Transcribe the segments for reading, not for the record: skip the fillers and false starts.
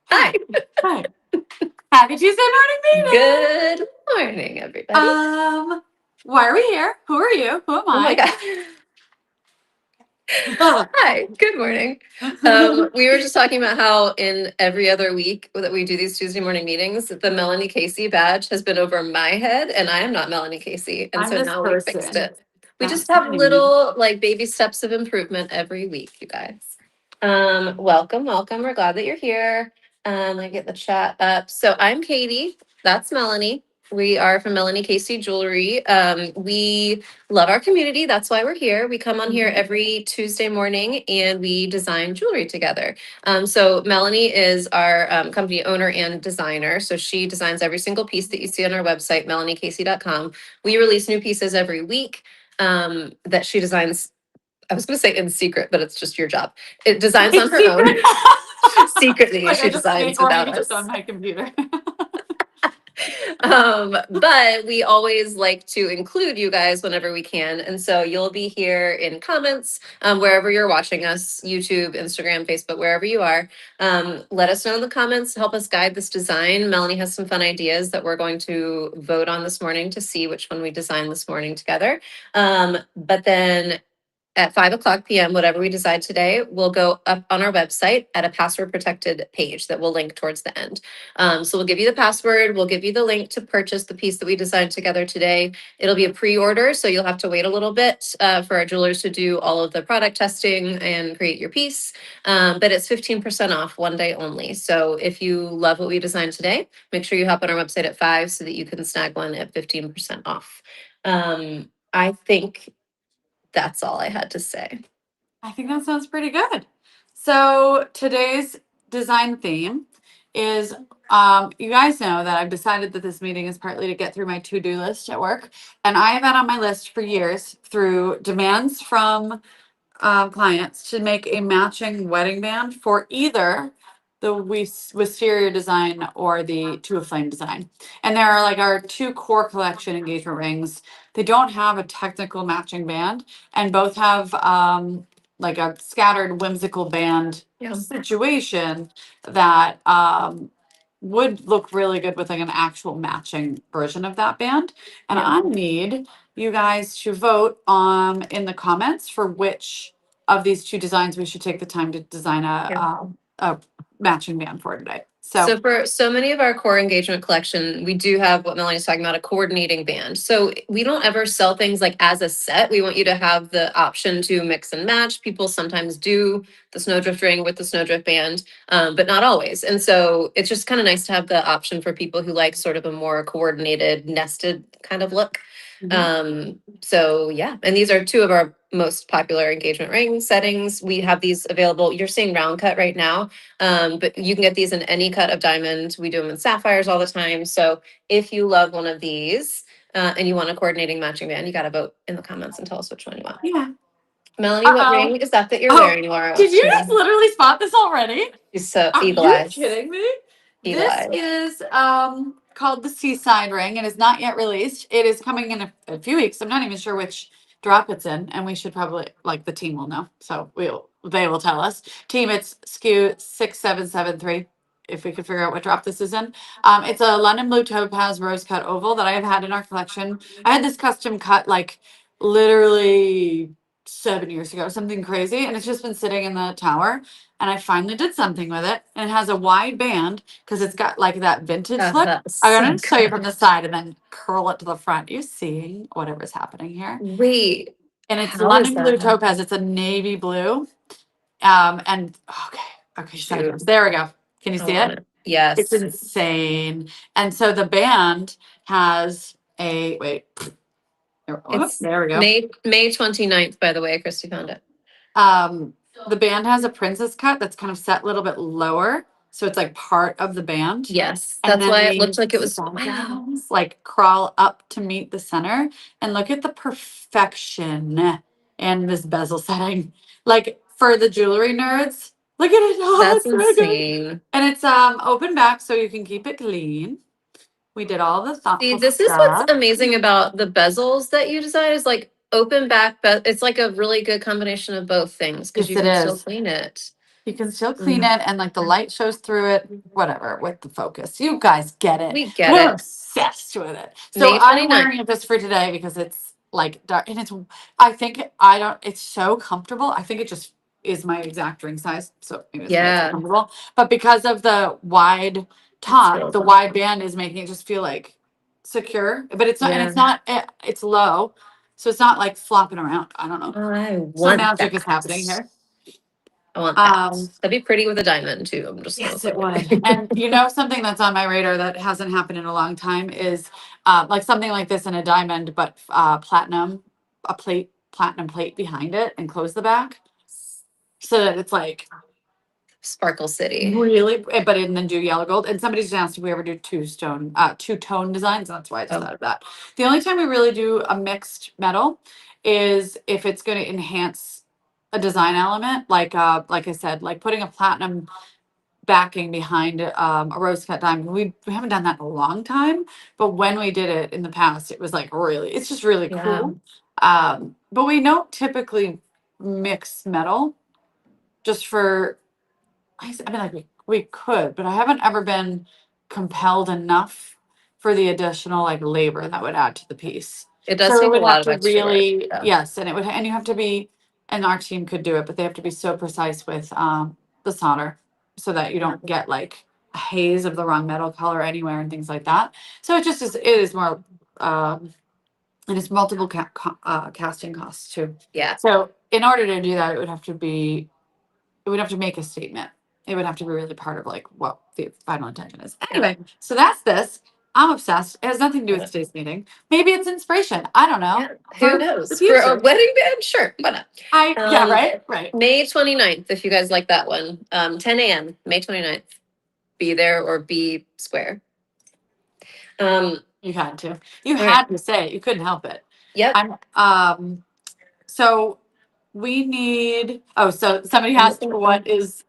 Hi. Hi. Happy Tuesday morning, Mina. Good morning, everybody. Why are we here? Who are you? Who am Oh my I? God. Hi. Good morning. We were just talking about how in every other week that we do these Tuesday morning meetings, the Melanie Casey badge has been over my head, and I am not Melanie Casey. And I'm so this now we fixed person. it. We just That's have me. little like baby steps of improvement every week, you guys. Welcome. We're glad that you're here. I get the chat up. So I'm Katie. That's Melanie. We are from Melanie Casey Jewelry. We love our community. That's why we're here. We come on here every Tuesday morning and we design jewelry together. So Melanie is our company owner and designer. So she designs every single piece that you see on our website, melaniecasey.com. We release new pieces every week that she designs. I was going to say in secret, but it's just your job. It designs on her own. Secretly, Like she I just designs or without maybe just us. on my computer. But we always like to include you guys whenever we can. And so you'll be here in comments, wherever you're watching us, YouTube, Instagram, Facebook, wherever you are. Let us know in the comments, help us guide this design. Melanie has some fun ideas that we're going to vote on this morning to see which one we design this morning together. But then at 5 o'clock p.m., whatever we decide today, will go up on our website at a password protected page that we'll link towards the end. So we'll give you the password, we'll give you the link to purchase the piece that we designed together today. It'll be a pre-order, so you'll have to wait a little bit for our jewelers to do all of the product testing and create your piece. But it's 15% off one day only. So if you love what we designed today, make sure you hop on our website at 5 so that you can snag one at 15% off. I think that's all I had to say. I think that sounds pretty good. So today's design theme is you guys know that I've decided that this meeting is partly to get through my to-do list at work. And I have had on my list for years through demands from clients to make a matching wedding band for either the wisteria design or the two of flame design. And there are like our two core collection engagement rings. They don't have a technical matching band, and both have like a scattered whimsical band situation that would look really good with like an actual matching version of that band. And Yeah. I need you guys to vote in the comments for which of these two designs we should take the time to design a matching band for today. So for so many of our core engagement collection, we do have what Melanie's talking about, a coordinating band. So we don't ever sell things like as a set. We want you to have the option to mix and match. People sometimes do the snowdrift ring with the snowdrift band, but not always. And so it's just kind of nice to have the option for people who like sort of a more coordinated, nested kind of look. So yeah, and these are two of our most popular engagement ring settings. We have these available. You're seeing round cut right now. But you can get these in any cut of diamond. We do them in sapphires all the time. So if you love one of these and you want a coordinating matching band, you got to vote in the comments and tell us which one you want. Yeah. Melanie, what ring is that you're wearing, Laura? Did you just literally spot this already? She's so Are eagle you eyes. kidding me? Eagle This eyes. is called the Seaside ring. It is not yet released. It is coming in a few weeks. I'm not even sure which drop it's in, and we should probably the team will know. So they will tell us. Team, it's SKU 6773. If we could figure out what drop this is in. It's a London Blue Topaz Rose Cut Oval that I have had in our collection. I had this custom cut like literally 7 years ago, something crazy, and it's just been sitting in the tower. And I finally did something with it, and it has a wide band because it's got like that vintage look. I'm gonna show you from the side and then curl it to the front. You seeing whatever's happening here? Wait. And it's London Blue Topaz. It's a navy blue. And okay, sideways. There we go. Can you see it? Yes. It's insane. And so the band has a there we go. May 29th, by the way, Christy found it. The band has a princess cut that's kind of set a little bit lower. So it's like part of the band. Yes. And That's why it these looked like it was sides, like crawl up to meet the center. And look at the perfection in this bezel setting. Like for the jewelry nerds, look at it. Oh, That's it's so good. insane. And it's open back so you can keep it clean. We did all the thoughtful See, this is stuff. what's amazing about the bezels that you design is like open back, but it's like a really good combination of both things because Yes, you it can still is. clean it. You can still clean it and like the light shows through it, whatever, with the focus. You guys get it. We get We're it. obsessed with it. So May I'm 29th. wearing this for today because it's like dark and I think I don't, it's so comfortable. I think it just is my exact ring size. So maybe it's why it's so Yeah. comfortable. But because of the wide top, really the fun. wide band is making it just feel like secure, but it's not, and Yeah. it's not, it's low. So it's not like flopping around. I don't know. I Some want magic that. is happening here. I want that. That'd be pretty with a diamond too. I'm just Yes, gonna it say. would. And you know, something that's on my radar that hasn't happened in a long time is like something like this in a diamond, but platinum, platinum plate behind it and close the back so that it's like Sparkle City. really, but and then do yellow gold. And somebody's asked if we ever do two-tone designs. That's why I just Oh. thought of that. The only time we really do a mixed metal is if it's going to enhance a design element, like I said, like putting a platinum backing behind a rose cut diamond. We haven't done that in a long time, but when we did it in the past, it was like really, it's just really Yeah. cool. But we don't typically mix metal just for, I mean, like we could, but I haven't ever been compelled enough for the additional like labor that would add to the piece. It does So it take a would lot have of to extra work. really, Yeah. yes, and it would, and you have to be, and our team could do it, but they have to be so precise with the solder so that you don't get like a haze of the wrong metal color anywhere and things like that. So it just is, it is more, and it's multiple casting costs too. Yeah. So in order to do that, it would have to be, it would have to make a statement. It would have to be really part of like what the final intention is. Anyway, so that's this. I'm obsessed. It has nothing to do with today's meeting. Maybe it's inspiration. I don't know. Yeah. For Who the knows? For a future. wedding band? Sure. Why not? Yeah, right. May 29th, if you guys like that one. 10 a.m. May 29th. Be there or be square. You had to. You All had right. to say it. You couldn't help it. Yep. So we need, oh, so somebody asked what is,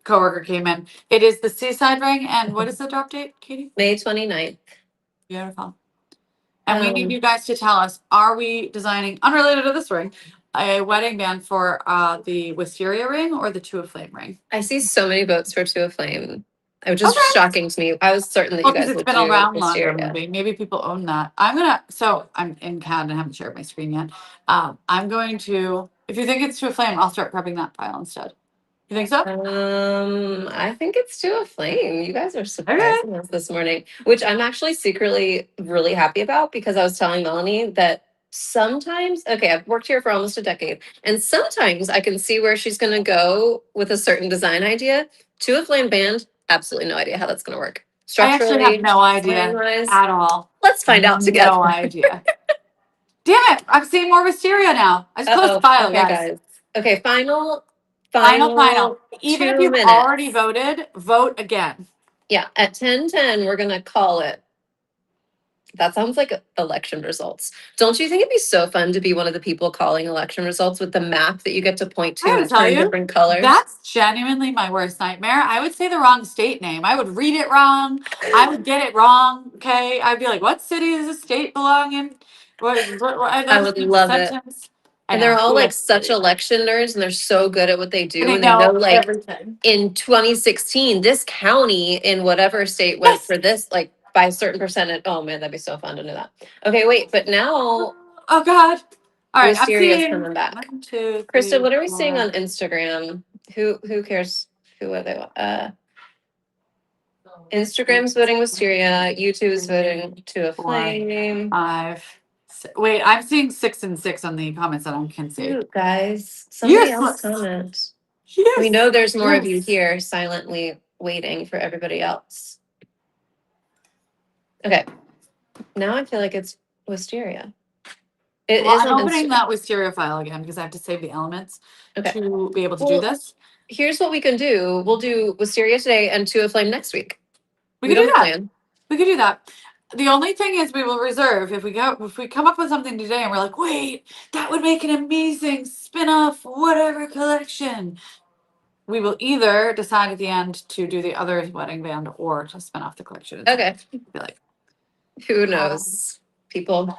coworker came in. It is the seaside ring, and what is the drop date, Katie? May 29th. Beautiful. And we need Um, you guys to tell us, are we designing, unrelated to this ring, a wedding band for the wisteria ring or the two of flame ring? I see so many votes for Two of Flame. It was just Okay. shocking to me. I was certain that Well, you because guys it's would been do around this longer, year. Yeah. maybe people own that. So I'm in CAD and haven't shared my screen yet. I'm going to, if you think it's two of flame, I'll start prepping that file instead. You think so? I think it's Two of Flame. You guys are surprising us this morning, which I'm actually secretly really happy about because I was telling Melanie that sometimes, okay, I've worked here for almost a decade, and sometimes I can see where she's going to go with a certain design idea. Two of Flame band, absolutely no idea how that's going to work. I actually have Structurally, no idea design-wise, at all. let's find out together. No idea. Damn it! I'm seeing more wisteria now. I just closed the Uh-oh. file, Okay, guys. Okay, final. Even if 2 you've minutes. already voted, vote again. Yeah, at 10:10, we're gonna call it. That sounds like election results. Don't you think it'd be so fun to be one of the people calling election results with the map that you get to point I to gotta and tell turn you, different colors? that's genuinely my worst nightmare. I would say the wrong state name. I would read it wrong. I would get it wrong. Okay, I'd be like, "What city does this state belong in?" And I then would read the love it. sentence. I And know. they're all We like have such to. election nerds and they're so good at what they And do. they And they know know like everything. in 2016, this county in whatever state went Yes. for this, like by a certain percentage. Oh man, that'd be so fun to know that. Okay, wait, but now Oh God. All right, I'm Wisteria's seeing coming back. 1, 2, Krista, 3, what are we seeing 4. on Instagram? Who cares? Who are they? Instagram's voting Wisteria. YouTube's voting to a 4, flame. 5. Wait, I'm seeing 6 and 6 on the comments that I can see. Shoot, guys, somebody else Useless. comment. Yes. We know there's more of you Yes. here silently waiting for everybody else. Okay, now I feel like it's Wisteria. It Well, is I'm on opening Instagram. that wisteria file again because I have to save the elements Okay. to be able to Well, do this. Here's what we can do. We'll do Wisteria today and Two of Flame next week. We We could don't do have a that. plan. We could do that. The only thing is we will reserve if we come up with something today and we're like, wait, that would make an amazing spin-off, whatever collection. We will either decide at the end to do the other wedding band or to spin off the collection. Okay. I feel like Who knows? People.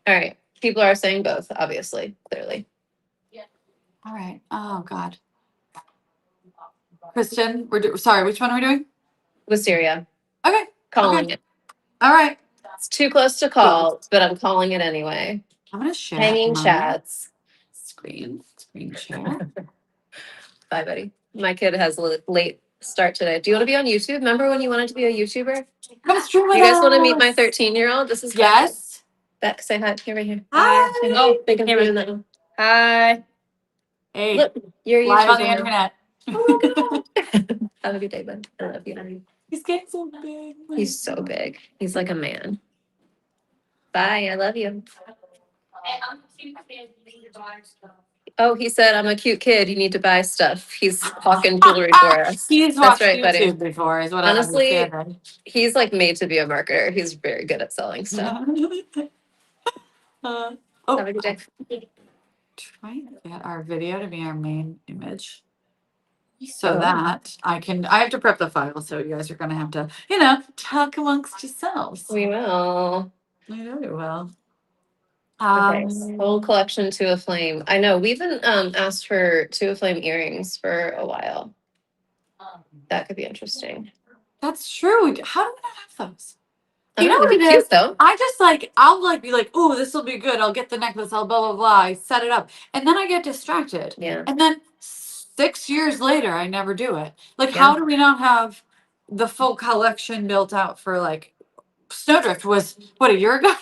All right. People are saying both, obviously, clearly. all right. Oh God. Kristen, sorry, which one are we doing? Wisteria. Okay. Calling it. All right. It's too close to call, but I'm calling it anyway. I'm gonna share Hanging my chads. screen share. Bye, buddy. My kid has a late start today. Do you want to be on YouTube? Remember when you wanted to be a YouTuber? Come stream with You guys want to meet my us. 13-year-old? This is Yes. Beck, say hi. Here, right here. Hi. Say hi. They can see you in that one. Hi. Hey, Look, you're a live on the YouTuber now. internet. Oh my God. Have a good day, bud. I love you. He's getting so big. He's so big. He's like a man. Bye. I love you. Oh, he said, I'm a cute kid. You need to buy stuff. He's hawking jewelry for us. He's That's watched right, buddy. YouTube before, is what Honestly, I understand. He's like made to be a marketer. He's very good at selling stuff. Oh, Have a good day. trying to get our video to be our main image so Oh. that I have to prep the file, so you guys are gonna have to, talk amongst yourselves. We will. I know you will. Okay. Whole collection to a flame. I know we've been asked for to a flame earrings for a while. That could be interesting. That's true. How do we not have those? I You don't know what it'd it be cute, is? though. I just I'll be like, oh, this will be good. I'll get the necklace. I'll blah blah blah. I set it up, and then I get distracted. Yeah. And then 6 years later, I never do it. Like, Yeah. how do we not have the full collection built out for like Snowdrift was what, a year ago?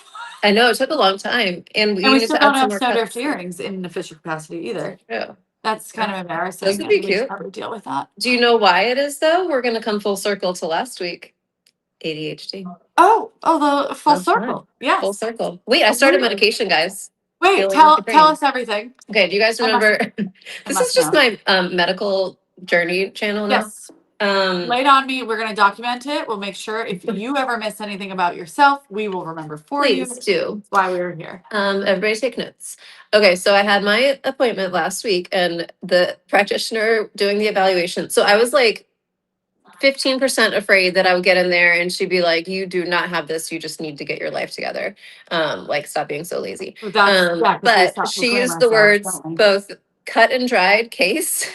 I know it took a long time, and we And we need still to add don't some have more Snowdrift cuts. earrings in official capacity either. True. That's kind of embarrassing. Those would be and we should cute. probably deal with that. Do you know why it is though? We're gonna come full circle to last week. ADHD. Oh, the full That's circle. fine. Yes. Full circle. Wait, I started Completely. medication, guys. Wait, Healing tell with the brain. us everything. Okay, do you guys I must- remember? This is just my medical journey channel now. Yes. Lay it on me. We're going to document it. We'll make sure if you ever miss anything about yourself, we will remember for you. Please do. Why we were here. Everybody take notes. Okay, so I had my appointment last week and the practitioner doing the evaluation. So I was like 15% afraid that I would get in there and she'd be like, you do not have this. You just need to get your life together. Like, stop being so lazy. But she used the words both cut and dried case.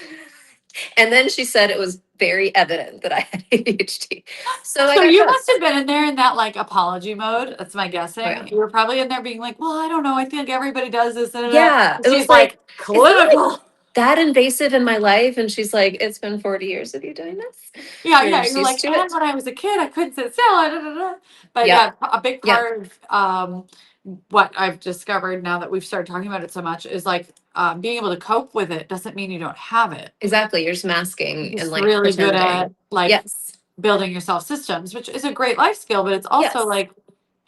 And then she said it was very evident that I had ADHD. So you must have been in there in that like apology mode. That's my guessing. yeah. You were probably in there being like, well, I don't know. I think everybody does this. Yeah. It was like clinical. That invasive in my life. And she's like, it's been 40 years of you doing this. Yeah. You're like, and when I was a kid, I couldn't sit still. But a big part of what I've discovered now that we've started talking about it so much is like being able to cope with it doesn't mean you don't have it. Exactly. You're just masking and like really pretending. good at like building yourself systems, which is a great life skill, but it's also like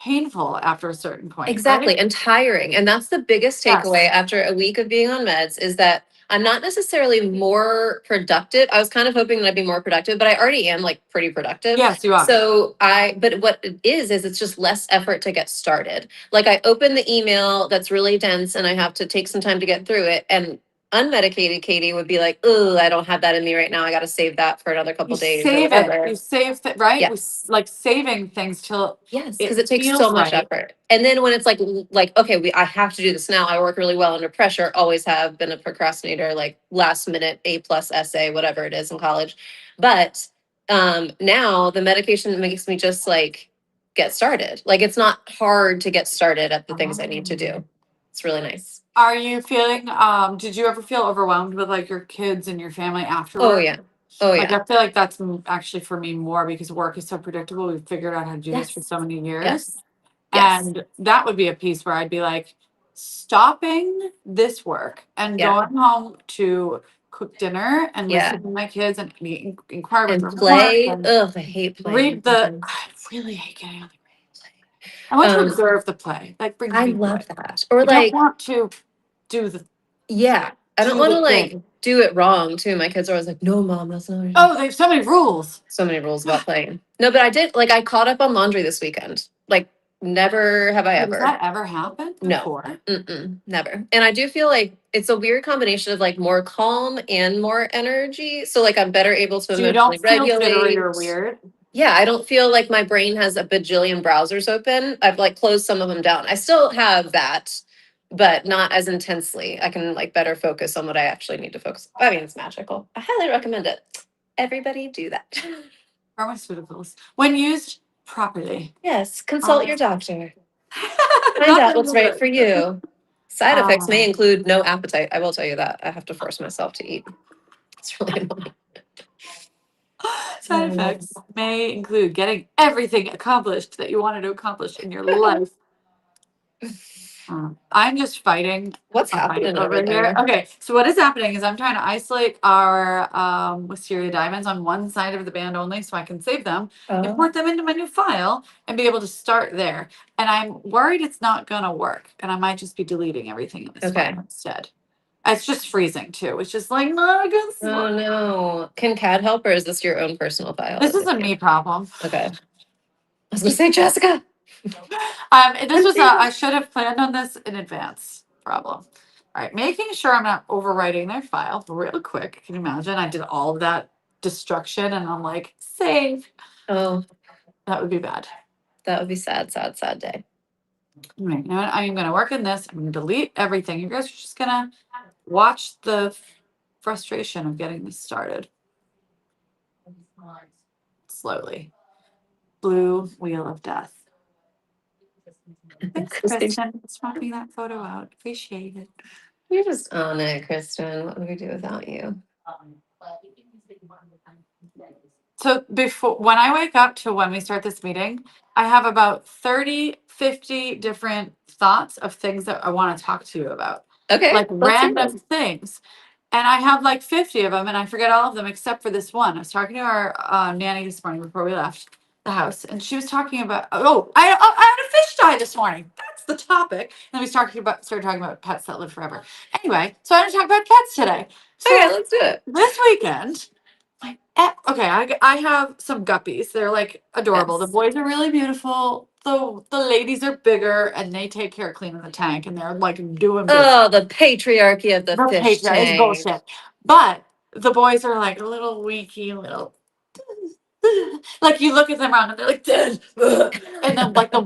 painful after a certain point. Exactly. Right? And tiring. And that's the biggest takeaway after a week of being on meds is that I'm not necessarily more productive. I was kind of hoping that I'd be more productive, but I already am like pretty productive. Yes, you are. But what it is it's just less effort to get started. Like I open the email that's really dense and I have to take some time to get through it. And unmedicated Katie would be like, oh, I don't have that in me right now. I got to save that for another couple days. Save it. You save it, right? Yes. Like saving things till because it takes so much effort. And then when it's like okay, I have to do this now. I work really well under pressure. Always have been a procrastinator, like last minute A+ essay, whatever it is in college. But now the medication makes me just like get started. Like it's not hard to get started at the things I need to do. It's really nice. Are you feeling, did you ever feel overwhelmed with like your kids and your family afterwards? Oh yeah. Like I feel like that's actually for me more because work is so predictable. We've figured out how to do this for so many years. Yes. And that would be a piece where I'd be like stopping this work and going home to cook dinner and listen to my kids and inquire with them. Play. Ugh, I hate playing. I really hate getting on the play. I want to observe the play. Like brings me love joy. that. Or I like don't want to do the I don't want to like do it wrong too. My kids are always like, no, mom, that's not. Oh, they have so many rules. So many rules about playing. No, but I did like I caught up on laundry this weekend. Like never have I ever. Has that ever happened before? No, never. And I do feel like it's a weird combination of like more calm and more energy. So like I'm better able to emotionally regulate. Feel jittery or weird. Yeah, I don't feel like my brain has a bajillion browsers open. I've like closed some of them down. I still have that, but not as intensely. I can like better focus on what I actually need to focus. I mean, it's magical. I highly recommend it. everybody do that. Pharmaceuticals, when used properly. Yes, consult your doctor. Find Not out the what's right for you. Side effects may um, include no appetite. I will tell you that. I have to force myself to eat. It's really annoying. side effects may include getting everything accomplished that you wanted to accomplish in your life. I'm just fighting What's a fight happening over over here. there? Okay, so what is happening is I'm trying to isolate our wisteria diamonds on one side of the band only so I can save them, Oh, import them into my new file, and be able to start there. And I'm worried it's not gonna work, and I might just be deleting everything in this okay. file instead. It's just freezing too. It's just like not a good Oh spot. no. Can CAD help or is this your own personal file? This that is a they me can't? problem. Okay. I was gonna say Jessica. This was I should have planned on this in advance problem. All right, making sure I'm not overwriting their file real quick. Can you imagine? I did all of that destruction and I'm like, save. Oh, That would be bad. that would be sad, sad, sad day. All right, now I'm gonna work in this. I'm gonna delete everything. You guys are just gonna watch the frustration of getting this started. Slowly. Blue wheel of death. Thanks, Kristen, for swapping that photo out. Appreciate it. You're just on it, Kristen. What would we do without you? So before when I wake up to when we start this meeting, I have about 30, 50 different thoughts of things that I want to talk to you about. Okay, Like let's hear random it. things. And I have like 50 of them and I forget all of them except for this one. I was talking to our nanny this morning before we left the house and she was talking about, I had a fish die this morning. That's the topic. And we started talking about pets that live forever. Anyway, so I'm going to talk about pets today. So Okay, let's do it. this weekend, okay, I have some guppies. They're like adorable. The Yes. boys are really beautiful. The ladies are bigger and they take care of cleaning the tank and they're like doing business. Oh, the patriarchy of the No fish patriarchy is tank. bullshit. But the boys are like a little weaky, little like you look at them around and they're like dead. And then like the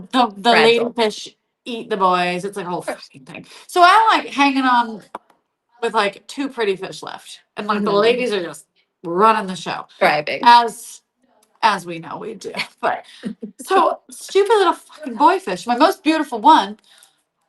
lady Fragile. fish eat the boys. It's like a whole fucking thing. So I'm like hanging on with like two pretty fish left. And like the Mhm. ladies are just running the show. Thriving. As we know we do. But so stupid little fucking boy fish. My most beautiful one,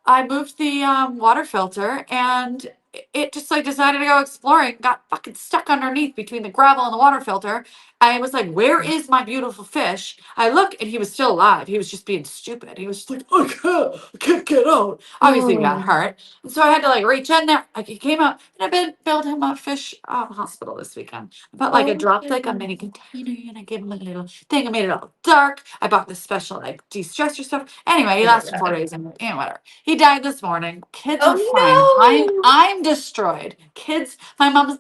I moved the water filter and it just like decided to go exploring, got fucking stuck underneath between the gravel and the water filter. I was like, where is my beautiful fish? I look and he was still alive. He was just being stupid. He was just like, I can't get out. Obviously he got Oh. hurt. And so I had to like reach in there. Like he came out and I've been built him a fish hospital this weekend. But like I dropped like a mini container and I gave him a little thing. I made it all dark. I bought this special like de-stressor stuff. Anyway, he I love lasted that. 4 days and whatever. He died this morning. Kids are fine. Oh I'm destroyed. Kids, my mom,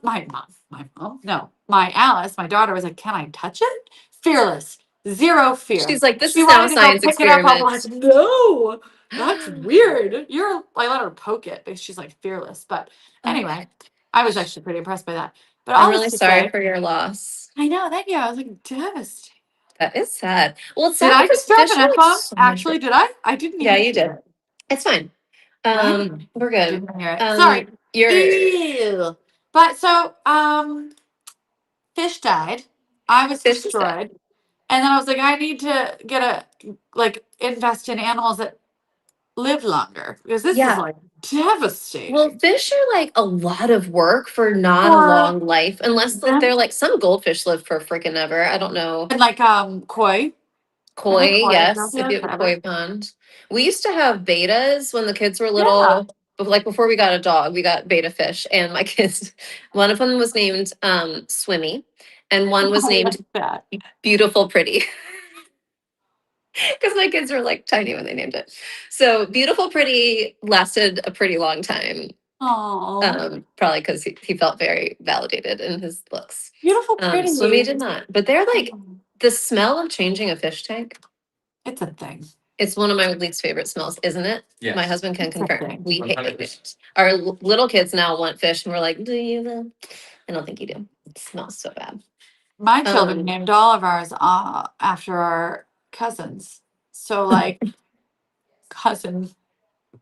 no, my Alice, my daughter was like, "Can I touch it?" Fearless, zero no. fear. She's like, this She is now a wanted to go science pick it up. I'm like, experiment. no, that's weird. I let her poke it because she's like fearless. But Oh, anyway, I was actually pretty impressed by that. But I'm all this really to sorry say, for your loss. I know, thank you. I was like devastated. That is sad. Well, it's Did sad I because just drop fish an are F like bomb? so much. Actually, did I? I didn't Yeah, even you hear did. it. It's fine. Right? We're good. Didn't hear it. Sorry. You're Ew. But so, fish died. I was fish is sad. destroyed. And then I was like, I need to get invest in animals that live longer because this is Yeah. like devastating. Well, fish are like a lot of work for not a For long life, unless like, them they're like some goldfish live for freaking ever. I don't know. and like koi. I Koi, know koi. Don't yes, they if you live have a forever? koi pond. We used to have betas when the kids were Yeah. little, but like before we got a dog, we got beta fish. And my kids, one of them was named Swimmy, and one was I like named that. Beautiful Pretty. Because my kids were like tiny when they named it. So Beautiful Pretty lasted a pretty long time. Oh, Probably because he felt very validated in his looks. beautiful, Swimmy pretty. did not. But they're like the smell of changing a fish tank. It's a thing. It's one of my least favorite smells, isn't it? Yes. My husband can It's a confirm. thing. We hate 100%. it. Our little kids now want fish, and we're like, "Do you though?" I don't think you do. It smells so bad. My children Um, named all of ours after our cousins. So like cousin,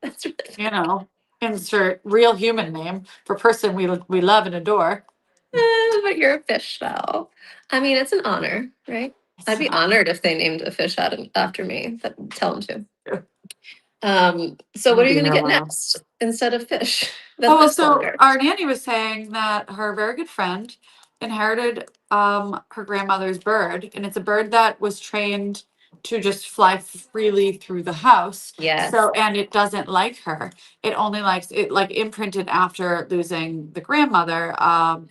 that's really insert real human name for person we love and adore. But you're a fish now. I mean, it's an honor, right? I'd be honored if they named a fish after me. Tell them to. So what are you going to get next instead of fish that Oh, well, lives so longer? our nanny was saying that her very good friend inherited her grandmother's bird, and it's a bird that was trained to just fly freely through the house. Yes. So, and it doesn't like her. It only likes it, like imprinted after losing the grandmother.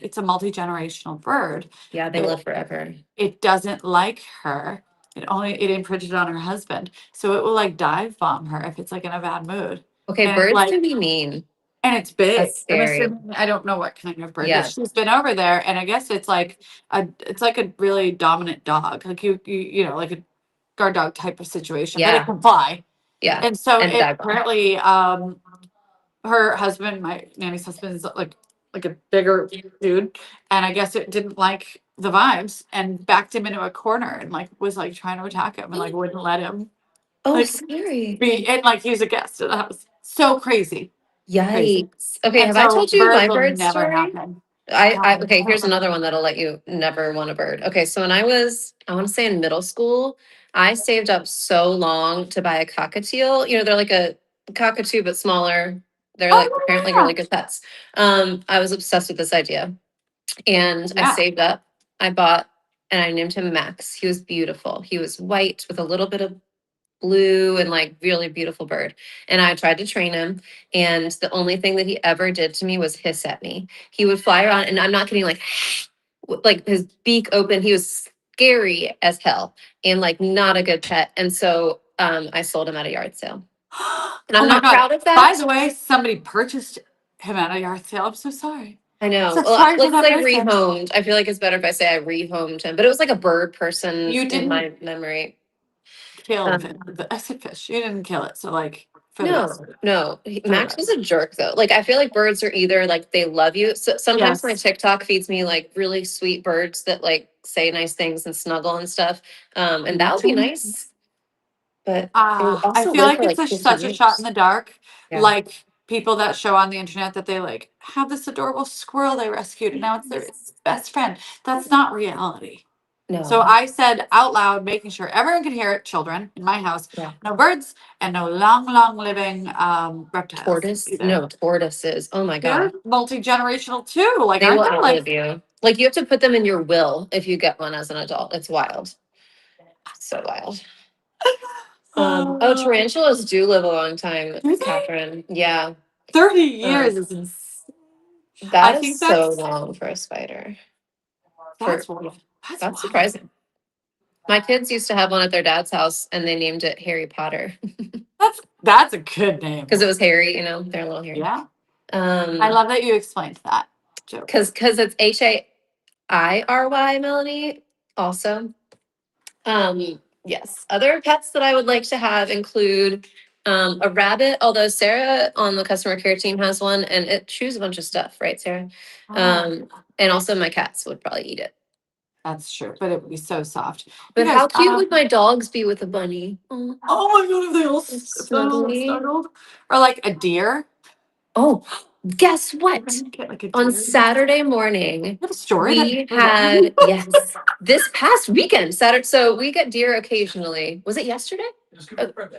It's a multi-generational bird. Yeah, they live forever. It doesn't like her. It imprinted on her husband. So it will like dive bomb her if it's like in a bad mood. Okay, And birds like can be mean. and it's big. That's I'm scary. assuming I don't know what kind of bird, but Yeah. she's been over there, and I guess it's like a really dominant dog, like you know, like a guard dog type of situation, but it Yeah. can fly. Yeah. And so And it dive bomb. apparently, her husband, my nanny's husband, is like a bigger dude, and I guess it didn't like the vibes and backed him into a corner and like was like trying to attack him and like wouldn't let him Oh, like scary. be and like he's a guest in the house. So crazy. Crazy. Yikes. Okay, And have I so told you birds my will bird never story? happen. Okay, here's another one that'll let you never want a bird. Okay, so when I want to say in middle school, I saved up so long to buy a cockatiel. You know, they're like a cockatoo, but smaller. They're like apparently really good pets. I was obsessed with this idea. And I Yeah. saved up. I bought and I named him Max. He was beautiful. He was white with a little bit of blue and like really beautiful bird. And I tried to train him. And the only thing that he ever did to me was hiss at me. He would fly around, and I'm not kidding, like his beak open. He was scary as hell and like not a good pet. And so I sold him at a yard sale. And Oh I'm my not God. proud of By that. the way, somebody purchased him at a yard sale. I'm so sorry. I know. So Well, sorry for let's that say person. rehomed. I feel like it's better if I say I rehomed him, but it was like a bird person You in didn't my memory. kill Um, I said fish. You didn't kill it. So like for the no, best. no. For the Max was best. a jerk though. Like I feel like birds are either like they love you. So sometimes my Yes. TikTok feeds me like really sweet birds that like say nice things and snuggle and stuff. And that would be nice. But they would I also feel live like for it's like 50 such a shot in years. the dark. Yeah. Like people that show on the internet that they like have this adorable squirrel they rescued and now it's their best friend. That's not reality. So No. I said out loud, making sure everyone could hear it, children in my house, Yeah. no birds and no long living reptiles Tortoise? either. No, tortoises. Oh my They're God. multi-generational too. Like, They aren't will they outlive like, you. Like you have to put them in your will if you get one as an adult. It's wild. So wild. Oh, uh, tarantulas do live a long time, do they? Catherine. Yeah. 30 years Um, is insane. I that is think so long for a spider. For that's wild. That's That's wild. surprising. My kids used to have one at their dad's house and they named it Harry Potter That's a good name. because it was Harry, you know, they're a little hairy. Yeah. I love that you explained that joke. Because it's Hairy, Melanie, also. Yes. Other pets that I would like to have include a rabbit, although Sarah on the customer care team has one and it chews a bunch of stuff, right, Sarah? And also my cats would probably eat it. That's true, but it would be so soft. But You guys, how cute would my dogs be with a bunny? Oh, oh my God, if they all snuggly. snuggled. Or like a deer. Oh, guess what? Get like a On deer. Saturday morning, You have a story we that was had, yes, this past weekend, Saturday. So we get deer occasionally. Was it yesterday?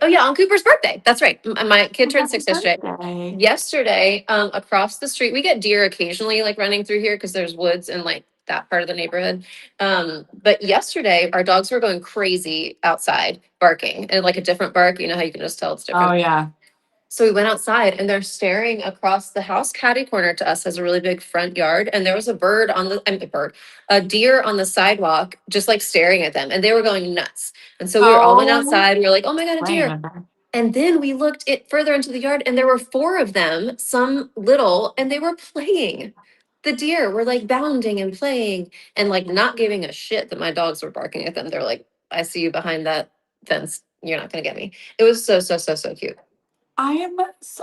Oh, yeah, on Cooper's birthday. That's right. My kid turned 6 yesterday. birthday. Yesterday, across the street, we get deer occasionally like running through here because there's woods in like that part of the neighborhood. But yesterday, our dogs were going crazy outside barking and like a different bark. You know how you can just tell it's different. Oh yeah. So we went outside and they're staring across the house. Catty corner to us has a really big front yard. And there was a bird on the, I mean, a deer on the sidewalk, just like staring at them. And they were going nuts. And so we were all went outside. We were like, oh my God, a deer. And then we looked it further into the yard and there were 4 of them, some little, and they were playing. The deer were like bounding and playing and like not giving a shit that my dogs were barking at them. They're like, I see you behind that fence. You're not going to get me. It was so, so, so, so cute. I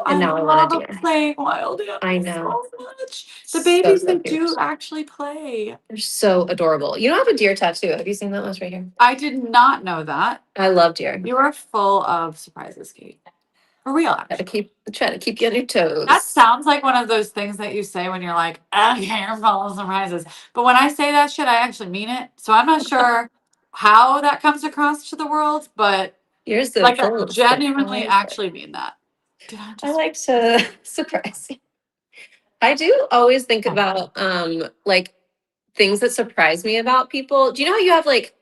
And now I want love a deer. playing wild I animals know. so much. The So, babies, so they cute. do actually play. They're so adorable. You don't have a deer tattoo. Have you seen that one right here? I did not know that. I love deer. You are full of surprises, Kate. a relax. Try to keep you on your That toes. sounds like one of those things that you say when you're like, okay, you're following some rises. But when I say that shit, I actually mean it. So I'm not sure how that comes across to the world, but You're so like I full of genuinely surprise. actually mean that. Did I I just like to surprise you. I do always think about like things that surprise me about people. Do you know how you have like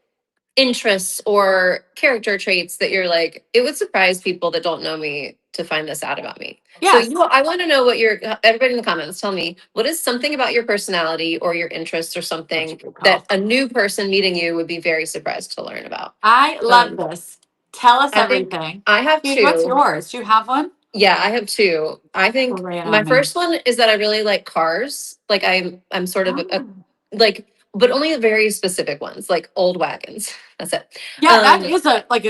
interests or character traits that you're like, it would surprise people that don't know me to find this out about me. So Yes. I want to know what your everybody in the comments tell me what is something about your personality or your interests or something that a new person meeting you would be very surprised to learn about. I love this. Tell us I think everything. I have Dude, what's two. yours? Do you have one? Yeah, I have two. I think Lay it my on me. first one is that I really like cars. Like I'm sort of a Oh. like, but only very specific ones, like old wagons. That's it. Yeah, that is a like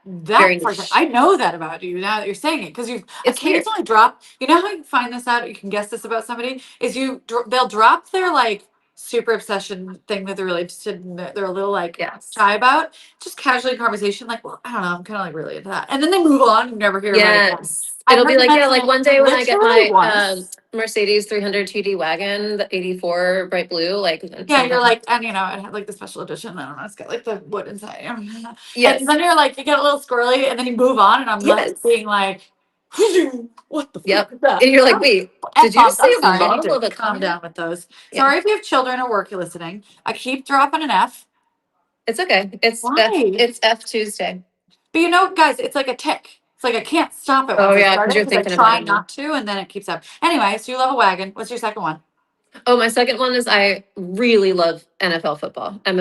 Very that's like niche. I know that about you now that you're saying it because you It's weird. occasionally drop. You know how you find this out? You can guess this about somebody is they'll drop their like super obsession thing that they're really interested in. They're a little like Yes. shy about just casually in conversation. Like, well, I don't know, I'm kind of like really into that, and then they move on and never hear about it again. Yes. I It'll be heard you like, yeah, mention like it one day when I get literally my once. Mercedes 300 TD wagon, the 84 bright blue, like Yeah, you're sometime. like, and you know, it had like the special edition. I don't know, it's got like the wood inside. And Yes. then you're like, you get a little squirrely, and then you move on, and I'm left Yes. being like, what the fuck Yep. is that? And you're like, Oh, wait, did F you just bombs. say I'm a sorry. I need model to of a calm car? down with those. Yeah. Sorry if you have children or work you're listening. I keep dropping an F. It's okay. Why? It's F Tuesday. But you know, guys, it's like a tick. It's like I can't stop it Oh once I yeah, start because it you're because I thinking about try them. not to, and then it keeps up. Anyway, so you love a wagon. What's your second one? Oh, my second one is I really love NFL football. I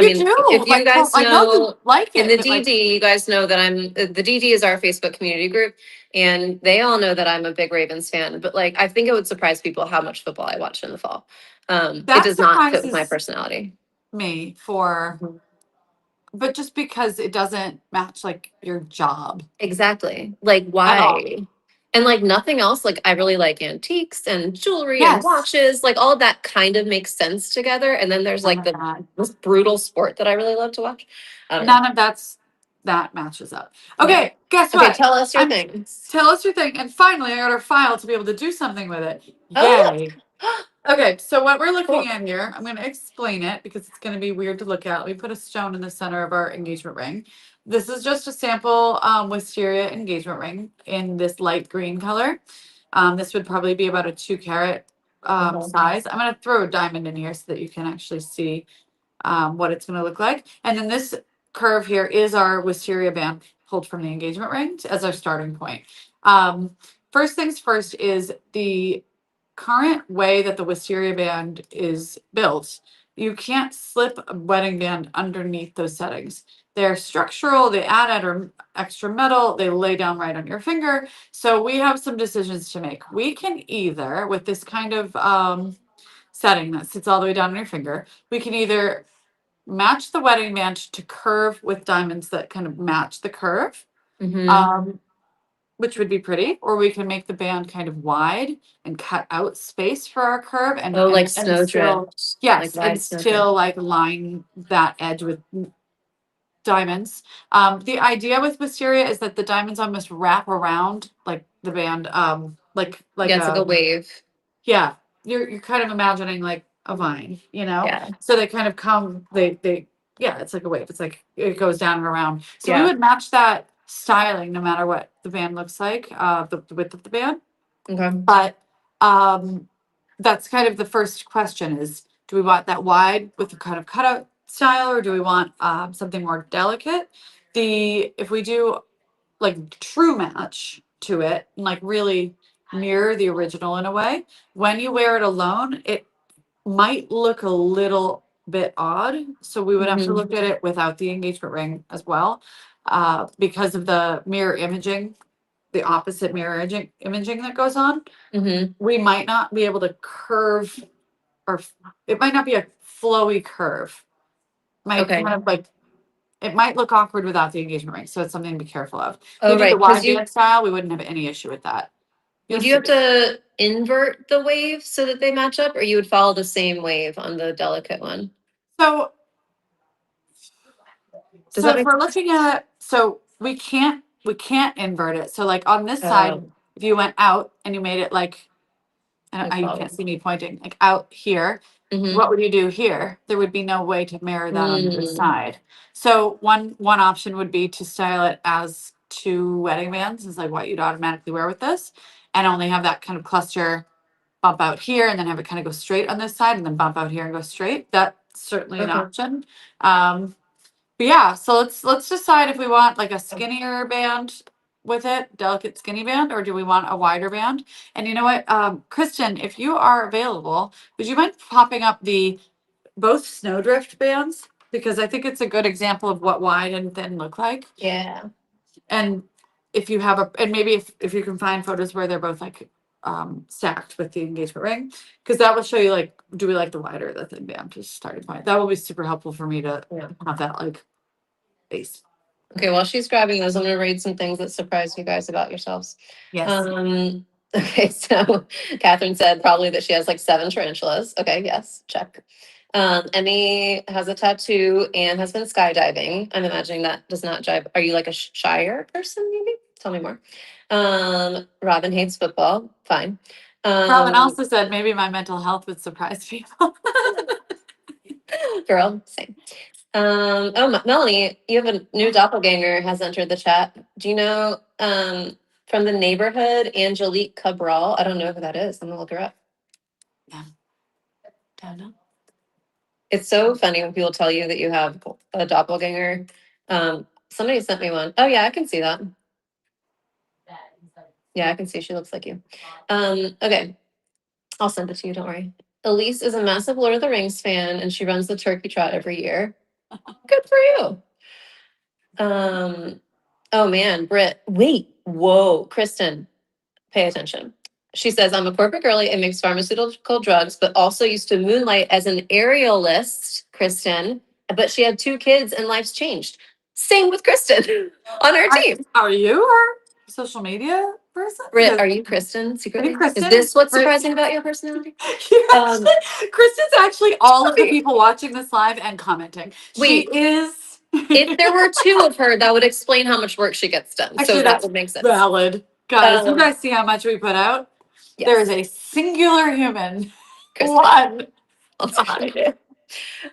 You mean, do if you like guys I know you know like in it, the but like DD, you guys know that the DD is our Facebook community group, and they all know that I'm a big Ravens fan. But like, I think it would surprise people how much football I watch in the fall. It that does not fit with my surprises personality. me for Mhm. but just because it doesn't match like your job Exactly. Like, at all. why? And like nothing else. Like, I really like antiques and jewelry and Yes. watches. Like, all of that kind of makes sense together. And then there's None like of that. this brutal sport that I really love to watch. I don't know. None of that matches up. Yeah. Okay, guess Okay, what? tell us your I'm things. tell us your thing. And finally I got our file to be able to do something with it. Oh, Yay. Okay, so what we're looking cool. at here, I'm going to explain it because it's going to be weird to look at. We put a stone in the center of our engagement ring. This is just a sample wisteria engagement ring in this light green color. This would probably be about a 2 carat Okay. size. I'm going to throw a diamond in here so that you can actually see what it's going to look like. And then this curve here is our wisteria band pulled from the engagement ring as our starting point. First things first is the current way that the wisteria band is built. You can't slip a wedding band underneath those settings. They're structural, they add extra metal, they lay down right on your finger. So we have some decisions to make. We can either, with this kind of setting that sits all the way down on your finger, we can either match the wedding band to curve with diamonds that kind of match the curve, Mm-hmm. um, which would be pretty, or we can make the band kind of wide and cut out space for our curve and Oh, like and still snowdrift, like yes, and wide snowdrift. still like line that edge with diamonds. The idea with wisteria is that the diamonds almost wrap around like the band, like Yeah, it's like a a wave. yeah, you're kind of imagining like a vine, you know? Yeah. So they kind of come, they yeah, it's like a wave. It's like it goes down and around. So we Yeah. would match that styling no matter what the band looks like, the width of the band. Okay. But um that's kind of the first question is do we want that wide with the kind of cutout style or do we want something more delicate? The if we do like true match to it and like really mirror the original in a way. When you wear it alone, it might look a little bit odd. So we would have to Mm-hmm. look at it without the engagement ring as well, because of the mirror imaging, the opposite mirror imaging that goes on. Mm-hmm. We might not be able to curve or it might not be a flowy curve. Might Okay. kind of like it might look awkward without the engagement ring, so it's something to be careful of. If we Oh, do the right. Because wide you band style, we wouldn't have any issue with that. You'll would you see. have to invert the wave so that they match up, or you would follow the same wave on the delicate one? So, Does that if make we're looking at, so we can't we can't invert it. So like on this side, Oh, if you went out and you made it like, no you can't problem. see me pointing, like out here, Mm-hmm. what would you do here? There would be no way to mirror that on the other Mm, side. So one option would be to style it as two wedding bands, is like what you'd automatically wear with this, and only have that kind of cluster bump out here and then have it kind of go straight on this side and then bump out here and go straight. That's certainly an okay. option. But yeah, so let's decide if we want like a skinnier band with it, delicate skinny band, or do we want a wider band? And you know what, Kristen, if you are available, would you mind popping up the both snowdrift bands? Because I think it's a good example of what wide and thin look like. Yeah. And if you have and maybe if you can find photos where they're both like stacked with the engagement ring, because that will show you like, do we like the wider or the thin band as a starting point. That will be super helpful for me to Yeah. have that like base. Okay, while she's grabbing those, I'm gonna read some things that surprise you guys about yourselves. Yes. Okay, so Catherine said probably that she has like 7 tarantulas. Okay, yes, check. Emmy has a tattoo and has been skydiving. I'm imagining that does not jive. Are you like a Shire person, maybe? Tell me more. Robin hates football. Fine. Robin Um, also said maybe my mental health would surprise people. Girl, same. Melanie, you have a new doppelganger has entered the chat. Do you know from the neighborhood, Angelique Cabral? I don't know who that is. I'm gonna look her up. Yeah. Don't know. It's so funny when people tell you that you have a doppelganger. Somebody sent me one. Oh yeah, I can see that. Yeah, I can see she looks like you. Okay, I'll send it to you. Don't worry. Elise is a massive Lord of the Rings fan, and she runs the turkey trot every year. Good for you. Oh man, Britt. Wait, whoa, Kristen, pay attention. She says, I'm a corporate girly and makes pharmaceutical drugs, but also used to moonlight as an aerialist, Kristen. But she had 2 kids and life's changed. Same with Kristen on our team. Are you a social media person? Britt, Because are you Kristen I think secretly? Is Kristen, this what's Brit, surprising about your personality? you Um, Kristen's actually all of the wait, people watching this live and commenting. She wait, is if there were 2 of her, that would explain how much work she gets done. So actually that that's would make sense. valid. Guys, you Um, guys see how much we put out? There is yes, a singular human. Kristen. One. That's I right.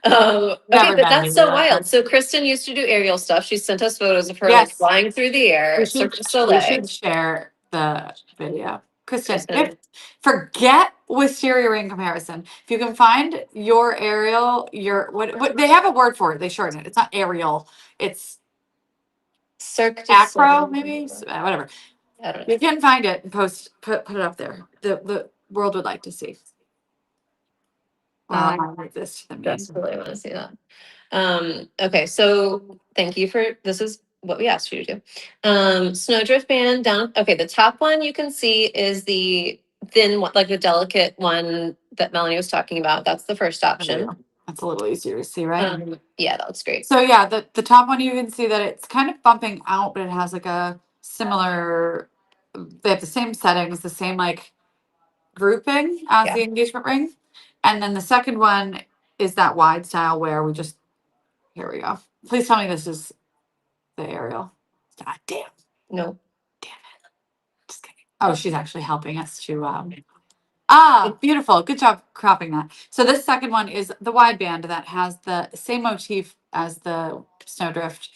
Okay, never but met that's anyone so like wild. her. So Kristen used to do aerial stuff. She sent us photos of her like Yes. flying through the air, Cirque du We should Soleil. share the video. Kristen, if Kristen, forget wisteria ring comparison. If you can find your aerial, your what they have a word for it. They shorten it. It's not aerial. It's Cirque du acro, Soleil. maybe. Whatever. I don't You know. can find it and put it up there. The world would like to see. Uh, I'll move this to the main. Desperately want to see that. Okay, so thank you for this is what we asked you to do. Snowdrift band down. Okay, the top one you can see is the thin one, like the delicate one that Melanie was talking about. That's the first There we option. go. That's a little easier to see, right? Yeah, that looks great. So yeah, the top one you can see that it's kind of bumping out, but it has like a similar. They have the same settings, the same like grouping as Yeah. the engagement ring, and then the second one is that wide style where we just here we go. Please tell me this is the aerial. God damn, No. damn it. Just kidding. Oh, she's actually helping us to It- beautiful. Good job cropping that. So this second one is the wide band that has the same motif as the snowdrift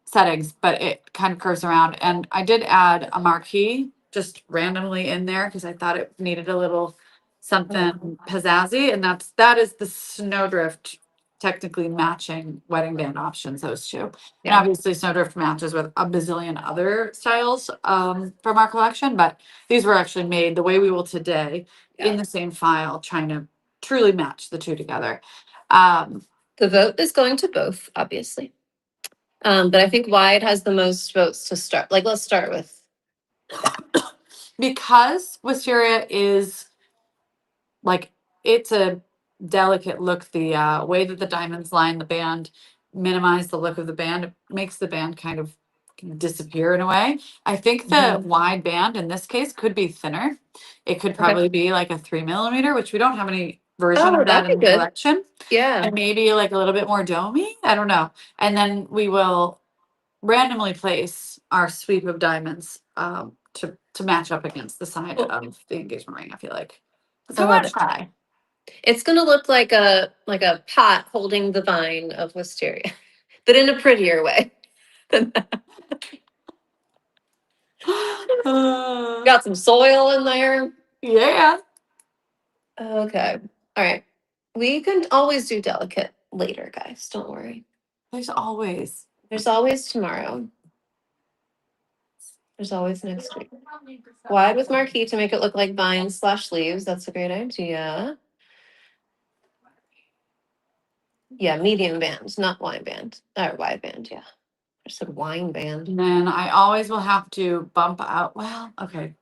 settings, but it kind of curves around. And I did add a marquee just randomly in there because I thought it needed a little something pizzazzy, and that is the snowdrift technically matching wedding band options, those two. And Yeah. obviously snowdrift matches with a bazillion other styles from our collection, but these were actually made the way we will today in Yeah. the same file, trying to truly match the two together. Um, The vote is going to both, obviously. But I think wide has the most votes to start. Like, let's start with. because wisteria is like it's a delicate look. The way that the diamonds line the band minimize the look of the band. It makes the band kind of disappear in a way. I think the Mhm. wide band in this case could be thinner. It could Okay. probably be like a 3 millimeter, which we don't have any version Oh, of that that'd be in the good. collection. Yeah. And maybe like a little bit more domey. I don't know. And then we will randomly place our sweep of diamonds to match up against the side Cool. of the engagement ring. I feel like I I'm love gonna it. try. It's gonna look like a pot holding the vine of wisteria, but in a prettier way. Got some soil in there. Yeah. Okay. All right. We can always do delicate later, guys. Don't worry. There's always. There's always tomorrow. There's always next week. Wide with marquee to make it look like vines/leaves. That's a great idea. Yeah, medium band, not wine band. Or wide band, yeah. I said wine band. And then I always will have to bump out. Well, okay.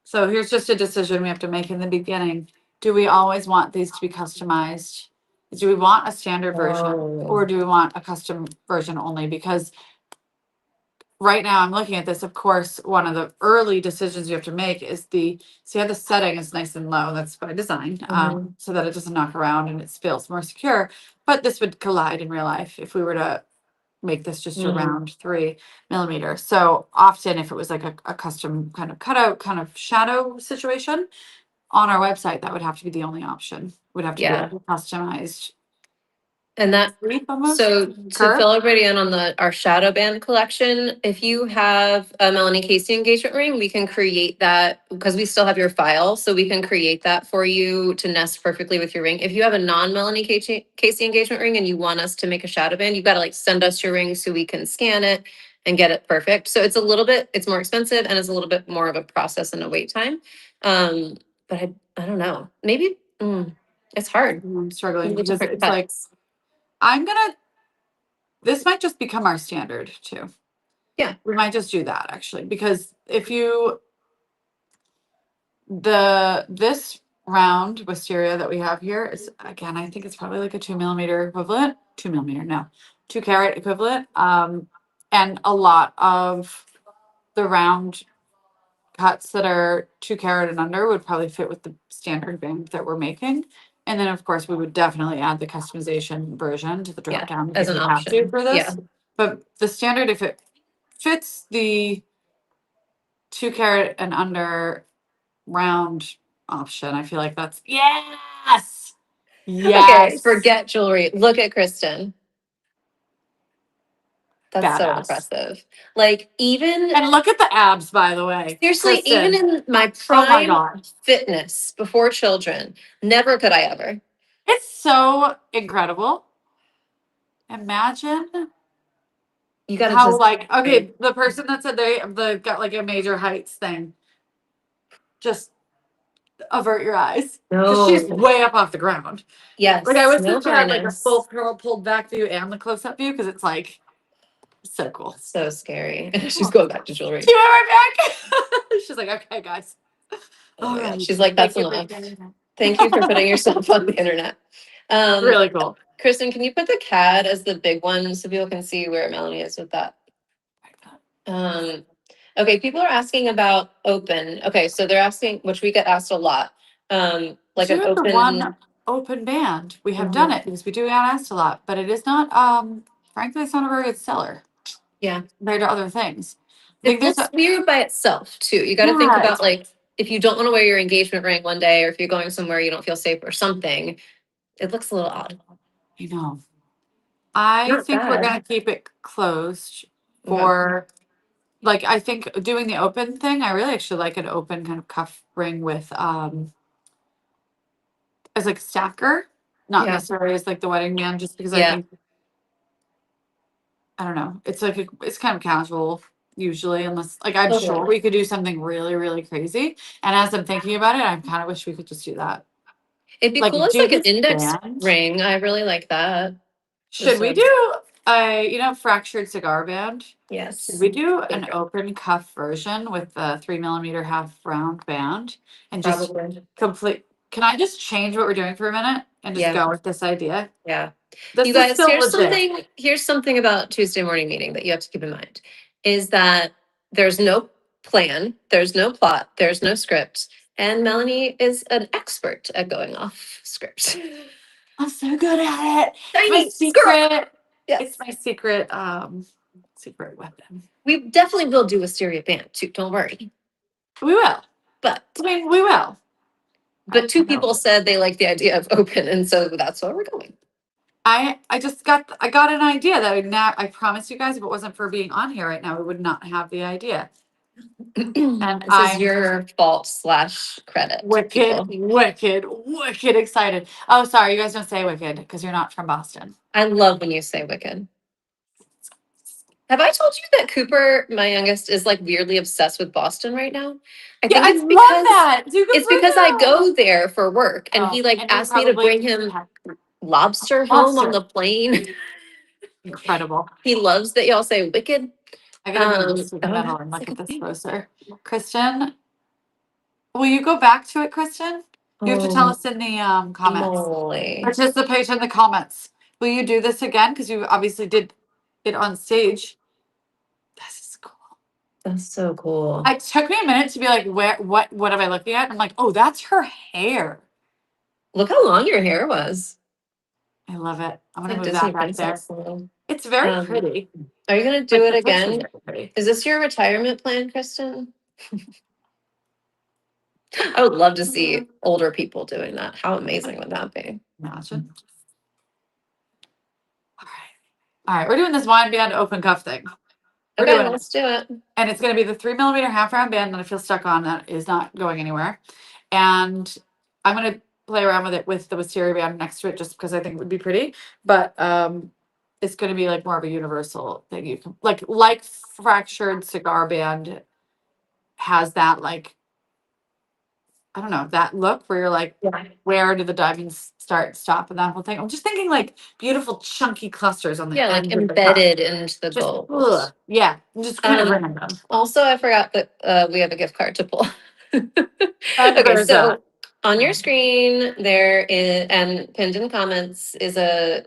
So here's just a decision we have to make in the beginning. Do we always want these to be customized? Do we want a standard version or do we want a custom version only? Because right now I'm looking at this, of course, one of the early decisions you have to make is see how the setting is nice and low. That's by design, Mhm. so that it doesn't knock around and it feels more secure. But this would collide in real life if we were to make this just around 3 millimeters. So often if it was like a custom kind of cutout, kind of shadow situation on our website, that would have to be the only option. Would have to be Yeah. like a customized And that sleep almost. So to fill everybody in on our shadow band collection, if you have a Melanie Casey engagement ring, we can create that because we still have your file. So we can create that for you to nest perfectly with your ring. If you have a non-Melanie Casey engagement ring and you want us to make a shadow band, you've got to like send us your ring so we can scan it and get it perfect. So it's more expensive and it's a little bit more of a process and a wait time. But I don't know. Maybe it's hard. I'm struggling Maybe because different it's like cuts. this might just become our standard too. Yeah. We might just do that actually, because if this round wisteria that we have here is, again, I think it's probably like a 2 millimeter equivalent. 2 millimeter, no, 2 carat equivalent. And a lot of the round cuts that are 2 carat and under would probably fit with the standard band that we're making. And then of course we would definitely add the customization version to the drop Yeah, down as if an we have to option. for Yeah. this. But the standard, if it fits the 2 carat and under round option, I feel like that's yes. Okay, Yes. forget jewelry. Look at Kristen. That's so Badass. impressive. Like even And look at the abs, by the way. seriously, even Kristen. in my Oh my prime God. fitness before children, never could I ever. It's so incredible. Imagine You got to how just like, okay, the person that said they got like a major heights thing. Just avert your eyes. Because she's no. way up off the ground. Yes, Like I wish no that you had like a full harness. curl pulled back view and the close up view because it's like so cool. So scary. She's going back to jewelry. She went right back. She's like, okay, guys. Oh All my God. right. She's like, Thank that's you for enough. sharing that. Thank you for putting yourself on the internet. Really cool. Kristen, can you put the CAD as the big one so people can see where Melanie is with that? Okay, people are asking about open. Okay, so they're asking, which we get asked a lot. Like an Do the open. one open band. We have done it because we do get asked a lot, but it is not frankly it's not a very good seller. Yeah. Compared to other things. I think It looks weird by itself too. You got to think about like if you don't want to wear your engagement ring one day, or if you're going somewhere you don't feel safe or something, it looks a little odd. You know. I Not think we're bad. gonna keep it closed Okay. for like I think doing the open thing, I really actually like an open kind of cuff ring with as like a stacker, not Yeah. necessarily as like the wedding band, just because I Yeah. think I don't know. It's like it's kind of casual usually, unless like I'm Okay. sure we could do something really, really crazy. And as I'm thinking about it, I kind of wish we could just do that. It'd be Like cool as do like an this index band. ring. I really like that. Should we do a fractured cigar band? Yes. Should we do an Favorite. open cuff version with the 3 millimeter half round band and just Probably. complete? Can I just change what we're doing for a minute and just Yeah. go with this idea? Yeah. This You is guys, still legit. here's something about Tuesday morning meeting that you have to keep in mind is that there's no plan, there's no plot, there's no script, and Melanie is an expert at going off script. I'm so good at it. My Tiny squirrel. secret. Yeah. It's my secret weapon. We definitely will do Wisteria band too. Don't worry. We will. But I mean, we will. two I know. people said they like the idea of open, and so that's where we're going. I just got an idea that I promised you guys if it wasn't for being on here right now, we would not have the idea. And This is your fault / credit. wicked, people. wicked excited. Oh, sorry, you guys don't say wicked because you're not from Boston. I love when you say wicked. Have I told you that Cooper, my youngest, is like weirdly obsessed with Boston right now? I Yeah, think I it's love because that. You can it's bring because I him. go there for work, and Oh, he like and you asked me to bring him lobster home on Lobster. the plane. Incredible. He loves that y'all say wicked. I gotta move this to the Oh, middle and that's look a at good this thing. closer. Kristen, will you go back to it, Kristen? You have to tell us in the comments. Moly. Participate in the comments. Will you do this again? Because you obviously did it on stage. This is cool. That's so cool. It took me a minute to be like, what am I looking at? I'm like, oh, that's her hair. Look how long your hair was. I love it. I'm It's gonna like move Disney that back there. princess. Little. It's very Um, pretty. Are you gonna do Like it the picture's again? very pretty. Is this your retirement plan, Kristen? I would love to see older people doing that. How amazing would that be? Imagine. All right, we're doing this wine band open cuff thing. We're Okay, doing it. let's do it. And it's going to be the 3mm half round band that I feel stuck on that is not going anywhere. And I'm going to play around with it with the wisteria band next to it just because I think it would be pretty. But it's going to be like more of a universal thing. You can like fractured cigar band has that like I don't know that look where you're like, Yeah. where do the diamonds start, stop, and that whole thing. I'm just thinking like beautiful chunky clusters on the Yeah, like end of the cup. embedded into the Just gold. yeah, just kind of Um, random. Also, I forgot that we have a gift card to pull. And Okay, there's so that. on your screen there is, and pinned in comments is a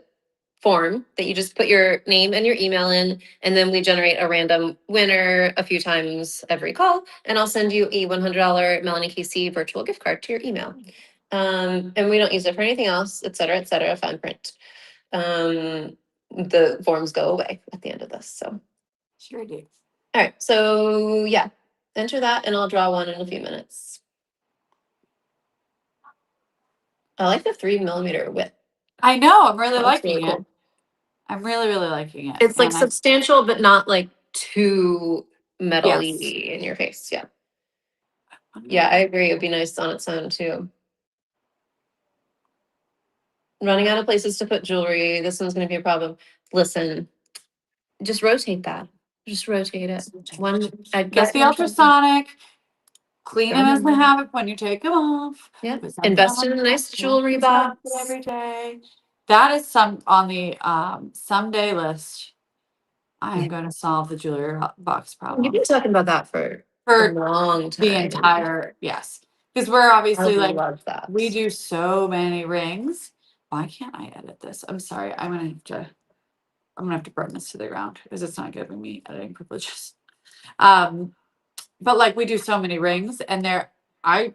form that you just put your name and your email in, and then we generate a random winner a few times every call, and I'll send you a $100 Melanie KC virtual gift card to your email. And we don't use it for anything else, et cetera, fine print. The forms go away at the end of this, so. Sure do. All right, so yeah, enter that and I'll draw one in a few minutes. I like the 3mm width. I know. I'm really That's liking really it. cool. I'm really liking it. It's like And substantial, but not like too metal-y yes. in your face. Yeah. Yeah, I agree. It'd be nice on its own too. Running out of places to put jewelry. This one's going to be a problem. Listen, just rotate that. Just rotate it. One, I'd Get get the one. ultrasonic. Clean them as they have it when you take them off. Yeah. Put something Invest on in a the nice jewelry top box. every day. That is some on the someday list. I am Yeah. going to solve the jewelry box You've problem been talking about that for a for long time. the entire yes, because we're obviously I like love that. we do so many rings. Why can't I edit this? I'm sorry. I'm gonna have to burn this to the ground because it's not giving me editing privileges. But like we do so many rings, and I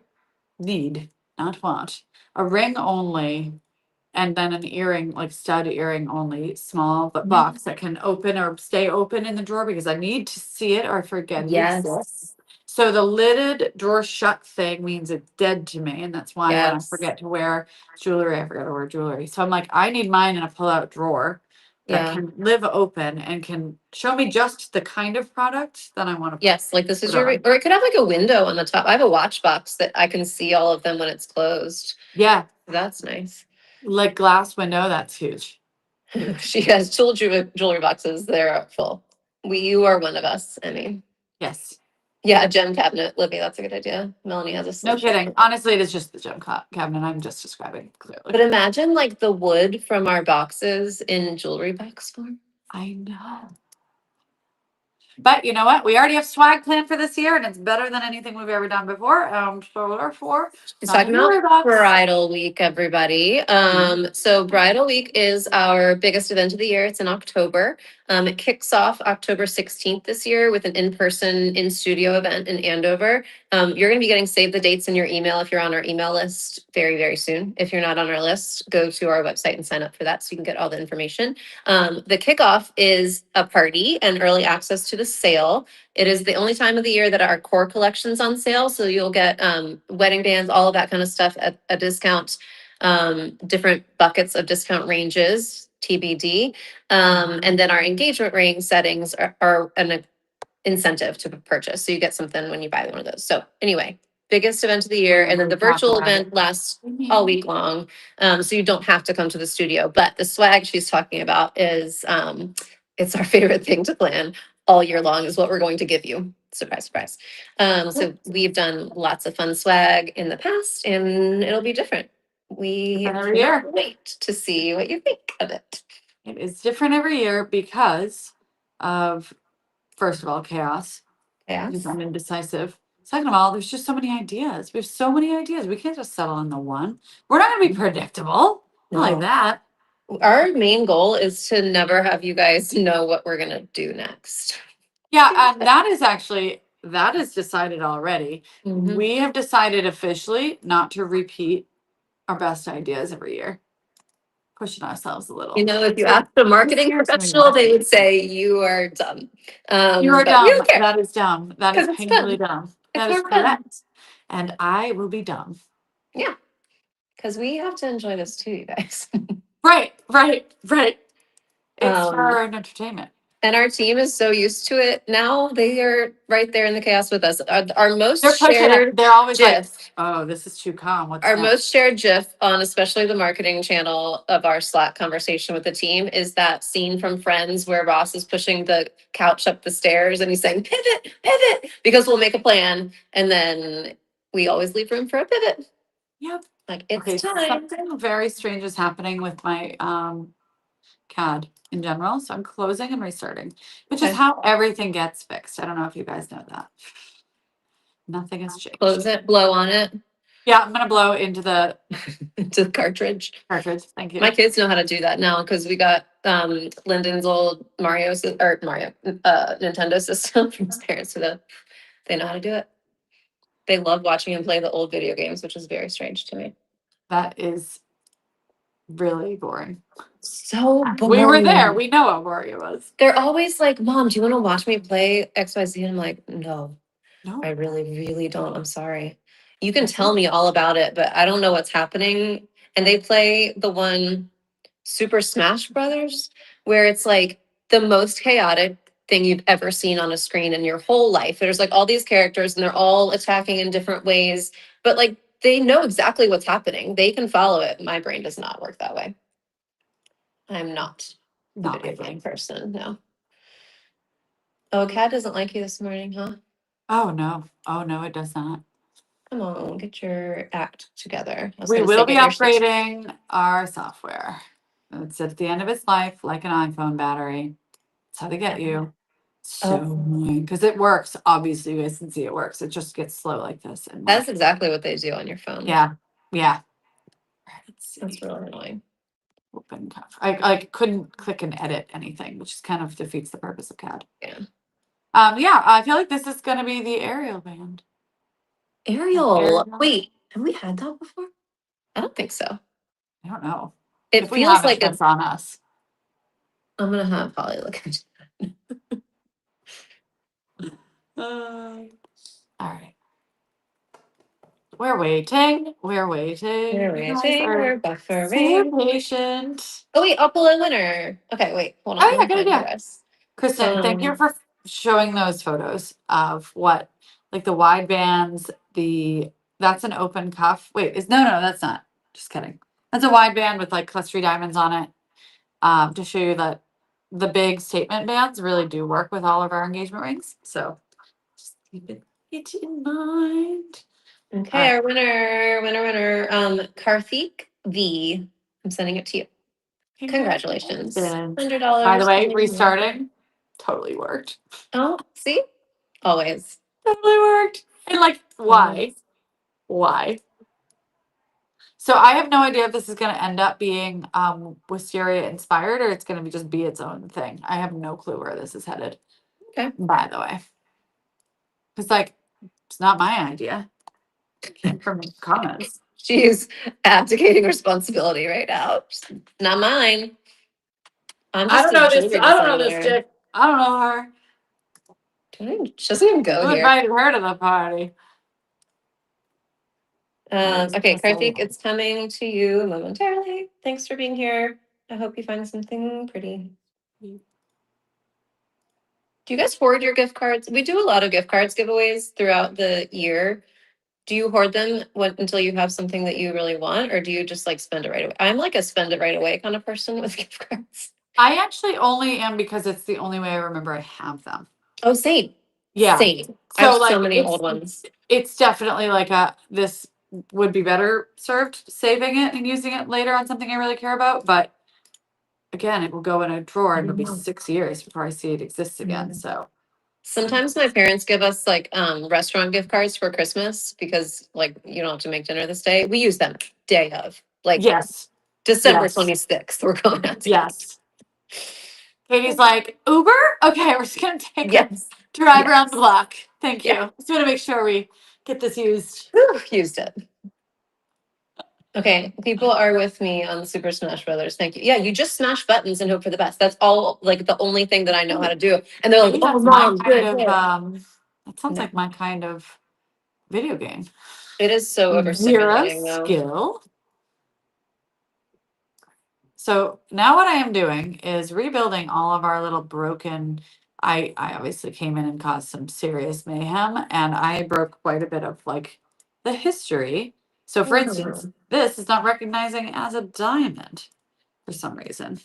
need, not want, a ring only, and then an earring, like stud earring only, small but box that can open or stay open in the drawer because I need to see it or forget it exists. So the lidded drawer shut thing means it's dead to me, and that's why when I forget to wear jewelry, I forget to wear jewelry. So I'm like, I need mine in a pull-out drawer that can live open and can show me just the kind of product that I want to. Yes, like this is your, or it could have like a window on the top. I have a watch box that I can see all of them when it's closed. Yeah, That's nice. like glass window, that's huge. She has jewelry boxes. They're full. You are one of us. I mean, Yes. yeah, a gem cabinet, Libby. That's a good idea. Melanie has a No solution. kidding. Honestly, it is just the gem cabinet. I'm just describing clearly. But imagine like the wood from our boxes in jewelry box form. I know. But you know what? We already have swag planned for this year, and it's better than anything we've ever done before. So therefore, She's not talking to worry about about. Bridal Week, everybody. So Bridal Week is our biggest event of the year. It's in October. It kicks off October 16th this year with an in-person, in-studio event in Andover. You're going to be getting save the dates in your email if you're on our email list very, very soon. If you're not on our list, go to our website and sign up for that so you can get all the information. The kickoff is a party and early access to the sale. It is the only time of the year that our core collection's on sale. So you'll get wedding bands, all of that kind of stuff at a discount, different buckets of discount ranges, TBD. And then our engagement ring settings are an incentive to purchase. So you get something when you buy one of those. So anyway, biggest event of the year. And then the virtual event lasts all week long. So you don't have to come to the studio. But the swag she's talking about is it's our favorite thing to plan all year long is what we're going to give you. Surprise, surprise. So we've done lots of fun swag in the past and it'll be different. We Different every year. cannot wait to see what you think of it. It is different every year because of, first of all, chaos. Yeah. Because I'm indecisive. Second of all, there's just so many ideas. We have so many ideas. We can't just settle on the one. We're not going to be predictable. Not like No. that. Our main goal is to never have you guys know what we're gonna do next. Yeah, and that is decided already. Mhm. We have decided officially not to repeat our best ideas every year. Pushing ourselves a little. You know, if you ask a marketing year's gonna be professional, they wacky. would say you are dumb. You are But we dumb. don't care That is dumb. That is 'cause it's painfully fun. dumb. It's That is more fun. correct. And I will be dumb. Yeah, because we have to enjoy this too, you guys. Right. It's Um, for our own entertainment. And our team is so used to it now. They are right there in the chaos with us. Our most They're pushing it. shared They're always like, GIF, oh, this is too calm. What's our next? most shared GIF on especially the marketing channel of our Slack conversation with the team is that scene from Friends where Ross is pushing the couch up the stairs and he's saying, pivot, pivot, because we'll make a plan. And then we always leave room for a pivot. Yep. Like it's Okay, time. something very strange is happening with my CAD in general. So I'm closing and restarting, which is Okay. how everything gets fixed. I don't know if you guys know that. Nothing has changed. Close it, blow on it Yeah, I'm gonna blow into the to the cartridge. cartridge. Thank you. My kids know how to do that now because we got Lyndon's old Nintendo system from his parents. So they know how to do it. They love watching him play the old video games, which is very strange to me. That is really boring. So boring. We were there. We know how boring it was. They're always like, "Mom, do you want to watch me play XYZ?" And I'm like, "No, No. I really, really don't. I'm sorry. You can tell me all about it, but I don't know what's happening." And they play the one Super Smash Brothers, where it's like the most chaotic thing you've ever seen on a screen in your whole life. There's like all these characters and they're all attacking in different ways, but like they know exactly what's happening. They can follow it. My brain does not work that way. I'm not a Not video my game brain. person, no. Oh, Kat doesn't like you this morning, huh? Oh no. Oh no, it does not. Come on, get your act together. I was We gonna say will be get your shit. upgrading our software. It's at the end of its life, like an iPhone battery. That's how they get you. So Oh, annoying because it works. Obviously, you guys can see it works. It just gets slow like this. And that's exactly what they do on your phone. yeah. Let's see. That's really annoying. Open cuff. I couldn't click and edit anything, which kind of defeats the purpose of CAD. Yeah. Yeah, I feel like this is gonna be the aerial band. Ariel. Wait, have we had that before? I don't think so. I don't know. It If we feels haven't, like that's on us. I'm gonna have Holly look at All right. We're waiting. We're waiting. We're You guys waiting. are We're so buffering. patient. Oh wait, I'll pull a winner. Okay, wait, hold on. Oh Let yeah, me good find her idea. guys. Kristen, thank you for showing those photos of what, like the wide bands, that's an open cuff. Wait, no, that's not. Just kidding. That's a wide band with like clustery diamonds on it. To show you that the big statement bands really do work with all of our engagement rings. So just keep it in mind. Okay, Alright. our winner. Karthik V. I'm sending it to you. Congratulations. $100. By the way, restarting totally worked. Oh, see? Always. Totally worked. And like, why? Why? So I have no idea if this is going to end up being Wisteria inspired or it's going to just be its own thing. I have no clue where this is headed. Okay. By the way, because like It's not my idea. Came from comments. She's abdicating responsibility right now. Not mine. I'm I just don't a know this. jewelry I don't know this designer. chick. I don't know her. She doesn't even go Who here. invited her to the party? Okay, Karthik, it's coming to you momentarily. Thanks for being here. I hope you find something pretty. Do you guys hoard your gift cards? We do a lot of gift cards giveaways throughout the year. Do you hoard them until you have something that you really want, or do you just like spend it right away? I'm like a spend it right away kind of person with gift cards. I actually only am because it's the only way I remember I have them. Oh, same. Yeah. Same. I have So so like many old ones. it's definitely like this would be better served saving it and using it later on something I really care about. But again, it will go in a drawer and it'll be 6 years before I see it exists again. So Sometimes my parents give us like restaurant gift cards for Christmas because like you don't have to make dinner this day. We use them day of. Like yes. December Yes. 26th, we're going out to eat. Yes. Katie's like, Uber? Okay, we're just gonna take Yes. a drive Yes. around the block. Thank you. Yeah. Just want to make sure we get this used. Whew, used it. Okay, people are with me on Super Smash Brothers. Thank you. Yeah, you just smash buttons and hope for the best. That's all like the only thing that I know how to do. And they're like, Maybe oh, that's my mom, kind good. of that sounds No. like my kind of video game. It is so Zero overstimulating though. skill. So now what I am doing is rebuilding all of our little broken. I obviously came in and caused some serious mayhem, and I broke quite a bit of like the history. So for instance, this is not recognizing as a diamond for some reason.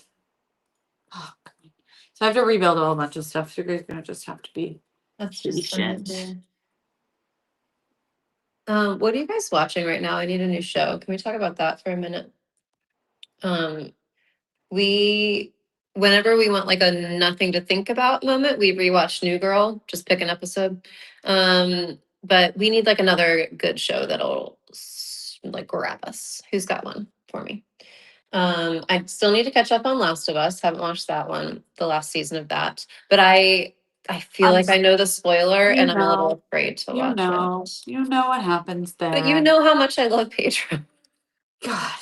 Oh, God. So I have to rebuild a whole bunch of stuff. So you're gonna just have to be That's just patient. what are you guys watching right now? I need a new show. Can we talk about that for a minute? We whenever we want like a nothing to think about moment, we rewatch New Girl, just pick an episode. But we need like another good show that'll like grab us. Who's got one for me? I still need to catch up on Last of Us. Haven't watched that one, the last season of that. But I feel like I know the spoiler and I'm a little afraid to watch it. You know what happens there. But you know how much I love Pedro. God,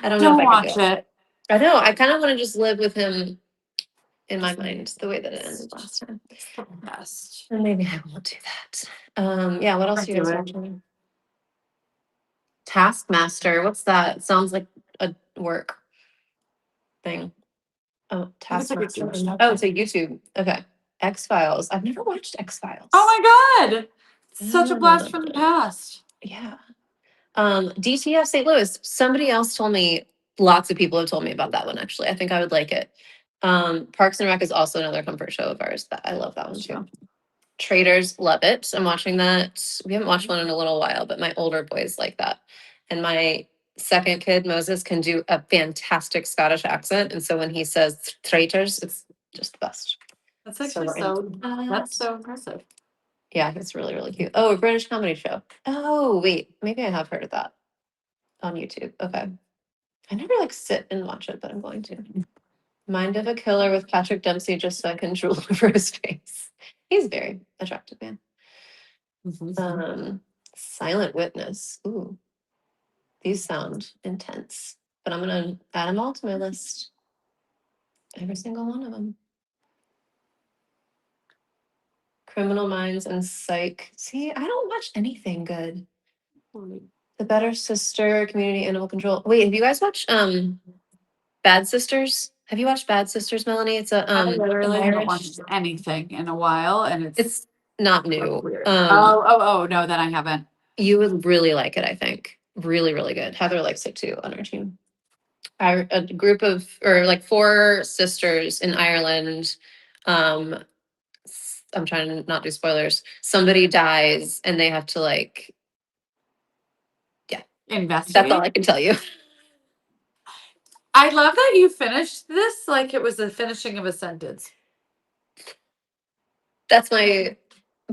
I don't know if I watch can do it. it. I know. I kind of want to just live with him in my mind the way that it ended last time. It's the best. And maybe I won't do that. Yeah, what else are you guys watching? Taskmaster. What's that? Sounds like a work thing. Oh, Taskmaster. Oh, it's a YouTube. Okay. X-Files. I've never watched X-Files. Oh my God. Such a blast from the past. Yeah. DTF St. Louis. Somebody else told me, lots of people have told me about that one actually. I think I would like it. Parks and Rec is also another comfort show of ours. That I love that one too. Traders, love it. I'm watching that. We haven't watched one in a little while, but my older boys like that. And my second kid, Moses, can do a fantastic Scottish accent. And so when he says traitors, it's just the best. That's actually that's so impressive. Yeah, it's really, really cute. Oh, a British comedy show. Oh, wait, maybe I have heard of that on YouTube. Okay. I never like sit and watch it, but I'm going to. Mind of a Killer with Patrick Dempsey, just so I can drool over his face. He's a very attractive man. Silent Witness. Ooh, these sound intense, but I'm gonna add them all to my list. Every single one of them. Criminal Minds and Psych. See, I don't watch anything good. The Better Sister, Community Animal Control. Wait, have you guys watched Bad Sisters? Have you watched Bad Sisters, Melanie? It's a I literally haven't watched anything in a while, and it's not new. Oh no, then I haven't. You would really like it, I think. Really, really good. Heather likes it too on our team. A group of, or like 4 sisters in Ireland. I'm trying to not do spoilers. Somebody dies and they have to like, Investigate. that's all I can tell you. I love that you finished this like it was the finishing of a sentence. That's my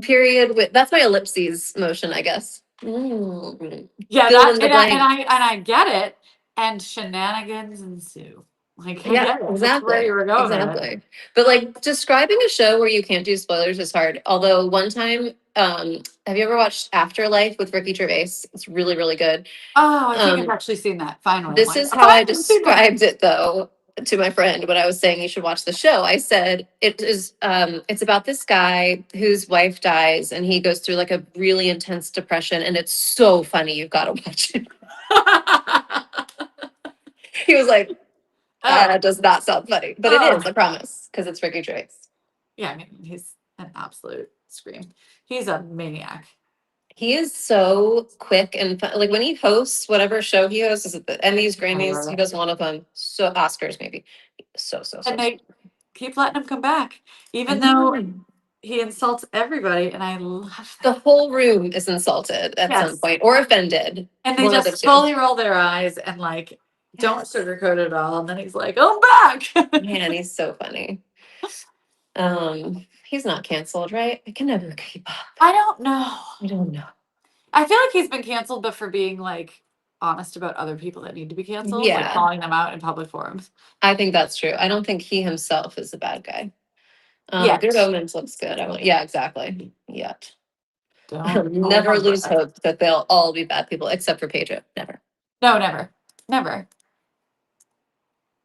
period with, that's my ellipses motion, I guess. Yeah, Fill in the and blank. I get it. And shenanigans ensue. Like, I Yeah, get it. That's exactly. where you were going with it. Exactly. But like describing a show where you can't do spoilers is hard. Although one time have you ever watched Afterlife with Ricky Gervais? It's really, really good. Oh, I think I've Um, actually seen that. Finally, I'm this like, is I how I finally seen that. described it though to my friend when I was saying you should watch the show. I said it's about this guy whose wife dies and he goes through like a really intense depression and it's so funny. You've got to watch it. He was like, Oh, that does not sound funny, but it oh. is, I promise, because it's Ricky Gervais. Yeah, I mean, he's an absolute scream. He's a maniac. He is so quick and fun. Like when he hosts whatever show he hosts, is it the Emmys, I love Grammys? He it. does one of them. So Oscars maybe. So. And they keep letting him come back, I even though know. he insults everybody, and I love The that. whole room is insulted at some Yes. point or offended. And they One of the just two. fully roll their eyes and like don't Yes. sugarcoat it at all. And then he's like, "I'm back." Man, he's so funny. He's not canceled, right? I can never keep up. I don't know. I don't know. I feel like he's been canceled, but for being like honest about other people that need to be canceled, like Yeah, calling them out in public forums. I think that's true. I don't think he himself is a bad guy. Yet. Good Omens looks good. Yeah, exactly. Yet. Don't Never lose that. hope that they'll all be bad people except for Pedro. Never. No, never. Never.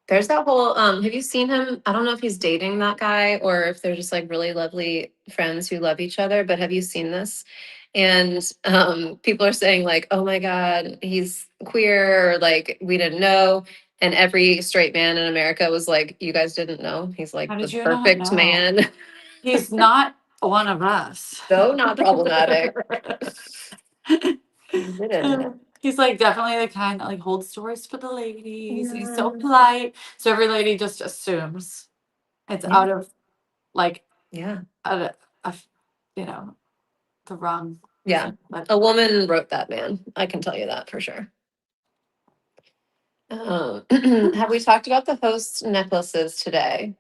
There's that whole have you seen him? I don't know if he's dating that guy or if they're just like really lovely friends who love each other, but have you seen this? And people are saying like, "Oh my god, he's queer," or like, "We didn't know." And every straight man in America was like, "You guys didn't know? He's like How the did you not perfect know? man." He's not one of us. So not problematic. You didn't. He's like definitely the kind that like holds stories for the ladies. And he's so Yeah. polite. So every lady just assumes it's Yeah. out of like Yeah. a you know, the wrong Yeah. reason. But A woman wrote that man. I can tell you that for sure. Have we talked about the host necklaces today?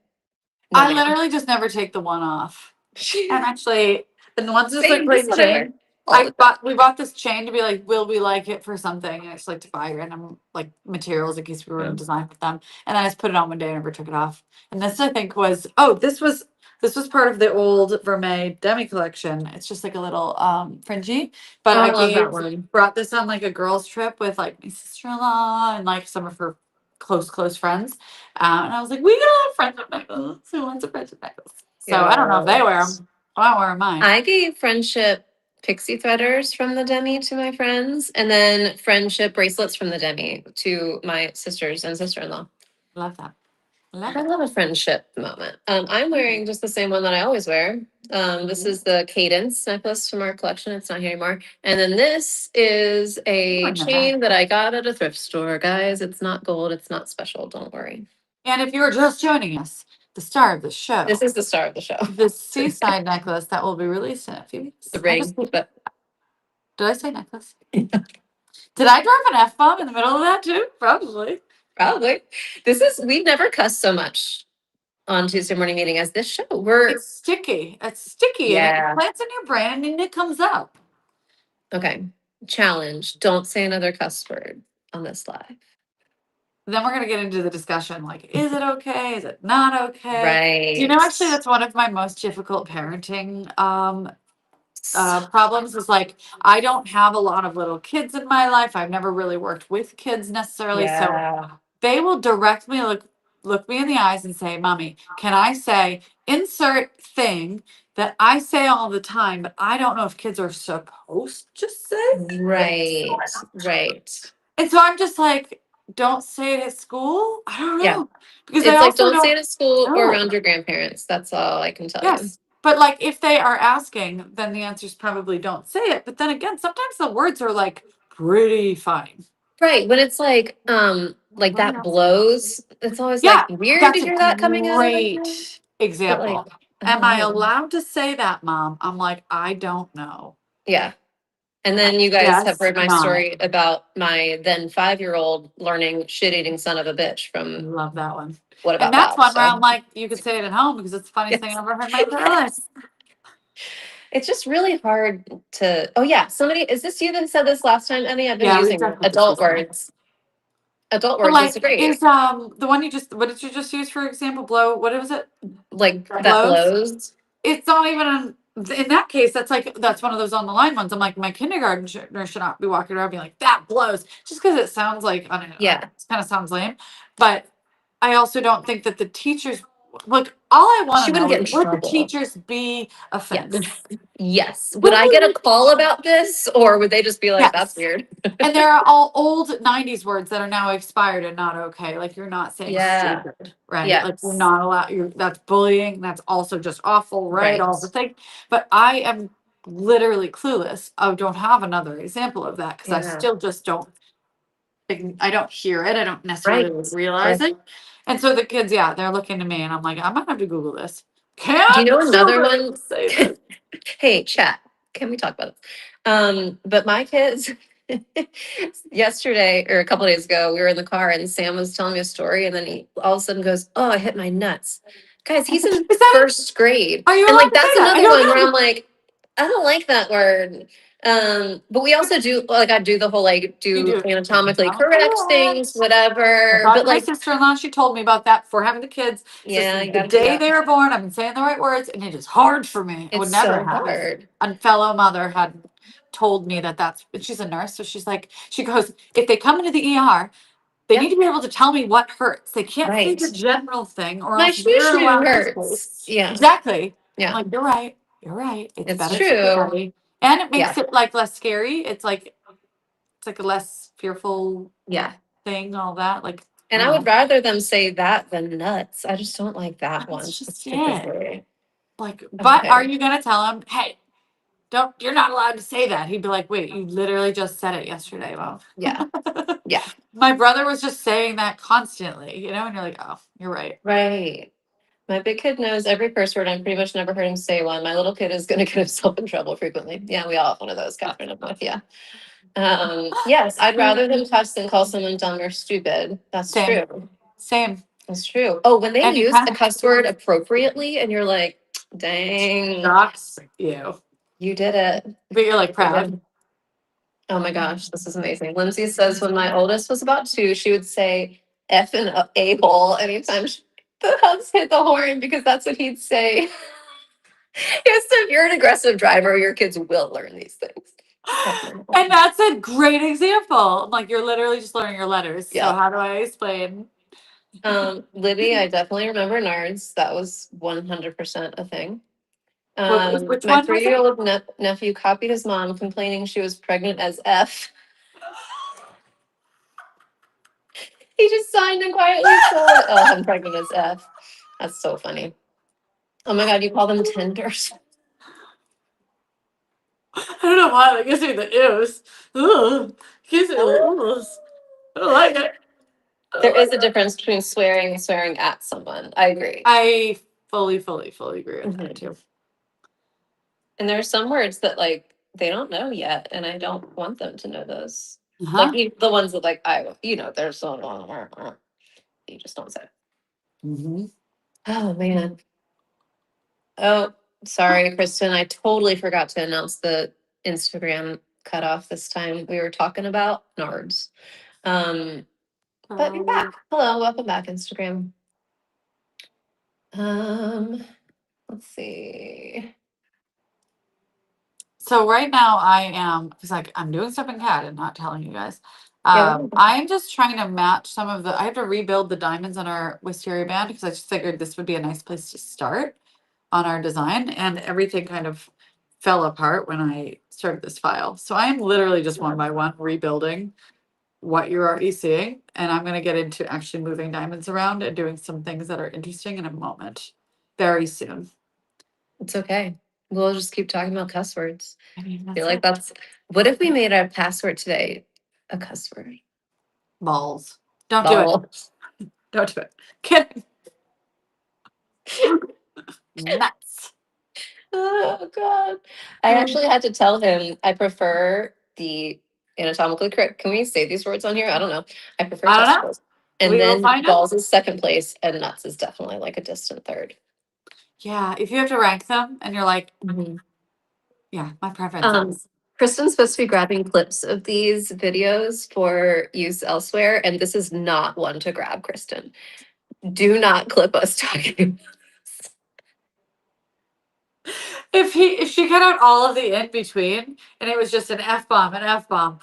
No, I ma'am. literally just never take the one off. And actually, and the one's just like Same, just plain whatever. chain. All the time. We bought this chain to be like, will we like it for something? And I just like to buy random like materials in case we were Yeah. in design with them. And I just put it on one day and never took it off. And this I think was this was part of the old Vermeil demi collection. It's just like a little fringy. But Oh, I I love that one. brought this on like a girls trip with like my sister-in-law and like some of her close friends. And I was like, we got a friendship necklace. Who wants a friendship necklace? So I don't know if they wear them. I wear mine. I gave friendship pixie threaders from the demi to my friends, and then friendship bracelets from the demi to my sisters and sister-in-law. Love that. Love I it. love a friendship moment. I'm wearing just the same one that I always wear. This is the Cadence necklace from our collection. It's not here anymore. And then this is a in the chain back. that I got at a thrift store, guys. It's not gold. It's not special. Don't worry. And if you were just joining us, the star of the show, This is the star of the show. the seaside necklace that will be released in a few weeks. The ring. But Did I say necklace? Did I drop an F bomb in the middle of that too? Probably. probably. We've never cussed so much on Tuesday morning meeting as this show. It's sticky. It's sticky Yeah. and it plants in your brain and it comes up. Okay. Challenge. Don't say another cuss word on this live. Then we're gonna get into the discussion like, is it okay? Is it not okay? Right. Do you know actually that's one of my most difficult parenting problems is like I don't have a lot of little kids in my life. I've never really worked with kids necessarily. Yeah. So they will direct me, look me in the eyes and say, "Mommy, can I say insert thing that I say all the time, but I don't know if kids are supposed to say." Right. Right. And so I'm just like, don't say it at school. I don't know. Yeah. Because It's I like also don't say it at school or know. around your grandparents. That's all I can tell you. Yes. But like if they are asking, then the answer is probably don't say it. But then again, sometimes the words are like pretty fine. Right. When it's like that blows, it's always like weird to That's a hear that coming out of a kid. great example. I Am don't I know. allowed to say that, Mom? I'm like, I don't know. Yeah. And then you guys Yes, have heard my not. story about my then 5-year-old learning shit eating son of a bitch from Love that one. What About And that's Bob. one where So I'm like, you could say it at home because it's the funniest thing I've ever heard in my entire life. it's just really hard to. Oh yeah, somebody is this you that said this last time, Emmy? I've been Yeah, we using definitely adult discussed that. words. Adult But words is like, great. is the one what did you just use for example? Blow? What was it? Like that blows? blows. It's not even in that case, that's one of those on the line ones. I'm like, my kindergarten should not be walking around being like, that blows, just because it sounds like, I don't know, Yeah. it kind of sounds lame. But I also don't think that the teachers, like, all I want She to wouldn't know get is in would the trouble. teachers be offended? Yes. Yes. Would I get a call about this, or would they just be like, that's Yes. weird? And there are all old 90s words that are now expired and not okay. Like you're not saying Yeah. stupid, right? Like you're Yes. not allowed, that's bullying. That's also just awful, right? Right. All the things. But I am literally clueless. I don't have another example of that because I Yeah. still just don't, I don't hear it. I don't necessarily Right. realize Right. it. And so the kids, yeah, they're looking to me and I'm like, I might have to Google this. Do you Can know another children one? say this? Hey, chat. Can we talk about this? But my kids yesterday or a couple days ago, we were in the car and Sam was telling me a story, and then he all of a sudden goes, "Oh, I hit my nuts." Guys, he's in Is that, first grade. are you And allowed like to say that's that? I another one where don't I'm know. like, I don't like that word. But we also do like I do the whole like You do do. anatomically Oh, correct things, correct. I whatever. talked But to my like, sister-in-law. She told me about that before having the kids. Just yeah, you the gotta do day that. they were born, I've been saying the right words, and it is hard for me. I would It's never so have if hard. a fellow mother had told me that that's. And she's a nurse, so she's like, she goes, if they come into the ER, they Yeah, need to be able to tell me what hurts. They can't say right. the general thing, or My else shoo we're shoo allowed to say hurts. Yeah, exactly. I'm yeah, like, you're right. You're right. It's it's better to be true. ready, and it Yeah, makes it like less scary. It's like a less fearful yeah. thing, all that. Like, I And I don't would know. rather them say that than nuts. I just don't like that one That's just it. specifically. Like, but are Okay. you gonna tell him, hey, don't you're not allowed to say that? He'd be like, wait, you literally just said it yesterday, Mom. Yeah, yeah, My brother was just saying that constantly, and you're like, oh, you're right. right. My big kid knows every curse word. I've pretty much never heard him say one. My little kid is going to get himself in trouble frequently. Yeah, we all have one of those, Catherine. I'm with you. Yes, I'd rather them cuss than call someone dumb or stupid. That's Same, true. same. That's true. Oh, when they And you use kind a of cuss word appropriately and you're like, dang, shocks you, you did it. but you're like You proud. did. Oh my gosh, this is amazing. Lindsay says when my oldest was about 2, she would say F and a hole anytime the hugs hit the horn because that's what he'd say. Yes, if you're an aggressive driver, your kids will learn these things. F and a And horn. that's a great example. Like you're literally just learning your letters. So Yeah. how do I explain? Libby, I definitely remember NARDS. That was 100% a thing. Which My one was it? 3-year-old nephew copied his mom complaining she was pregnant as F. He just signed and quietly said, "Oh, I'm pregnant as F." That's so funny. Oh my God, you call them tenders. I don't know why that gives me the ooze. Ugh. Gives me the ooze. I don't like it. I There don't like is a it. difference between swearing and swearing at someone. I agree. I fully agree with that Mhm. too. And there are some words that like they don't know yet, and I don't want them to know those. Like Uh-huh. the ones that like there's so you just don't say. Hmm. Oh man. Oh, sorry, Kristen. I totally forgot to announce the Instagram cutoff this time. We were talking about NARDs. Um, but you're back. Hello, welcome back, Instagram. Um, let's see. So right now I am, because like I'm doing stuff in CAD and not telling you guys. Yeah, what is I'm just trying to match some of the. I have to rebuild the diamonds on our wisteria band because I just figured this would be a nice place to start on our design, and everything kind of fell apart when I started this file. So I am literally just one by one rebuilding what you're already seeing, and I'm going to get into actually moving diamonds around and doing some things that are interesting in a moment, very soon. it's okay. We'll just keep talking about cuss words. I mean, I feel that's like it. that's what if we made our password today a cuss word? Balls. Don't do it. Ball. Don't do it. Kidding. Nuts. Oh God. I actually had to tell him I prefer the anatomically correct. Can we say these words on here? I don't know. I prefer I don't know. testicles. And We will then find out. balls is second place and nuts is definitely like a distant third. Yeah, if you have to rank them and you're like, Mhm. yeah, my preference Um, is. Kristen's supposed to be grabbing clips of these videos for use elsewhere, and this is not one to grab, Kristen. Do not clip us talking. if she cut out all of the in between and it was just an F bomb, an F bomb.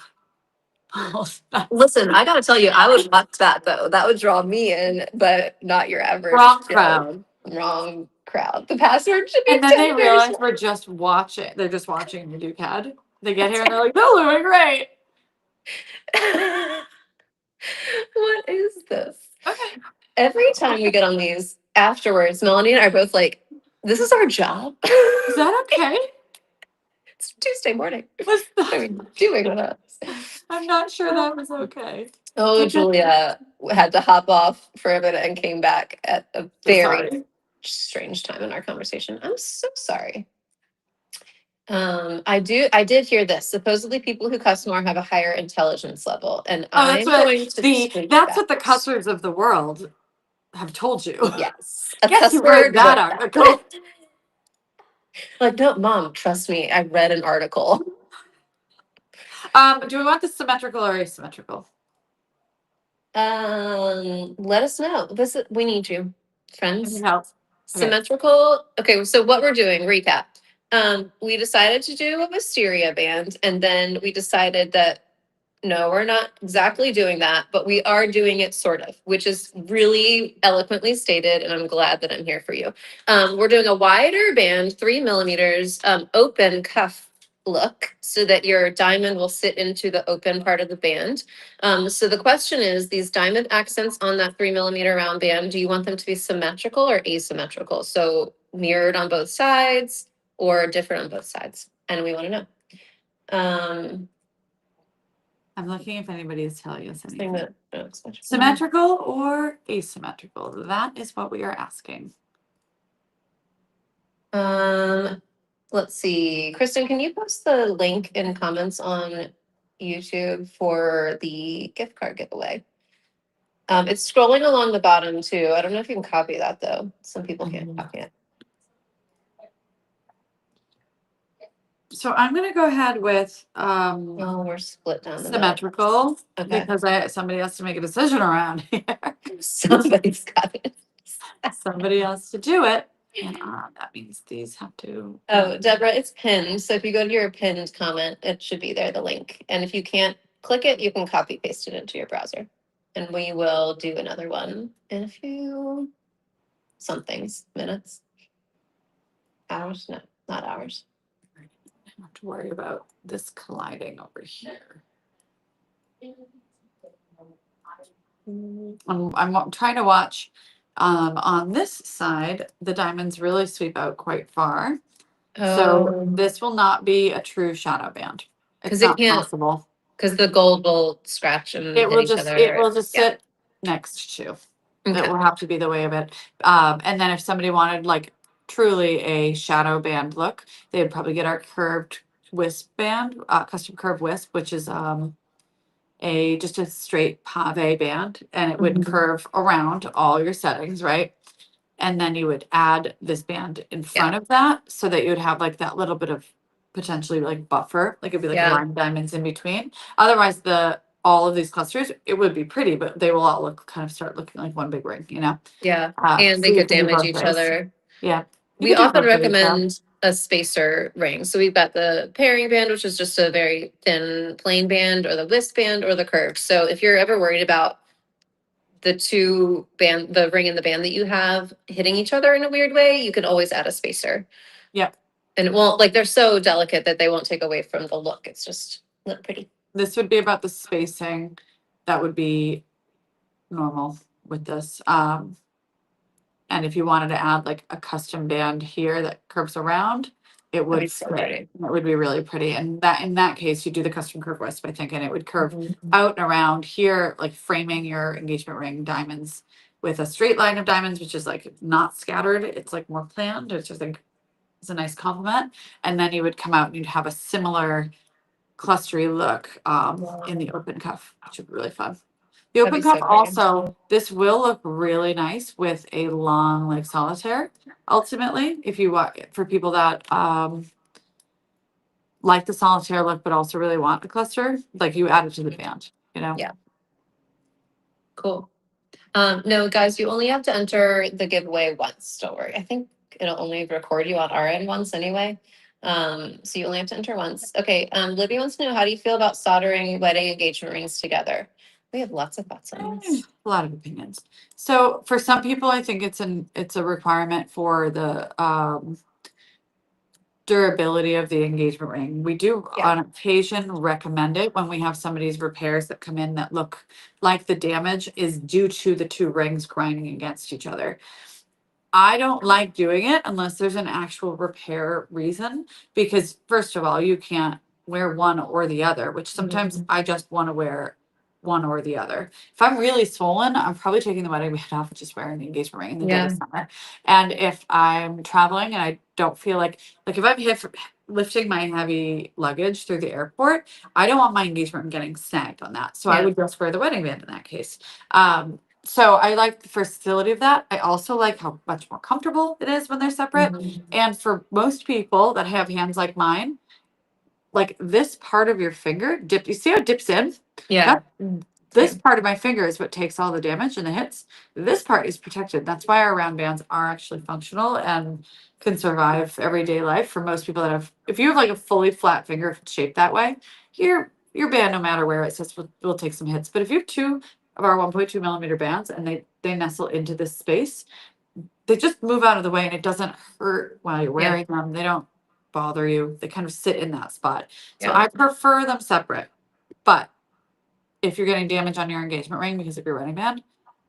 Listen, I gotta tell you, I would watch that though. That would draw me in, but not your average Wrong Joe. crowd. Wrong crowd. The password should be And then they tenders. realize we're just watching. They're just watching the CAD. They get here and they're like, "No, we're doing great." What is this? Okay. Every time we get on these afterwards, Melanie and I are both like, this is our job. Is that okay? It's Tuesday morning. Was What are we doing with us? I'm not sure that was okay. Oh, Julia had to hop off for a minute and came back at a very Sorry. strange time in our conversation. I'm so sorry. I did hear this. Supposedly people who cuss more have a higher intelligence level. And Oh, that's I'm what going to take that's that. what the cussers of the world have told you. Yes. A Guess cuss who wrote word. that article? Like, no, mom, trust me. I read an article. Do we want this symmetrical or asymmetrical? Let us know. We need you, friends. Any help? Symmetrical. Okay, so what we're doing, recap. We decided to do a wisteria band, and then we decided that no, we're not exactly doing that, but we are doing it sort of, which is really eloquently stated, and I'm glad that I'm here for you. We're doing a wider band, 3 millimeters, open cuff look, so that your diamond will sit into the open part of the band. So the question is, these diamond accents on that 3 millimeter round band, do you want them to be symmetrical or asymmetrical? So mirrored on both sides or different on both sides? And we want to know. I'm looking if anybody is telling us Thing anything. that Symmetrical or asymmetrical? That is what we are asking. Let's see. Kristen, can you post the link in comments on YouTube for the gift card giveaway? It's scrolling along the bottom too. I don't know if you can copy that though. Some people can't copy it. So I'm gonna go ahead with Oh, we're split down the middle. symmetrical Okay. because somebody has to make a decision around here. Somebody's got it. Somebody has to do it. And that means these have to. Oh, Deborah, it's pinned. So if you go to your pinned comment, it should be there, the link. And if you can't click it, you can copy paste it into your browser. And we will do another one in a few minutes. Hours? No, not hours. I don't have to worry about this colliding over here. I'm trying to watch on this side, the diamonds really sweep out quite far. So this will not be a true shadow band. It's 'Cause it not can't- possible. Because the gold will scratch and It hit will each just other. sit next to. It Okay. will have to be the way of it. And then if somebody wanted like truly a shadow band look, they would probably get our curved wisp band, custom curved wisp, which is just a straight pave band, and it would Mhm. curve around all your settings, right? And then you would add this band in front of that so that you would have like that little bit of potentially like buffer, like it'd be like Yeah. line diamonds in between. Otherwise, all of these clusters, it would be pretty, but they will all start looking like one big ring, you know? Yeah. So And they you could can do damage both each ways. other. Yeah. You We could do often both ways, though. recommend a spacer ring. So we've got the pairing band, which is just a very thin plain band, or the wisp band, or the curved. So if you're ever worried about the ring and the band that you have hitting each other in a weird way, you can always add a spacer. Yep. And it won't, like, they're so delicate that they won't take away from the look. It's just look pretty. This would be about the spacing that would be normal with this. And if you wanted to add like a custom band here that curves around, it would be so fit. pretty. It would be really pretty. And in that case, you do the custom curve wisp, I think, and it would curve Mhm. out and around here, like framing your engagement ring diamonds with a straight line of diamonds, which is like not scattered. It's like more planned, which I think is a nice compliment. And then you would come out and you'd have a similar clustery look in the open cuff, which would be really fun. The That'd open be so cuff pretty. also, this will look really nice with a long like solitaire. Ultimately, if you want, for people that like the solitaire look, but also really want the cluster, like you add it to the band, you know? Yeah. Cool. No, guys, you only have to enter the giveaway once. Don't worry. I think it'll only record you on our end once anyway. So you only have to enter once. Okay, Libby wants to know, how do you feel about soldering wedding engagement rings together? We have lots of thoughts on this. A lot of opinions. So for some people, I think it's a requirement for the durability of the engagement ring. We do Yeah. on occasion recommend it when we have somebody's repairs that come in that look like the damage is due to the two rings grinding against each other. I don't like doing it unless there's an actual repair reason, because first of all, you can't wear one or the other, which sometimes I just want to wear one or the other. If I'm really swollen, I'm probably taking the wedding band off and just wearing the engagement ring in the dead of Yeah. summer. And if I'm traveling and I don't feel like if I'm lifting my heavy luggage through the airport, I don't want my engagement ring getting snagged on that. So I Yeah. would just wear the wedding band in that case. So I like the versatility of that. I also like how much more comfortable it is when they're separate. Mhm. And for most people that have hands like mine, like this part of your finger you see how it dips in? Yeah. This part of my finger is what takes all the damage and the hits. This part is protected. That's why our round bands are actually functional and can survive everyday life. For most people that have, if you have like a fully flat finger shaped that way, your band, no matter where it sits, will take some hits. But if you have two of our 1.2 millimeter bands and they nestle into this space, they just move out of the way and it doesn't hurt while you're Yeah. wearing them. They don't bother you. They kind of sit in that spot. So Yeah. I prefer them separate. But if you're getting damage on your engagement ring because of your wedding band,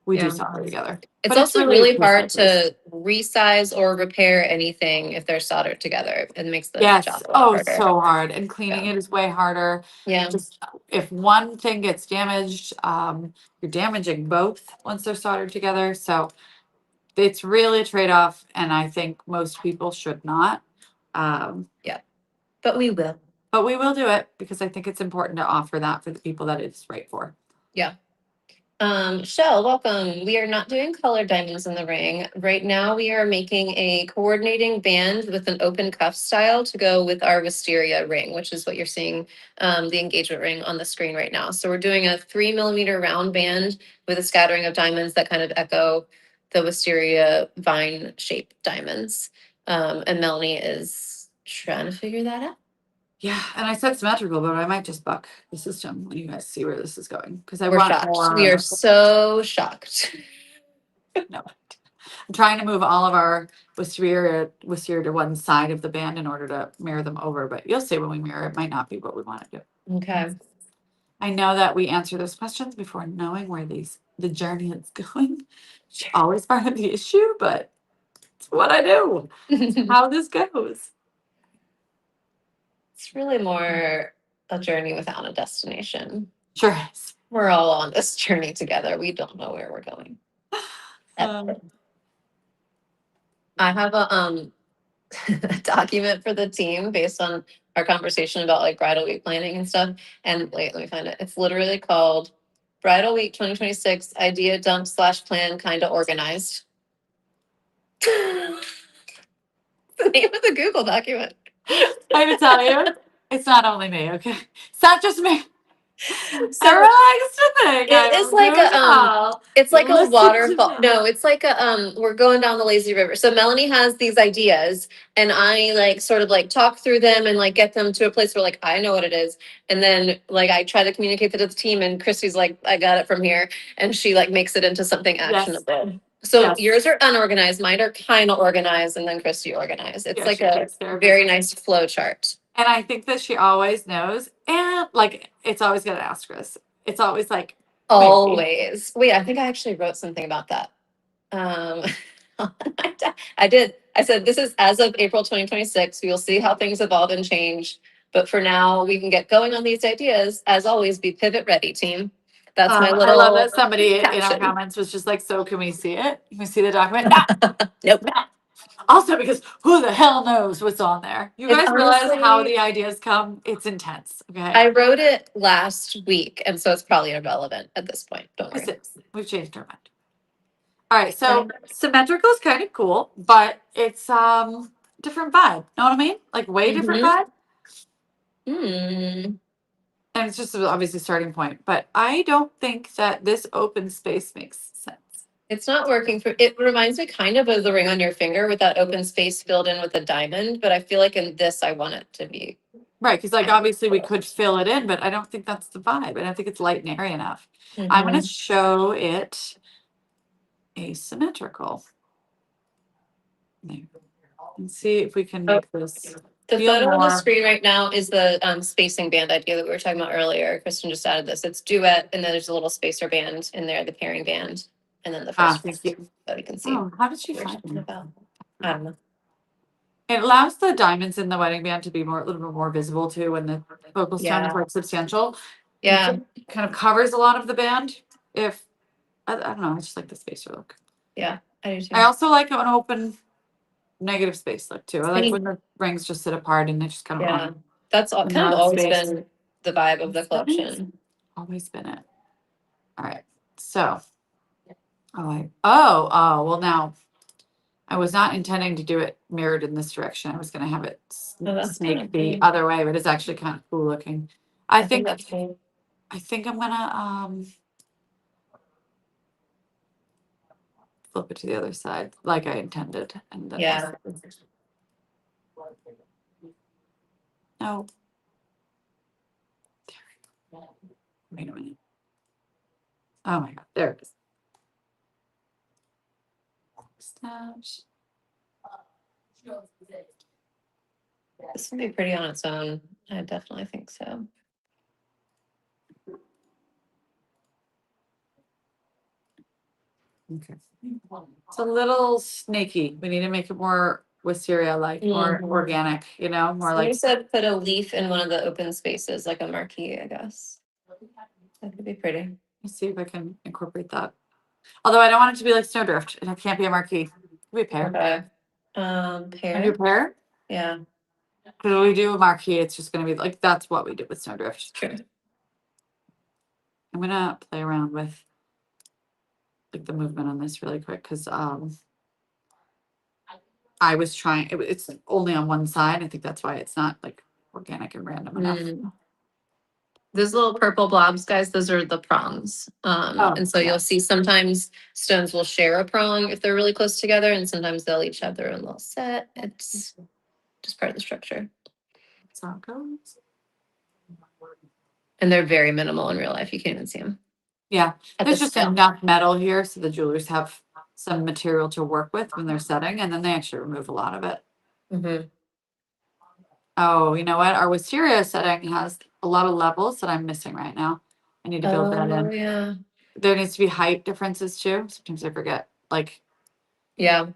we do Yeah. solder together. It's But it's also really really case by hard case. to resize or repair anything if they're soldered together. It makes the Yes. job a lot Oh, harder. so hard. And cleaning Yeah. it is way harder. Yeah. Just if one thing gets damaged, you're damaging both once they're soldered together. So it's really a trade-off, and I think most people should not. Yeah. But we will. But we will do it because I think it's important to offer that for the people that it's right for. Yeah. Shell, welcome. We are not doing colored diamonds in the ring. Right now, we are making a coordinating band with an open cuff style to go with our wisteria ring, which is what you're seeing, the engagement ring on the screen right now. So we're doing a 3 millimeter round band with a scattering of diamonds that kind of echo the wisteria vine shaped diamonds. And Melanie is trying to figure that out. Yeah, and I said symmetrical, but I might just buck the system when you guys see where this is going because I We're want shocked. We are more. so shocked. No, I'm trying to move all of our wisteria to one side of the band in order to mirror them over, but you'll see when we mirror, it might not be what we want to do. Okay. I know that we answer those questions before knowing where the journey is going. It's always part of the issue, but it's what I do. It's how this goes. It's really more a journey without a destination. Sure is. We're all on this journey together. We don't know where we're going. Um, I have a a document for the team based on our conversation about like bridal week planning and stuff. And wait, let me find it. It's literally called Bridal Week 2026 Idea Dump / Plan Kinda Organized. The name of the Google document. I have to tell you, it's not only me, okay? It's not just me. So I relax to think it is like a it's like a Listen to waterfall. me. No, it's like a we're going down the lazy river. So Melanie has these ideas and I like sort of like talk through them and like get them to a place where like I know what it is. And then like I try to communicate that to the team and Christy's like, I got it from here. And she like makes it into something Yes. actionable. So Yes. yours are unorganized, mine are kind of organized, and then Christy organized. It's Yeah, like she a takes care of very business. nice flow chart. And I think that she always knows, and like it's always gonna ask Chris. It's always like, Always. Wait, I think I actually wrote something about that. Um, I did. I said, this is as of April 2026. We'll see how things evolve and change. But for now, we can get going on these ideas. As always, be pivot ready, team. That's my I little love that somebody in our caption. comments was just like, so can we see it? Can we see the document? No, Nope. no. Also, because who the hell knows what's on there? You It's guys realize how honestly, the ideas come? It's intense. Okay. I wrote it last week, and so it's probably irrelevant at this point. Don't worry. We've changed our mind. All right, so symmetrical is kind of cool, but it's different vibe. Know what I mean? Like way different vibe. Mm. And it's just obviously starting point, but I don't think that this open space makes sense. It's not working for, it reminds me kind of the ring on your finger with that open space filled in with a diamond, but I feel like in this, I want it to be. Right, because like obviously we could fill it in, but I don't think that's the vibe. I don't think it's light and airy enough. I'm gonna Mhm. show it asymmetrical. There. And see if we can make this The feel photo on the more. screen right now is the spacing band idea that we were talking about earlier. Kristen just added this. It's duet, and then there's a little spacer band in there, the pairing band, and then the first Thank you. that you can see. Oh, how did she what we're find talking me? about. I don't know. It allows the diamonds in the wedding band to be more, a little bit more visible too when the focal stone is Yeah. like substantial. Yeah. It kind of covers a lot of the band. If I don't know, I just like the spacer look. Yeah, I do too. I also like an open negative space look too. I like Same. when the rings just sit apart and they just kind of Yeah, that's all, kind of no always space. been the vibe of the It's always- collection. Always been it. All right. So well now I was not intending to do it mirrored in this direction. I was gonna have it Oh, that's snake kind of the cool. other way, but it's actually kind of cool looking. I think that's cool. I think I'm gonna flip it to the other side like I intended and then Yeah. no. Wait a minute. Oh my god, there it is. Snaps. This would be pretty on its own. I definitely think so. Okay. It's a little snaky. We need to make it more wisteria like, more Mhm. organic, more Somebody like. said put a leaf in one of the open spaces, like a marquee, I guess. That could be pretty. Let's see if I can incorporate that. Although I don't want it to be like Snowdrift, and it can't be a marquee. It can be a pear. Okay. Can I Pear. do pear? Yeah, Because when we do a marquee, it's just gonna be like that's what we did with Snowdrift. true. I'm gonna play around with like the movement on this really quick because I was trying. It's only on one side. I think that's why it's not like organic and random enough. Mm. Those little purple blobs, guys, those are the prongs. Oh, And so yeah. you'll see sometimes stones will share a prong if they're really close together, and sometimes they'll each have their own little set. It's just part of the structure. That's how it goes. And they're very minimal in real life. You can't even see them. Yeah, At there's the just scale. enough metal here so the jewelers have some material to work with when they're setting, and then they actually remove a lot of it. Mm-hmm. Oh, you know what? Our wisteria setting has a lot of levels that I'm missing right now. I need to build that Oh, in. yeah. There needs to be height differences too. Sometimes I forget. Like, Yeah.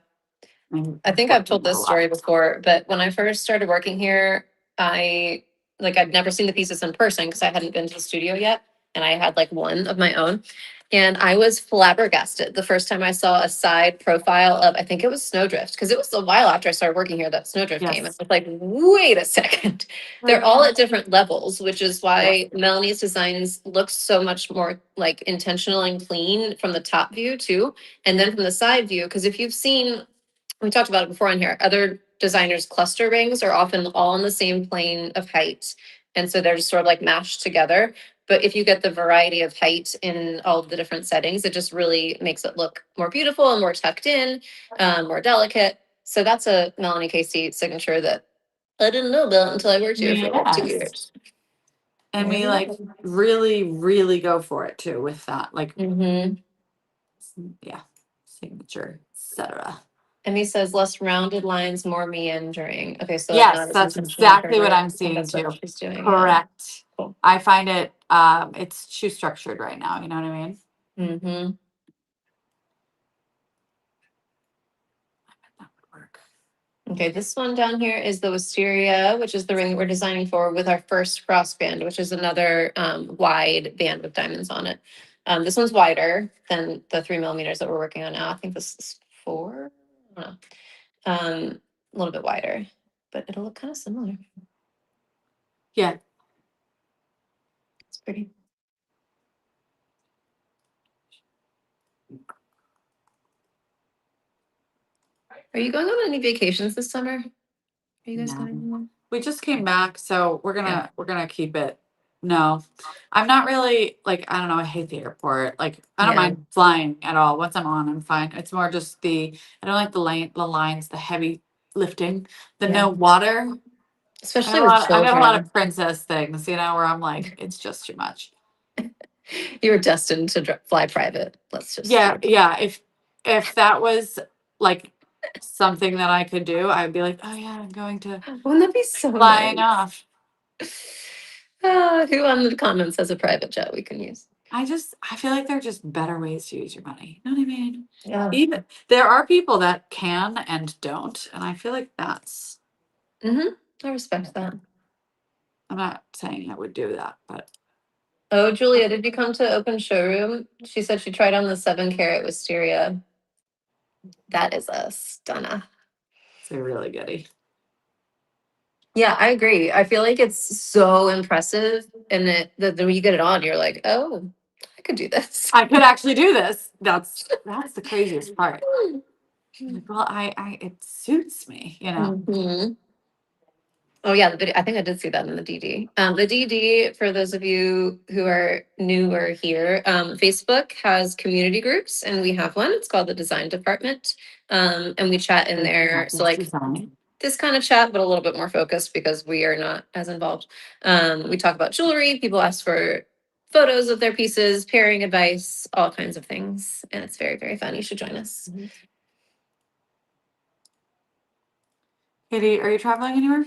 I think I've told this story before, but when I first started working here, I'd never seen the pieces in person because I hadn't been to the studio yet. And I had like one of my own. And I was flabbergasted the first time I saw a side profile of, I think it was Snowdrift, because it was a while after I started working here that Snowdrift came. I Yes. was like, wait a second. They're all at different levels, which is why Melanie's designs look so much more like intentional and clean from the top view too. And then from the side view, because if you've seen, we talked about it before on here, other designers' cluster rings are often all on the same plane of height. And so they're just sort of like mashed together. But if you get the variety of height in all of the different settings, it just really makes it look more beautiful and more tucked in, more delicate. So that's a Melanie Casey signature that I didn't know about until I worked here for like 2 Yes. years. And we like really, really go for it too with that. Like, Mm-hmm. yeah, signature, etc. Emmy says less rounded lines, more meandering. Okay, so like not Yes, as that's intentional exactly what for- I'm I think seeing that's what too. she's doing. Yeah. Correct. Cool. I find it it's too structured right now, you know what I mean? Mm-hmm. That would work. Okay, this one down here is the wisteria, which is the ring that we're designing for with our first cross band, which is another wide band with diamonds on it. This one's wider than the 3 millimeters that we're working on now. I think this is 4. I don't know. A little bit wider, but it'll look kind of similar. Yeah. It's pretty. Are you going on any vacations this summer? Are you guys No. going anywhere? We just came back, so we're gonna keep it No, I'm not really like, I don't know, I hate the airport. Like, I don't Yeah. mind flying at all. Once I'm on, I'm fine. It's more just I don't like the lines, the heavy lifting, the Yeah. no water. Especially with I got a lot of children. princess things, where I'm like, it's just too much. You're destined to fly private. Let's just Yeah, be. yeah. If that was like something that I could do, I'd be like, oh yeah, I'm going to Wouldn't that be so flying nice? off. Who on the comments has a private jet we can use? I feel like there are just better ways to use your money. You know what I mean? Yeah. Even there are people that can and don't, and I feel like that's. I respect that. I'm not saying I would do that, but Oh, Julia, did you come to open showroom? She said she tried on the 7 carat wisteria. That is a stunner. it's a really goodie. Yeah, I agree. I feel like it's so impressive, and that when you get it on, you're like, oh, I could do this. I could actually do this. That's the craziest part. Like, well, it suits me. Mhm. Oh yeah, the video. I think I did see that in the DD. The DD, for those of you who are newer here, Facebook has community groups, and we have one. It's called the Design Department, and we chat in there. So like this kind of chat, but a little bit more focused because we are not as involved. We talk about jewelry. People ask for photos of their pieces, pairing advice, all kinds of things, and it's very, very fun. You should join us. Katie, are you traveling anywhere?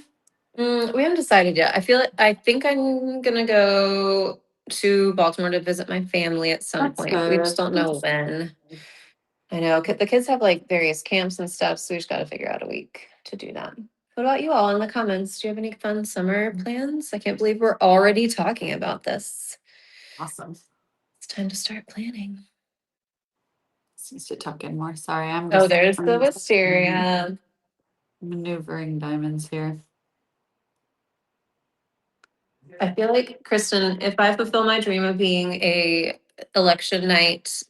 We haven't decided yet. I think I'm gonna go to Baltimore to visit my family at some That's point. We just good. don't know when. I know the kids have like various camps and stuff, so we just got to figure out a week to do that. What about you all in the comments? Do you have any fun summer plans? I can't believe we're already talking about this. Awesome. It's time to start planning. This needs to tuck in more. Sorry, I'm Oh, just there's the wisteria. maneuvering diamonds here. I feel like, Kristen, if I fulfill my dream of being a election night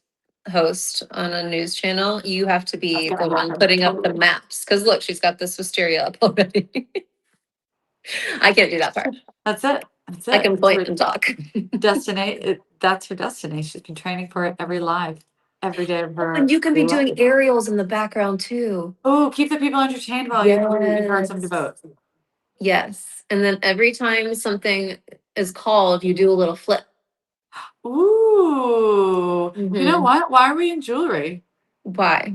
host on a news channel, you have to be the one putting up the maps. Because look, she's got this wisteria up already. I can't do that part. That's it. That's I it. can point and talk. That's her destiny. She's been training for it every day of her And you can be life. doing aerials in the background too. Oh, keep the people entertained while you encourage them to Yes. vote. Yes. And then every time something is called, you do a little flip. Ooh, you know Mhm. what? Why are we in jewelry? Why?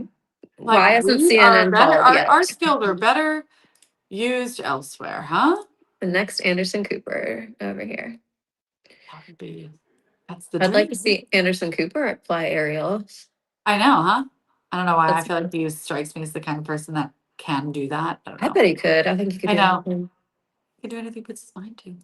Like, Why hasn't we are CNN better. called Our yet? skills are better used elsewhere, huh? The next Anderson Cooper over here. That would be. That's the I'd like to dream. see Anderson Cooper fly aerials. I know, huh? I don't know why. I That's, feel like he strikes me as the kind of person that can do that. I don't I know. bet he could. I think he could I do know. anything. He can do anything he puts his mind to.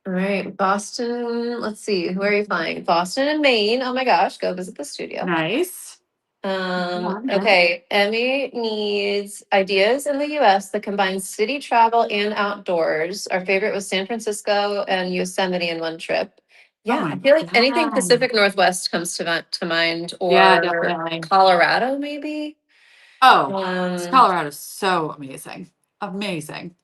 All right, Boston. Let's see. Where are you flying? Boston and Maine. Oh my gosh, go visit the studio. Nice. Yeah. Okay. Emmy needs ideas in the US that combine city travel and outdoors. Our favorite was San Francisco and Yosemite in one trip. Oh Yeah, my I feel like anything God. Pacific Northwest comes to mind, Yeah, or definitely. Colorado, maybe. Oh, Um, Colorado's so amazing. Amazing.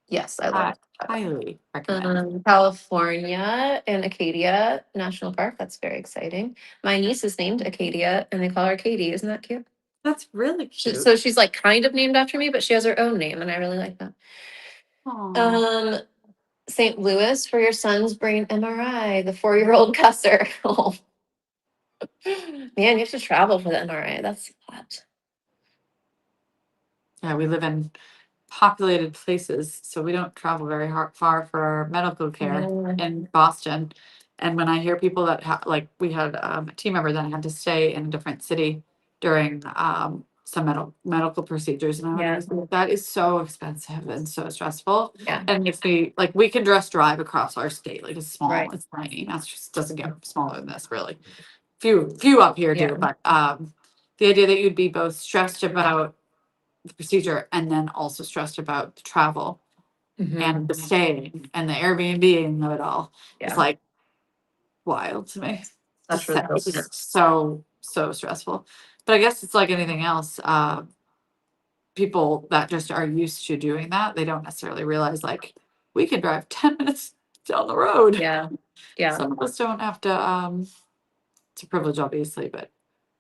yes, I love I it. highly recommend. California and Acadia National Park. That's very exciting. My niece is named Acadia, and they call her Katie. Isn't that cute? That's really cute. So she's like kind of named after me, but she has her own name, and I really like that. Aw. Um, St. Louis for your son's brain MRI, the 4-year-old cusser. Oh, man, you have to travel for the MRI. That's hot. Yeah, we live in populated places, so we don't travel very far for our medical care Yeah. in Boston. And when I hear people that like we had a team member that had to stay in a different city during some medical procedures, and I would Yeah. always be like, that is so expensive and so stressful. Yeah. And if we can just drive across our state, like it's small, Right. it's tiny. Massachusetts doesn't get smaller than this, really. Few up here Yeah. do, but the idea that you'd be both stressed about the procedure and then also stressed about the travel and the staying and the Airbnb of it all is Yeah. like wild to me. That's really It's cool. just so stressful. But I guess it's like anything else. People that just are used to doing that, they don't necessarily realize like we can drive 10 minutes down the road. Yeah. Yeah. Some of us don't have to, it's a privilege, obviously, but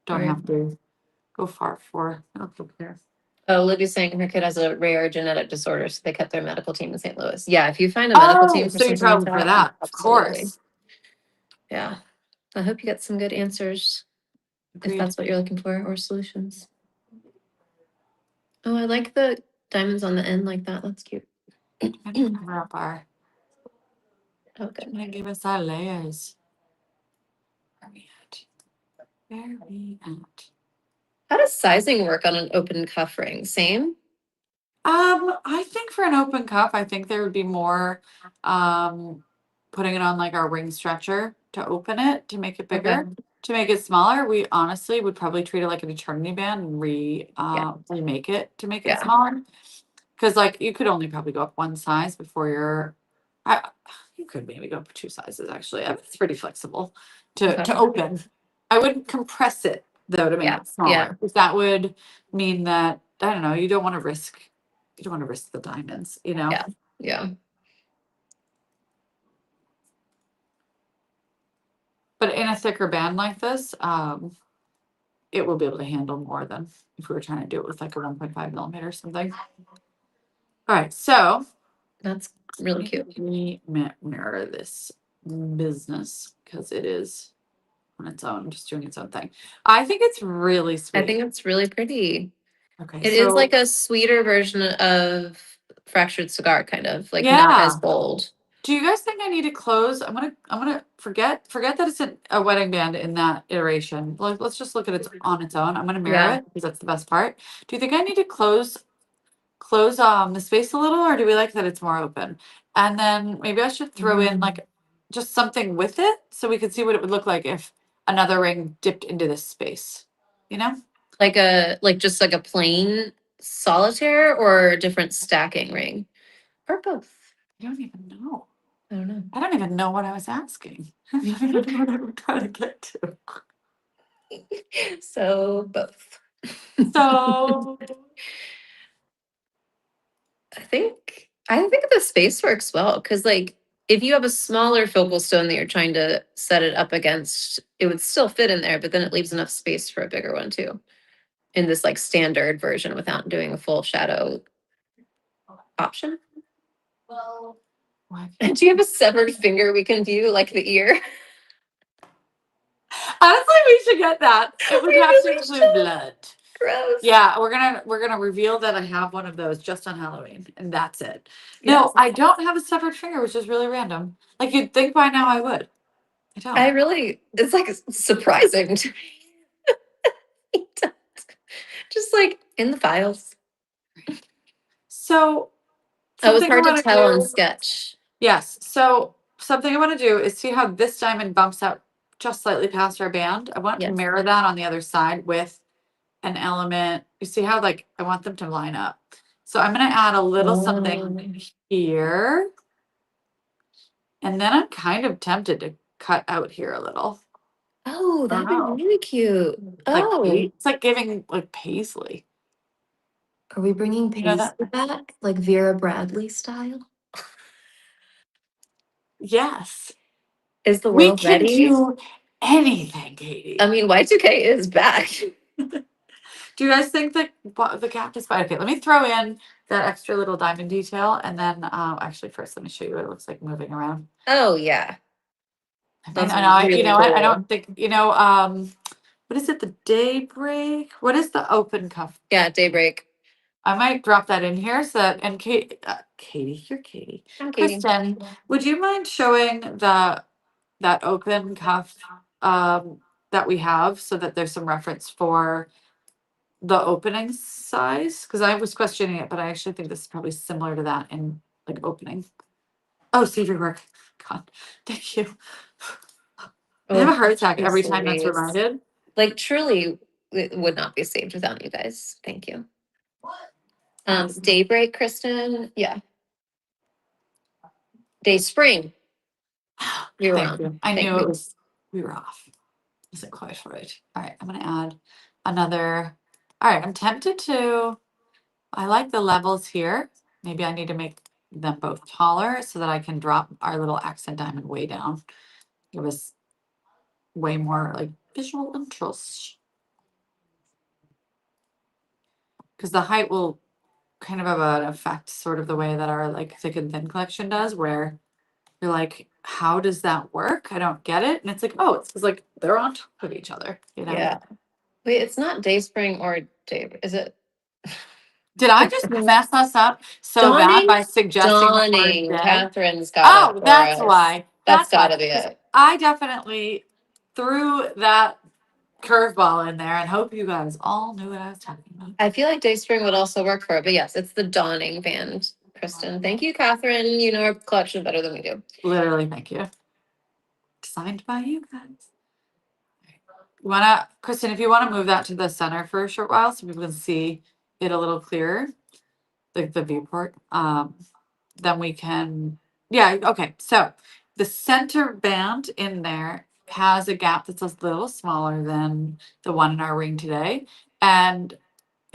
don't Right. have to go far for healthcare. Oh, Libby's saying her kid has a rare genetic disorder, so they kept their medical team in St. Louis. Yeah, if you find a medical team for So you something like travel for that, that, of absolutely. course. Yeah. I hope you get some good answers if Agreed. that's what you're looking for, or solutions. Oh, I like the diamonds on the end like that. That's cute. I'm gonna cover up our. Okay. I'm gonna give us our layers. Where are we at? Where are we at? How does sizing work on an open cuff ring? Same? I think for an open cuff, I think there would be more putting it on like our ring stretcher to open it to make it bigger. Okay. To make it smaller, we honestly would probably treat it like an eternity band and remake it to make it Yeah. smaller. Because like you could only probably go up one size before you could maybe go up two sizes actually. I mean, it's pretty flexible to Okay. open. I wouldn't compress it though to make Yeah. it smaller. Because that would mean that I don't know, you don't want to risk the diamonds, you know? Yeah. Yeah. But in a thicker band like this, it will be able to handle more than if we were trying to do it with like a 1.5 millimeter or something. All right, so That's really cute. let me mirror this business because it is on its own, just doing its own thing. I think it's really sweet. I think it's really pretty. Okay, It is like a sweeter version of fractured cigar, kind of like not as bold. Do you guys think I need to close? I'm gonna forget that it's a wedding band in that iteration. Like, let's just look at it on its own. I'm gonna mirror Yeah. it because that's the best part. Do you think I need to close the space a little, or do we like that it's more open? And then maybe I should throw in like just something with it so we could see what it would look like if another ring dipped into this space. You know? Like just like a plain solitaire or a different stacking ring. Or both. I don't even know. I don't know. I don't even know what I was asking. I don't even know what I'm trying to get to. So both. So I think the space works well because like if you have a smaller focal stone that you're trying to set it up against, it would still fit in there, but then it leaves enough space for a bigger one too. In this like standard version without doing a full shadow option. what? And do you have a severed finger we can view, like the ear? Honestly, we should get that. It would We have really to include should. blood. Gross. Yeah, we're gonna reveal that I have one of those just on Halloween, and that's it. Yes. No, I don't have a severed finger, which is really random. Like you'd think by now I would. I don't. It's like surprising to me. Just like in the files. So It was something I hard to want to tell on do. sketch. Yes. So something I want to do is see how this diamond bumps out just slightly past our band. I want to Yes. mirror that on the other side with an element. You see how like I want them to line up. So I'm going to add a little something here. And then I'm kind of tempted to cut out here a little. Oh, that'd be Wow. really cute. Like Oh, it's like giving like paisley. are we bringing You know that? paisley back, like Vera Bradley style? Yes. Is the We world can ready? do anything, Katie. I mean, Y2K is back. Do you guys think that the cap is fine? Okay, let me throw in that extra little diamond detail, and then actually first let me show you what it looks like moving around. Oh yeah, that's You know, really I don't cool. think what is it? The daybreak? What is the open cuff? Yeah, Daybreak. I might drop that in here so that and Katie, you're Katie. I'm Katie. Kristen, would you mind showing that open cuff that we have so that there's some reference for the opening size? Because I was questioning it, but I actually think this is probably similar to that in like opening. Oh, save your work. God, thank you. I have a heart attack every time that's Please. reminded. Like truly, it would not be saved without you guys. Thank you. Daybreak, Kristen. Yeah. Day Spring. You're Thank wrong. you. I Thank knew you. it was, we were off. Isn't quite right. All right, I'm gonna add another. All right, I'm tempted to. I like the levels here. Maybe I need to make them both taller so that I can drop our little accent diamond way down. Give us way more like visual interest. Because the height will kind of have an effect, sort of the way that our like thick and thin collection does, where you're like, how does that work? I don't get it. And it's like, oh, it's because like they're on top of each other, you know? Yeah. Wait, it's not Dayspring or Day. Is it Did I just mess us up so bad Dawning? by suggesting the word Dawning. day? Catherine's got it Oh, for that's us. why. That's That's why. gotta be 'Cause it. I definitely threw that curveball in there and hope you guys all knew what I was talking about. I feel like Dayspring would also work for it, but yes, it's the Dawning band, Kristen. Thank you, Catherine. You know our collection better than we do. Literally, thank you. Designed by you guys. Kristen, if you wanna move that to the center for a short while so people can see it a little clearer, like the viewport, then we can, yeah, okay. So the center band in there has a gap that's a little smaller than the one in our ring today. And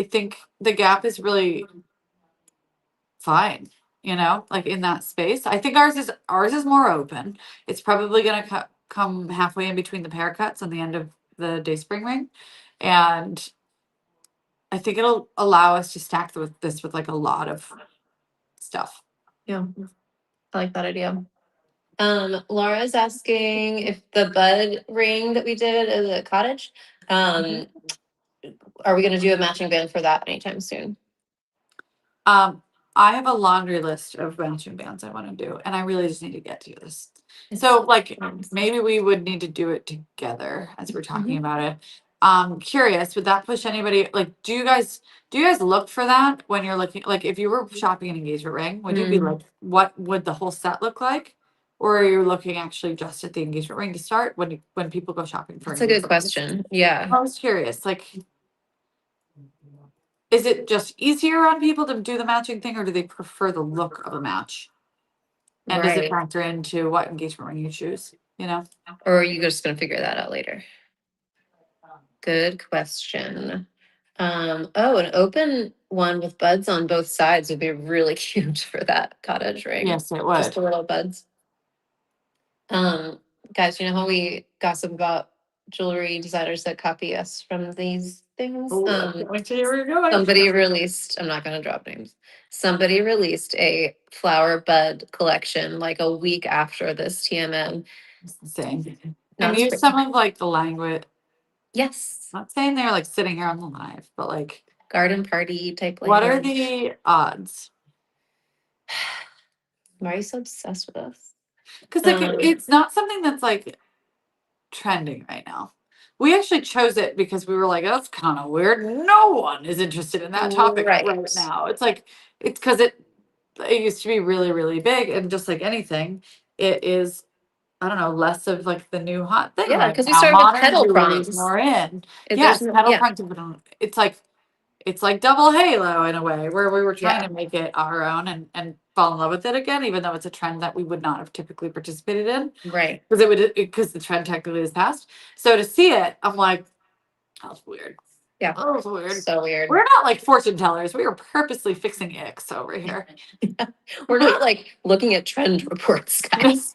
I think the gap is really fine, like in that space. I think ours is more open. It's probably gonna come halfway in between the pair cuts on the end of the Dayspring ring. And I think it'll allow us to stack this with like a lot of stuff. Yeah, I like that idea. Laura's asking if the bud ring that we did is a cottage. Are we gonna do a matching band for that anytime soon? I have a laundry list of matching bands I want to do, and I really just need to get to this. So, like, maybe we would need to do it together as we're talking about it. Curious, would that push anybody? Like, do you guys look for that when you're looking? Like, if you were shopping an engagement ring, would you be like, what would the whole set look like? Or are you looking actually just at the engagement ring to start when people go shopping for That's a good engagement rings? question. Yeah. I was curious, like, is it just easier on people to do the matching thing, or do they prefer the look of a match? And does it Right. factor into what engagement ring you choose? Or are you just gonna figure that out later? Good question. Oh, an open one with buds on both sides would be really cute for that cottage ring. Yes, it Just the would. little buds. Guys, you know how we gossip about jewelry designers that copy us from these things? Somebody released, I'm not gonna drop names. Somebody released a flower bud collection like a week after this TMM. It's the same. Not And use spring. some of like the language. Yes, Not saying they're like sitting here on the live, but like, garden party type what are language. the odds? Why are you so obsessed with us? Because like it's not something that's like trending right now. We actually chose it because we were like, that's kind of weird. No one is interested in that topic right now. It's like it's because it used to be really, really big, and just like anything, it is, I don't know, less of like the new hot thing Yeah, right because we now. started with Modern petal jewelry is prongs. more in. There's Yes, petal yeah, prongs. It's like double halo in a way, where we were trying Yeah. to make it our own and fall in love with it again, even though it's a trend that we would not have typically participated in right. because the trend technically is past. So to see it, I'm like, that was weird. Yeah. That was weird. So weird. We're not like fortune tellers. We are purposely fixing icks over here. We're not like looking at trend reports, guys.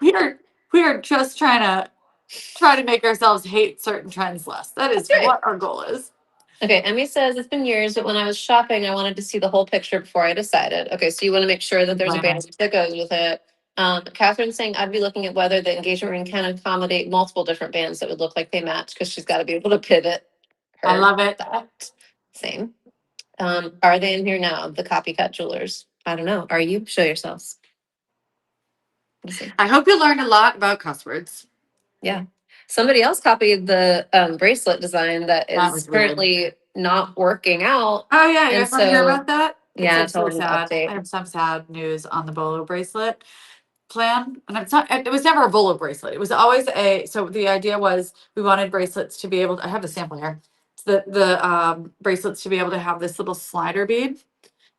we are just trying to make ourselves hate certain trends less. That is That's right. what our goal is. Okay, Emmy says it's been years, but when I was shopping, I wanted to see the whole picture before I decided. Okay, so you want to make sure that there's a band that goes with it. Catherine's saying I'd be looking at whether the engagement ring can accommodate multiple different bands that would look like they match because she's got to be able to pivot. I love it. That. Same. Are they in here now? The copycat jewelers. I don't know. Are you? Show yourselves. Let's see. I hope you learned a lot about cuss words. Yeah. Somebody else copied the bracelet design that is currently not working out. Oh yeah, you guys want to hear about that? Yeah, it's so sad. I have some sad news on the bolo bracelet plan, and it was never a bolo bracelet. It was always so the idea was we wanted bracelets to be able to, I have the sample here. The bracelets to be able to have this little slider bead,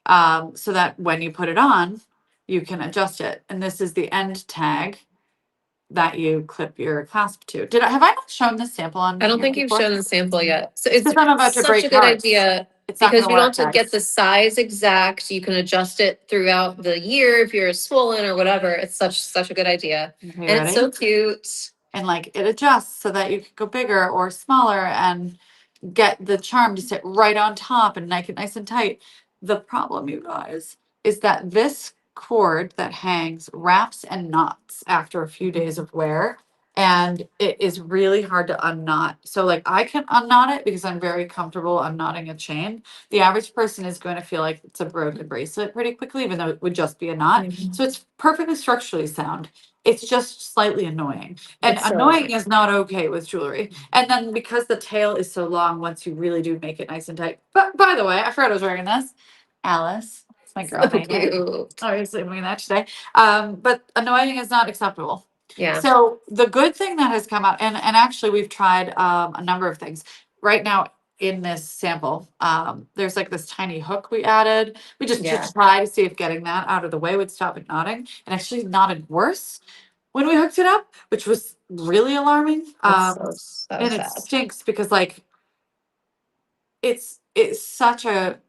so that when you put it on, you can adjust it. And this is the end tag that you clip your clasp to. Have I not shown this sample on? I don't think you've shown the sample yet. So it's I'm about to such break a good hearts. idea. it's not Because gonna you don't work, have to get guys. the size exact. You can adjust it throughout the year if you're swollen or whatever. It's such a good idea. Okay, And it's ready? so cute. And like it adjusts so that you can go bigger or smaller and get the charm to sit right on top and make it nice and tight. The problem, you guys, is that this cord that hangs wraps and knots after a few days of wear. And it is really hard to unknot. So, like, I can unknot it because I'm very comfortable unknotting a chain. The average person is going to feel like it's a broken bracelet pretty quickly, even though it would just be a knot. Mhm. So, it's perfectly structurally sound. It's just slightly annoying. And It's so annoying is not okay with jewelry. And then because the tail is so long, once you really do make it nice and tight. But by the way, I forgot I was wearing this. Alice, it's my girl so made it. cute. Obviously, I'm wearing that today. But annoying is not acceptable. Yeah. So the good thing that has come out, and actually we've tried a number of things. Right now in this sample, there's like this tiny hook we added. We just to Yeah. try to see if getting that out of the way would stop it knotting. And actually knotted worse when we hooked it up, which was really alarming. That's so And it sad. stinks because like it's such a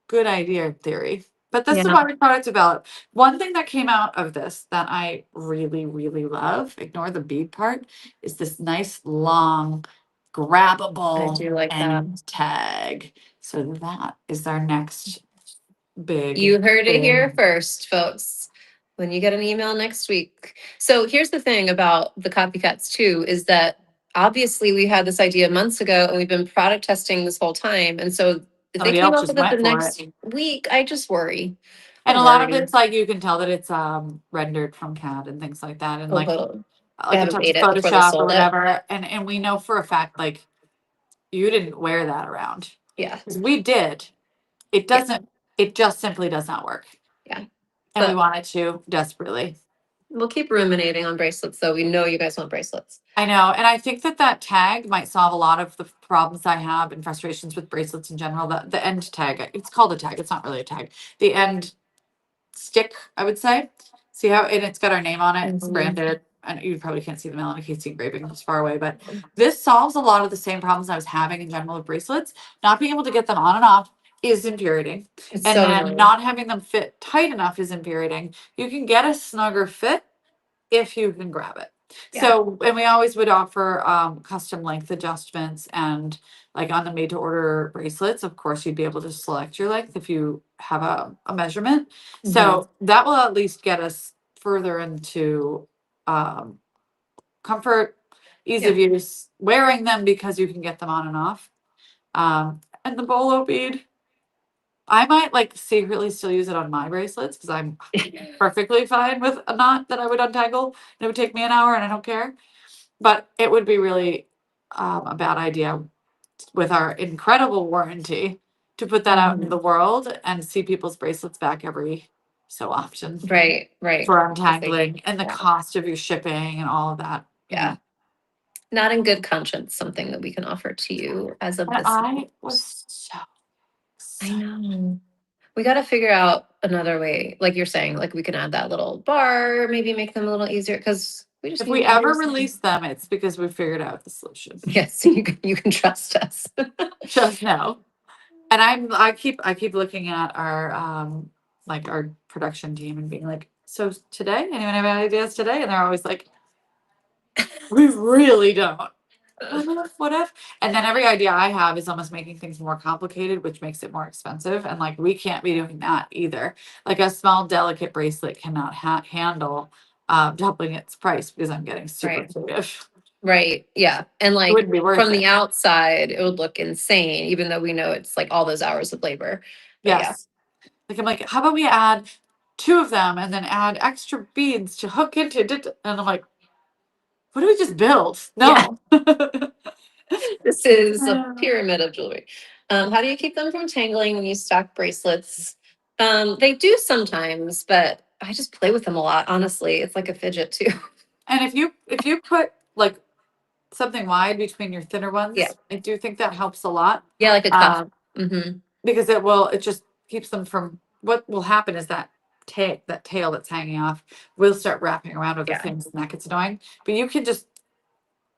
good idea in theory. But this is Yeah. why we product develop. One thing that came out of this that I really, really love, ignore the bead part, is this nice long I grabbable do like that. end tag. So that is our next big You heard it here thing. first, folks. When you get an email next week. So here's the thing about the copycats too, is that obviously we had this idea months ago and we've been product testing this whole time. And so if they Somebody came else up just with it the went for it. next week, I just worry. And I'm a lot of worried. it's like you can tell that it's rendered from CAD and things like that. And Although they like a haven't touch made of it before they Photoshop or sold it. whatever. And we know for a fact like you didn't wear that around. Yeah. 'Cause we did. It Yeah. doesn't, it just simply does not work. Yeah. And we But want it to desperately. we'll keep ruminating on bracelets though. We know you guys want bracelets. I know. And I think that that tag might solve a lot of the problems I have and frustrations with bracelets in general. The end tag, it's called a tag. It's not really a tag. The end stick, I would say. See how, and it's got our name on it, it's Mhm. branded. And you probably can't see the Melanie Casey engraving, it's far away, but this solves a lot of the same problems I was having in general with bracelets. Not being able to get them on and off is infuriating. It's And so then annoying. not having them fit tight enough is infuriating. You can get a snugger fit if you can grab it. Yeah. So, and we always would offer custom length adjustments and like on the made to order bracelets, of course, you'd be able to select your length if you have a measurement. Mhm. So that will at least get us further into um, comfort, ease of use, wearing them because you can get them on and off. And the bolo bead, I might like secretly still use it on my bracelets because I'm perfectly fine with a knot that I would untangle. It would take me an hour and I don't care. But it would be really a bad idea with our incredible warranty to put that out into Mhm. the world and see people's bracelets back every so often Right, right. for Because they, untangling and the yeah, cost of your shipping and all of that. yeah. Not in good conscience, something that we can offer to you as of And this I month. was so I excited. know. We got to figure out another way. Like you're saying, like we can add that little bar, maybe make them a little easier because we just If need we to ever use them. release them, it's because we figured out the solution. Yes, you can trust us. Just know. And I keep looking at our like our production team and being like, so today, anyone have any ideas today? And they're always like, we really don't. What if? And then every idea I have is almost making things more complicated, which makes it more expensive. And like we can't be doing that either. Like a small, delicate bracelet cannot handle doubling its price because I'm getting super Right. creative. Right. Yeah. And It like wouldn't be worth from the it. outside, it would look insane, even though we know it's like all those hours of labor. But yeah. Yes. Like I'm like, how about we add two of them and then add extra beads to hook into it? And I'm like, what do we just build? Yeah. No. This is a Uh, pyramid of jewelry. How do you keep them from tangling when you stock bracelets? They do sometimes, but I just play with them a lot, honestly. It's like a fidget too. And if you put like something wide between your thinner Yeah. ones, I do think that helps a lot. Yeah, like a cuff. Um, Hmm. because it just keeps them from what will happen is that tail that's hanging off will start wrapping around other Yeah. things and that gets annoying. But you can just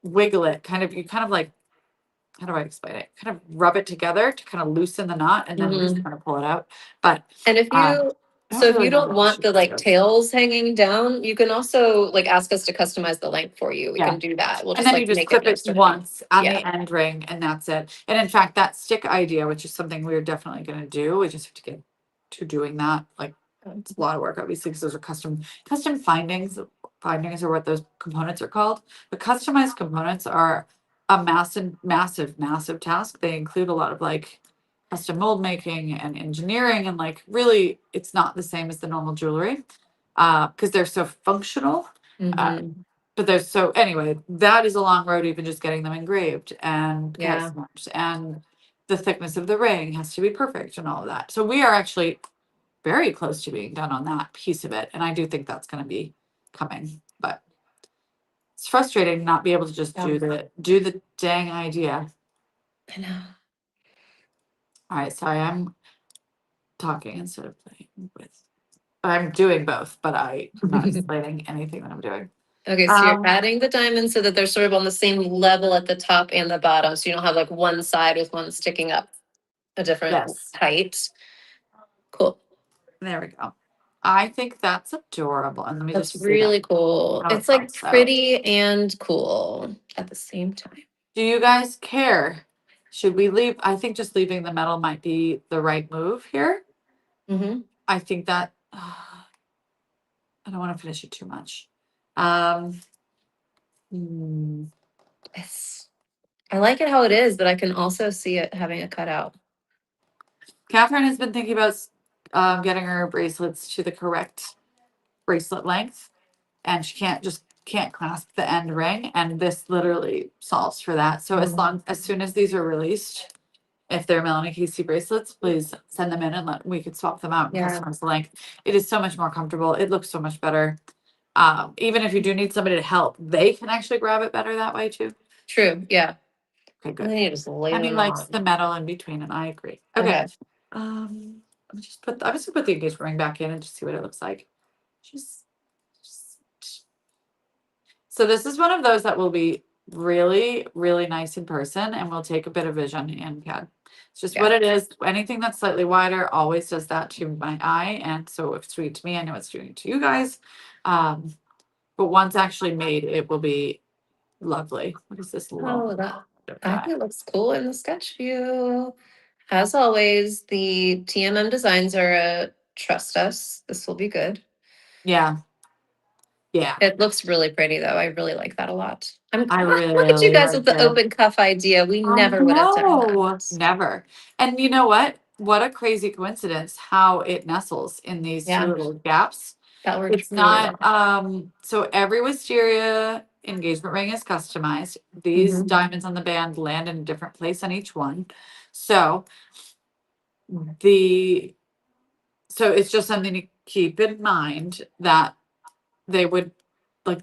wiggle it, kind of you kind of like how do I explain it? Kind of rub it together to kind of loosen the knot and then just Mhm. kind of pull it out. But And if I you, so don't if really you know don't what else want you the can like do. tails hanging down, you can also like ask us to customize the length for you. We Yeah. can do that. We'll And just then you like just make it clip no it sticking. once on Yeah. the end ring and that's it. And in fact, that stick idea, which is something we're definitely going to do, we just have to get to doing that. Like it's a lot of work, obviously, because those are custom findings. Findings are what those components are called. But customized components are a massive task. They include a lot of like custom mold making and engineering, and like really, it's not the same as the normal jewelry because they're so functional. Uh, Hmm. but there's so anyway, that is a long road, even just getting them engraved and Yeah. customized, and the thickness of the ring has to be perfect and all of that. So we are actually very close to being done on that piece of it. And I do think that's going to be coming, but it's frustrating not be able to just Yeah. do the dang idea. I know. All right. Sorry. I'm talking instead of playing with, I'm doing both, but I'm not explaining anything that I'm doing. Okay, so you're Um, adding the diamonds so that they're sort of on the same level at the top and the bottom. So you don't have like one side with one sticking up a different yes, height. Cool. there we go. I think that's adorable. And let me That's just see really cool. how it It's like pops out. pretty and cool at the same time. Do you guys care? Should we leave? I think just leaving the metal might be the right move here. Hmm. I think that I don't want to finish it too much. Um, hmm, It's, I like it how it is, but I can also see it having a cutout. Catherine has been thinking about getting her bracelets to the correct bracelet length, and she can't clasp the end ring, and this literally solves for that. So as soon as these are released, if they're Melanie Casey bracelets, please send them in and we could swap them out and Yeah, customize the length. It is so much more comfortable. It looks so much better. Even if you do need somebody to help, they can actually grab it better that way too. true. Yeah. Okay, And good. then you just lay Emmy them likes the on. metal in between, and I agree. Okay. Okay. Let me just I'm just gonna put the engagement ring back in and just see what it looks like. Just, just so this is one of those that will be really nice in person and will take a bit of vision in CAD. It's just what Yeah. it is. Anything that's slightly wider always does that to my eye. And so if it's sweet to me, I know it's doing it to you guys. But once actually made, it will be lovely. What is this Oh, long that I guy? think it looks cool in the sketch view. As always, the TMM designs are a trust us. This will be good. Yeah. Yeah. It looks really pretty though. I really like that a lot. I Look at you really guys with like the it. open cuff idea. We I never would have done know. that. Never. And you know what? What a crazy coincidence how it nestles in these two Yeah, little gaps. that worked It's really not well. so every wisteria engagement ring is customized. These Hmm. diamonds on the band land in a different place on each one. So the so it's just something to keep in mind that they would like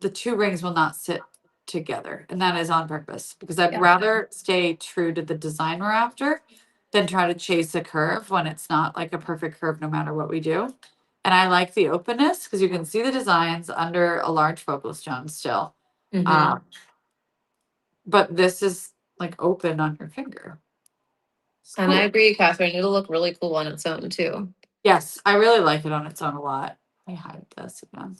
the two rings will not sit together, and that is on purpose because I'd Yeah. rather stay true to the design we're after than try to chase a curve when it's not like a perfect curve no matter what we do. And I like the openness because you can see the designs under a large focal stone still. Hmm. Um, but this is like open on your finger. It's And I cool. agree, Catherine. It'll look really cool on its own too. Yes, I really like it on its own a lot. Let me hide this again.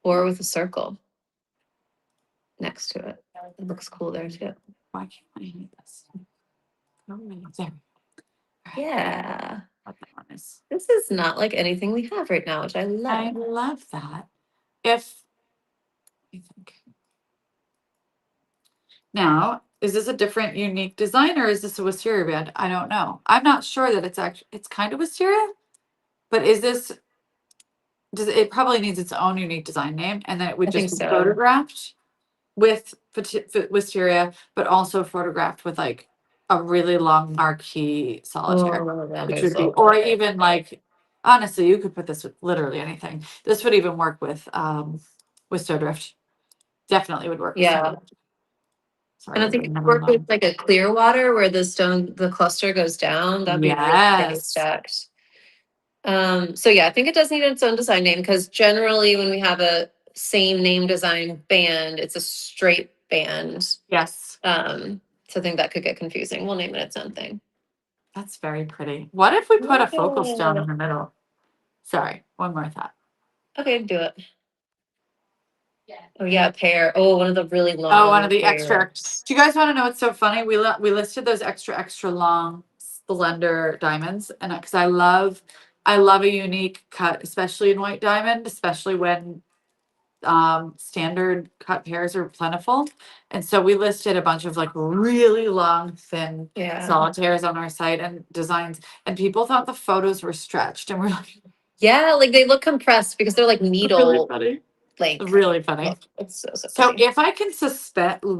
Or with a circle next to it. It looks cool there too. Why can't I hide this? Oh, there. All right, Yeah. what that one is. This is not like anything we have right now, which I I love. love that. If I think now, is this a different unique design or is this a wisteria band? I don't know. I'm not sure that it's actually it's kind of wisteria, but is this does it probably needs its own unique design name and then it would I think just be so. photographed with wisteria, but also photographed with like a really long marquee solitaire, Oh, that which is would be, so or perfect. even like honestly, you could put this with literally anything. This would even work with Snowdrift. Definitely would work with Yeah. Snowdrift. Sorry, And I we're think doing it another work with line. like a clear water where the cluster goes down. That'd be really pretty Yes. stacked. So yeah, I think it does need its own design name because generally when we have a same name design band, it's a straight band. Yes, So I think that could get confusing. We'll name it its own thing. that's very pretty. What if we put a focal stone Yeah. in the middle? Sorry, one more thought. Okay, do it. Oh yeah, pear. Oh, one of the really long. Oh, one of the extra. pears. Do you guys want to know what's so funny? We listed those extra long slender diamonds, and because I love a unique cut, especially in white diamond, especially when standard cut pears are plentiful. And so we listed a bunch of like really long, thin Yeah. solitaires on our site and designs, and people thought the photos were stretched, and we're like, Yeah, like they look compressed because they're like really needle funny, like really funny. look. It's so So pretty. if I can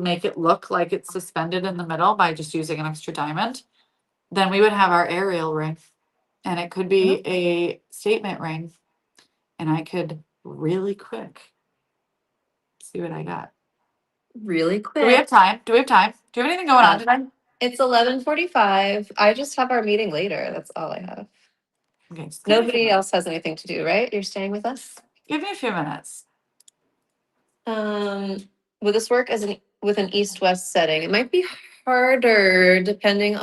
make it look like it's suspended in the middle by just using an extra diamond, then we would have our aerial ring, and it could be a statement ring, and I could really quick see what I got. Really Do we have quick. time? Do we have time? Do you have anything going on today? It's 11:45. I just have our meeting later. That's all I have. Okay, just give me a few Nobody minutes. else has anything to do, right? You're staying with us? Give me a few minutes. Um, will this work with an east-west setting? It might be harder depending We'd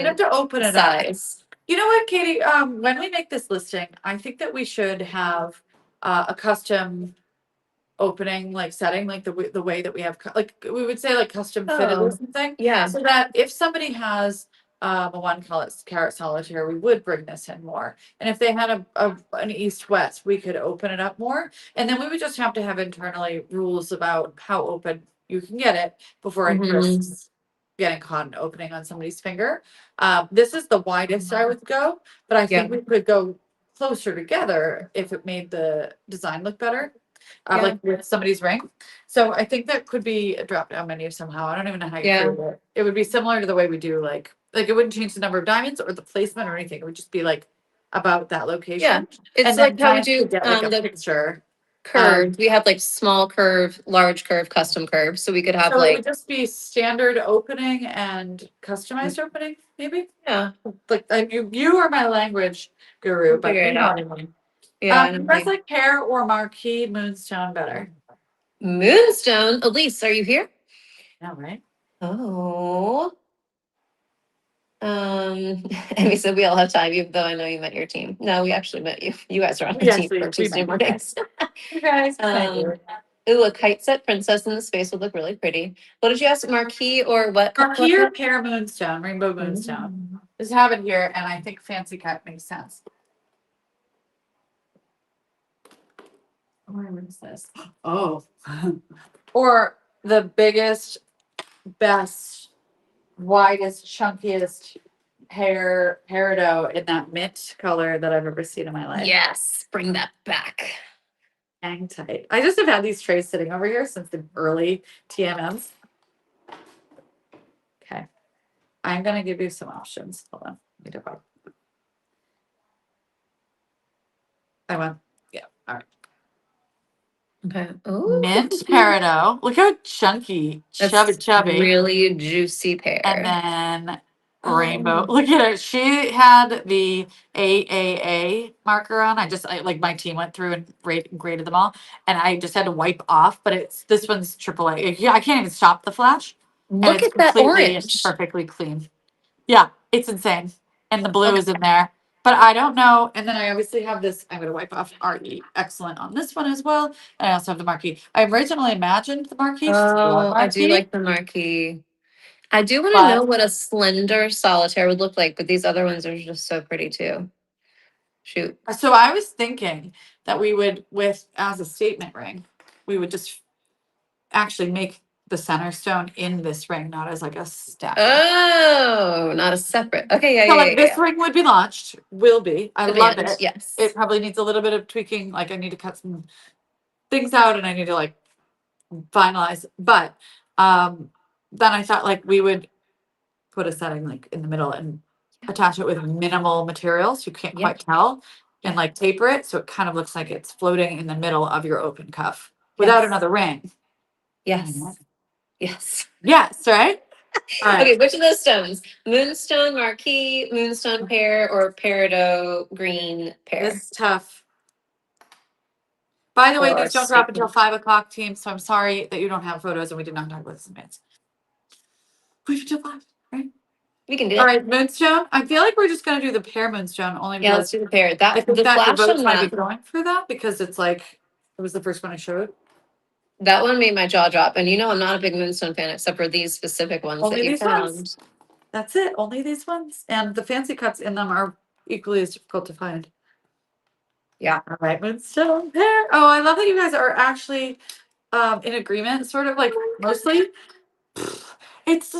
have on to open it up. size. You know what, Katie? When we make this listing, I think that we should have a custom opening like setting, like the way that we have like we would say like custom fitted or Oh, something, yeah. so that if somebody has a one carat solitaire, we would bring this in more. And if they had an east west, we could open it up more, and then we would just have to have internally rules about how open you can get it before it Mhm. risks getting caught in opening on somebody's finger. This is the widest I would go, but I think Yeah. we could go closer together if it made the design look better, Yeah. like with somebody's ring. So I think that could be a drop down menu somehow. I don't even know how you Yeah. create it. It would be similar to the way we do like it wouldn't change the number of diamonds or the placement or anything. It would just be like about that location. Yeah. It's And like then how we trying to do get like a the picture. curve. We have like small curve, large curve, custom curve. So we could have So it would like, just be standard opening and customized opening, maybe? yeah, Like you are my language guru, we'll but figure you it know out. what I mean. Yeah. You guys like pear or marquee moonstone better? Moonstone. Elise, are you here? No, right? Oh. Amy said we all have time, even though I know you met your team. No, we actually met you. You guys are on the team for Tuesday mornings. You guys. Ooh, a kite set princess in the space would look really pretty. What did you ask? Marquee or what? Marquee or pear moonstone, rainbow moonstone. Just have it here, and I think fancy cut makes sense. Where is this? Oh. Or the biggest, best, widest, chunkiest peridot in that mint color that I've ever seen in my life. Yes, bring that back. Hang tight. I just have had these trays sitting over here since the early TMMs. Okay. I'm gonna give you some options. Hold on. Let me dip up. I want, yeah, all right. Okay. Ooh. Mint peridot. Look how chunky, That's chubby. really juicy pear. And then rainbow. Look at her. She had the AAA marker on. I like my team went through and graded them all, and I just had to wipe off. But this one's AAA. Yeah, I can't even stop the flash, and Look it's at that completely orange. perfectly clean. Yeah, it's insane. And the blue Okay. is in there. But I don't know. And then I obviously have this. I'm going to wipe off RE. Excellent on this one as well. And I also have the marquee. I originally imagined the marquee. Oh, I do Marquee, like the marquee. I do want to know but what a slender solitaire would look like, but these other ones are just so pretty too. Shoot. so I was thinking that we would, with as a statement ring, we would just actually make the center stone in this ring, not as like a stack. Oh, not a separate. Okay, yeah, So yeah, like yeah, this yeah. ring would be launched, will be. I The love band, it. yes. It probably needs a little bit of tweaking. Like I need to cut some things out and I need to like finalize. But then I thought like we would put a setting like in the middle and attach it with minimal materials. You can't Yeah. quite tell. And Yeah. like taper it so it kind of looks like it's floating in the middle of your open cuff without Yes. another ring. Yes. Yes. Yes, right? All right. Okay, which of those stones? Moonstone marquee, moonstone pear, or peridot green pear? This is tough. By the way, Or these don't drop sweet until 5 o'clock, team. So I'm sorry that you don't have photos and we did not talk about this in advance. Wait until 5, right? We can do All it. right, moonstone. I feel like we're just gonna do the pear moonstone only Yeah, let's because do the pear. I That think the that the flash votes on might be that going for that because it's like it was the first one I showed. that one made my jaw drop. And you know I'm not a big moonstone fan except for these specific ones Only that you these found. ones. That's it. Only these ones, and the fancy cuts in them are equally as difficult to find. Yeah. All right, moonstone pear. Oh, I love that you guys are actually in agreement, sort of like mostly. It's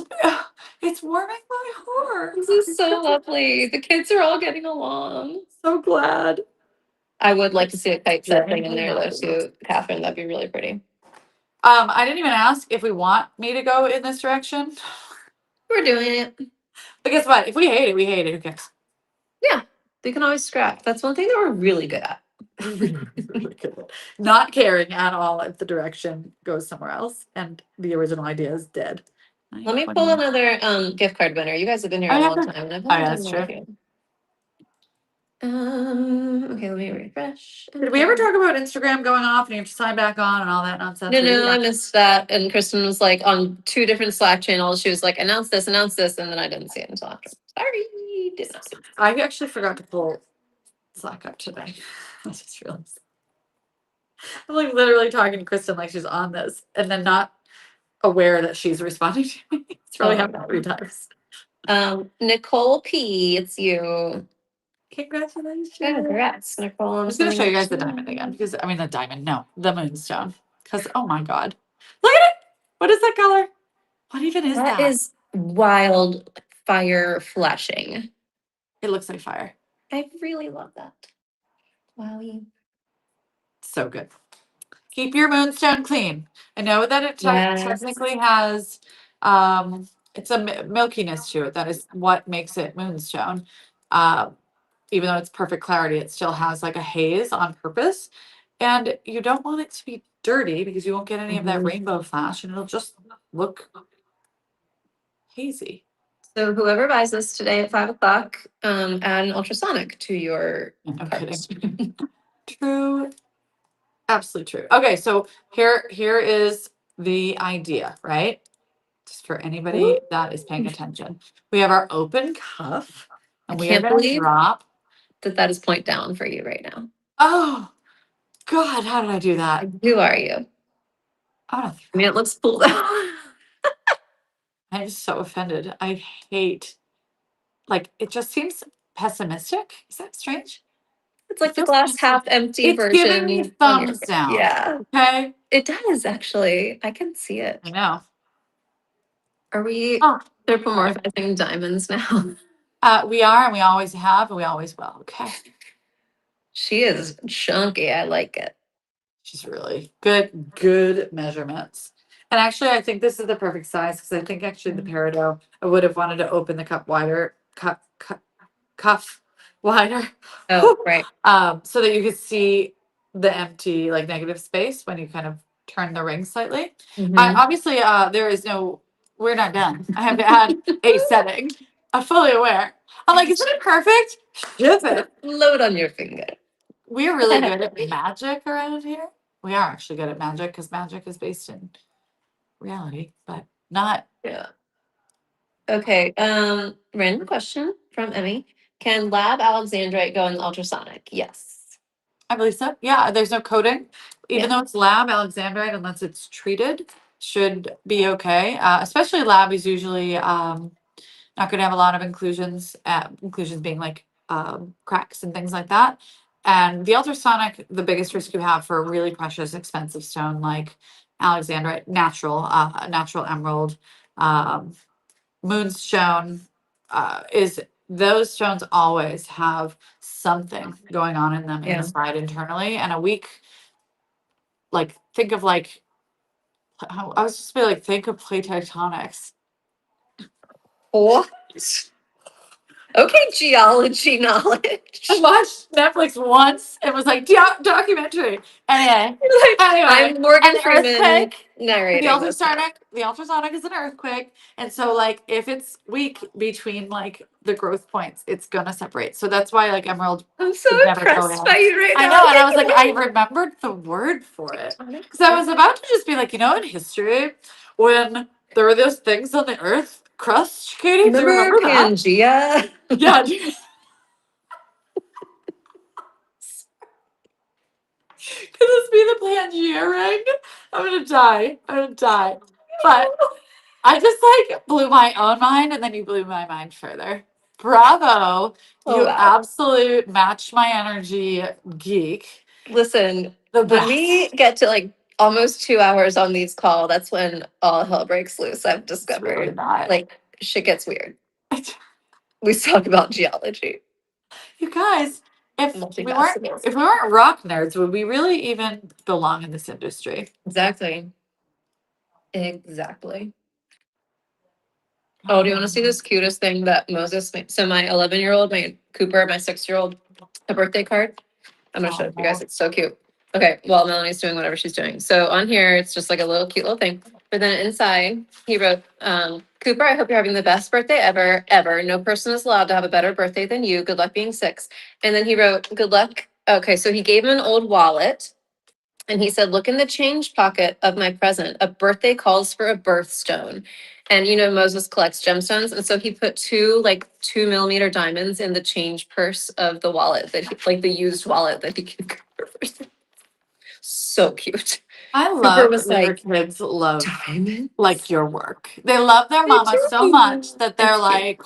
it's warming my heart. This is so lovely. The kids are all getting along. So glad. I would like to see a kite set thing in Genuinely there though happy. too, Catherine. That'd be really pretty. I didn't even ask if we want me to go in this direction. We're doing it. But guess what? If we hate it, we hate it. Who cares? Yeah. We can always scrap. That's one thing that we're really good at. Really good. Not caring at all if the direction goes somewhere else and the original idea is dead. Let me pull another gift card winner. You guys have been here Oh, a yeah. long time and I've Oh, only yeah, done that's one true. of you. Okay, let me refresh. Did we ever talk about Instagram going off and you have to sign back on and all that nonsense? No, I missed that. And Kristen was like on 2 different Slack channels. She was like, announce this, and then I didn't see it until after. Sorry, did not see it. I actually forgot to pull Slack up today. I just realized. I'm like literally talking to Kristen like she's on this and then not aware that she's responding to me. It's really Oh my happened 3 times. Nicole P, it's you. Congratulations. Congrats, Nicole. I'm I'm just gonna show you guys the diamond again because I mean the moonstone. Because oh my god. Look at it! What is that color? What even is that? That is wild fire flashing. It looks like fire. I really love that. Wowie. So good. Keep your moonstone clean. I know that it Yes. technically has it's a milkiness to it. That is what makes it moonstone. Even though it's perfect clarity, it still has like a haze on purpose. And you don't want it to be dirty because you won't get any of that Mhm. rainbow flash and it'll just look hazy. So whoever buys this today at 5 o'clock, add an ultrasonic to your I'm cart. kidding. True. Absolutely true. Okay, so here is the idea, right? Just for anybody that is paying attention. We have our open cuff and we are Can't gonna believe drop. that is point down for you right now. Oh God, how did I do that? Who are you? Oh, I mean, it looks cool though. I'm so offended. I hate like it just seems pessimistic. Is that strange? It's like the feels glass pessimistic. half empty It's giving me version on your. thumbs down. Yeah, Okay. it does actually. I can see it. I know. Are we Oh, anthropomorphizing diamonds now? we are and we always have and we always will. Okay. She is chunky. I like it. She's really good measurements. And actually, I think this is the perfect size because I think actually the peridot, I would have wanted to open the cup wider, cuff wider. Oh, right. So that you could see the empty like negative space when you kind of turn the ring slightly. Mhm. Obviously, we're not done. I have to add a setting. I'm fully aware. I'm like, isn't it perfect? Ship it. Load on your finger. We're really good at magic around here. We are actually good at magic because magic is based in reality, but not. Yeah. Okay. Random question from Emmy. Can lab alexandrite go in the ultrasonic? Yes. I believe so. Yeah, there's no coating. Even Yeah. though it's lab alexandrite, unless it's treated, should be okay. Especially lab is usually not going to have a lot of inclusions. Inclusions being like cracks and things like that. And the ultrasonic, the biggest risk you have for a really precious, expensive stone like alexandrite, natural emerald, um, moonstone, is those stones always have something going on in them Yeah. inside internally. And a weak, like think of like I was just be like think of plate tectonics. What? Okay, geology knowledge. I watched Netflix once. It was like documentary. Anyway, Like, anyway, I'm Morgan an Freeman earthquake. narrating this now. The ultrasonic is an earthquake, and so like if it's weak between like the growth points, it's gonna separate. So that's why like emerald I'm so would never go impressed by in. you right I now. know, and Okay, I was like, I go remembered the word for it ahead. because I was about to just be like, in history when there were those things on the Earth crust, Katie. Do you Remember remember that? Pangea? Yeah. Could this be the Pangea ring? I'm gonna die. I'm gonna die. But I just like blew my own mind and then you blew my mind further. Bravo. Oh You wow. absolute match my energy geek. Listen, The when we best. get to like almost 2 hours on these calls, that's when all hell breaks loose. I've It's really discovered not. like shit gets weird. We talk about geology, You guys, multifaceted. if we weren't rock nerds, would we really even belong in this industry? Exactly. Exactly. Oh, do you want to see this cutest thing that Moses made? So my 11-year-old, my Cooper, my 6-year-old, a birthday card. I'm gonna show it to you guys. It's so cute. Okay, well, Melanie's doing whatever she's doing. So on here, it's just like a little cute little thing. But then inside, he wrote, Cooper, I hope you're having the best birthday ever, ever. No person is allowed to have a better birthday than you. Good luck being 6. And then he wrote, good luck. Okay, so he gave him an old wallet. And he said, look in the change pocket of my present. A birthday calls for a birthstone. And Moses collects gemstones. And so he put 2 millimeter diamonds in the change purse of the wallet like the used wallet that he could cover. So cute. I Cooper love was that your like, kids love diamonds? like your work. They love their They mama so much do. that they're It's cute. like,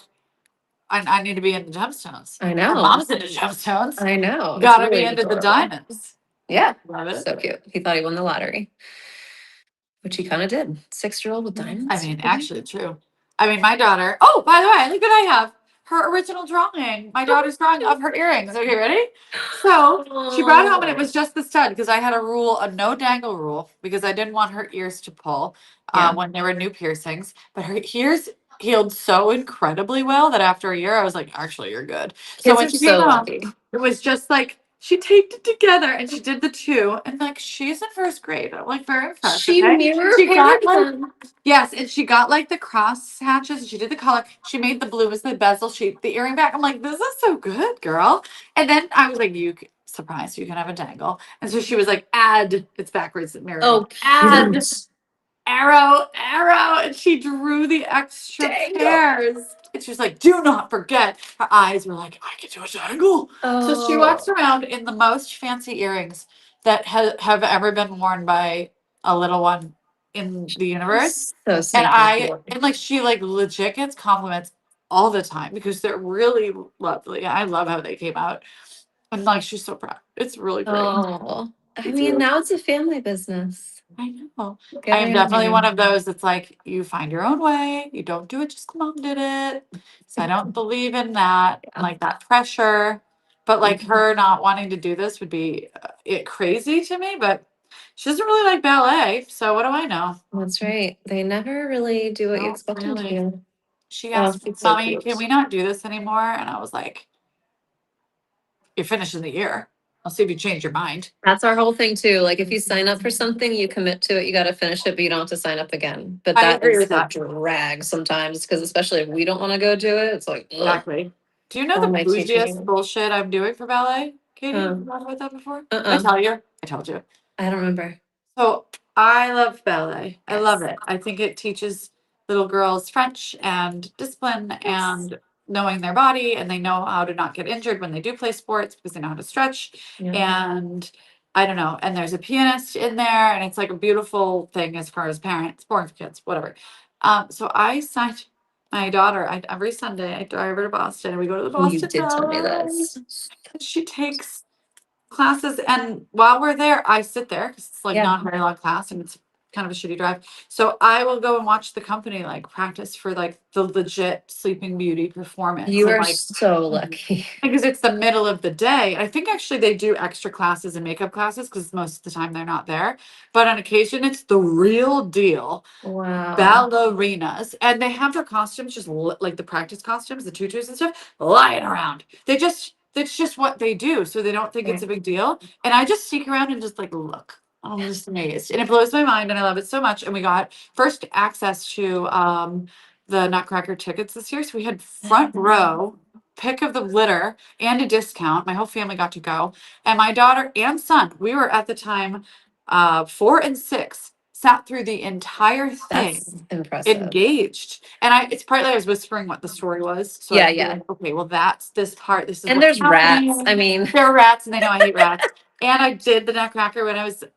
I need to be into gemstones. I Our know. mom's into gemstones. I know. It's Gotta be really into the adorable. diamonds. Yeah. Love it. So cute. He thought he won the lottery, which he kind of did. 6-year-old with I diamonds. mean, actually, true. I mean, my daughter. Oh, by the way, look what I have. Her original drawing. My daughter's drawing of her earrings. Okay, ready? So she brought it home, and it was just the stud because I had a no dangle rule, because I didn't want her ears to pull Yeah. when there were new piercings. But her ears healed so incredibly well that after a year, I was like, actually, you're good. So Kids when are she came so home, lucky. it was just like she taped it together and she did the two, and like she's in first grade. I'm like very impressed. She Okay, mirror she got paired like. them. Yes, and she got like the cross hatches and she did the color. She made the blue as the bezel. The earring back. I'm like, this is so good, girl. And then I was like, surprise, you can have a dangle. And so she was like, add, it's backwards mirroring. Oh, Add cute. arrow. And she drew the extra Dangle. pairs. And she was like, do not forget. Her eyes were like, I can do a dangle. So she walks Oh, around in the most fancy earrings that have ever been worn by a little one in the universe. so And sneaky cute. like she like legit gets compliments all the time because they're really lovely. I love how they came out. And like she's so proud. It's really great. Oh, I It's mean, really now it's a family business. I know. Good I am on definitely one you. of those that's like you find your own way. You don't do it just 'cause mom did it. So I don't believe in that, Yeah. like that pressure. But like her not wanting to do this would be it crazy to me. But she doesn't really like ballet. So what do I know? That's right. They never really do what you Not expect them to really. do. She Oh, asked me, it's so Mommy, can cute. we not do this anymore? And I was like, you're finishing the year. I'll see if you change your mind. That's our whole thing too. Like if you sign up for something, you commit to it, you got to finish it, but you don't have to sign up again. But I that agree is with the that. drag sometimes, because especially if we don't want to go do it, it's like, ugh, Exactly. Do you know why the am I teaching bougiest you? bullshit I'm doing for ballet? Katie, Huh. you talked about that before? Did I Uh-uh. tell you? I told you. I don't remember. So I love ballet. I love Yes. it. I think it teaches little girls French and discipline Yes. and knowing their body, and they know how to not get injured when they do play sports because they know how to stretch. Yeah. And I don't know. And there's a pianist in there, and it's like a beautiful thing as far as parents, sports kids, whatever. So I signed my daughter. Every Sunday I drive her to Boston, and we go to the Oh, you Boston did tell me Ballet. this. And she takes classes, and while we're there, I sit there because it's like Yeah. not a very long class, and it's kind of a shitty drive. So I will go and watch the company like practice for like the legit Sleeping Beauty performance. You And are like so lucky. because it's the middle of the day. I think actually they do extra classes and makeup classes because most of the time they're not there. But on occasion, it's the real deal. Wow. Ballerinas, and they have their costumes just like the practice costumes, the tutus and stuff, lying around. That's just what they do, so they don't think it's a big deal. And I just sneak around and just like look. I'm just amazed, and it blows my mind, and I love it so much. And we got first access to the Nutcracker tickets this year, so we had front row pick of the litter and a discount. My whole family got to go, and my daughter and son. We were at the time 4 and 6 sat through the entire thing That's impressive. engaged. And it's partly I was whispering what the story was. So Yeah, I could be yeah. like, okay, well that's this part. This is And what's there's rats. happening. I mean, There are rats and they know I hate rats. And I did the Nutcracker when I was in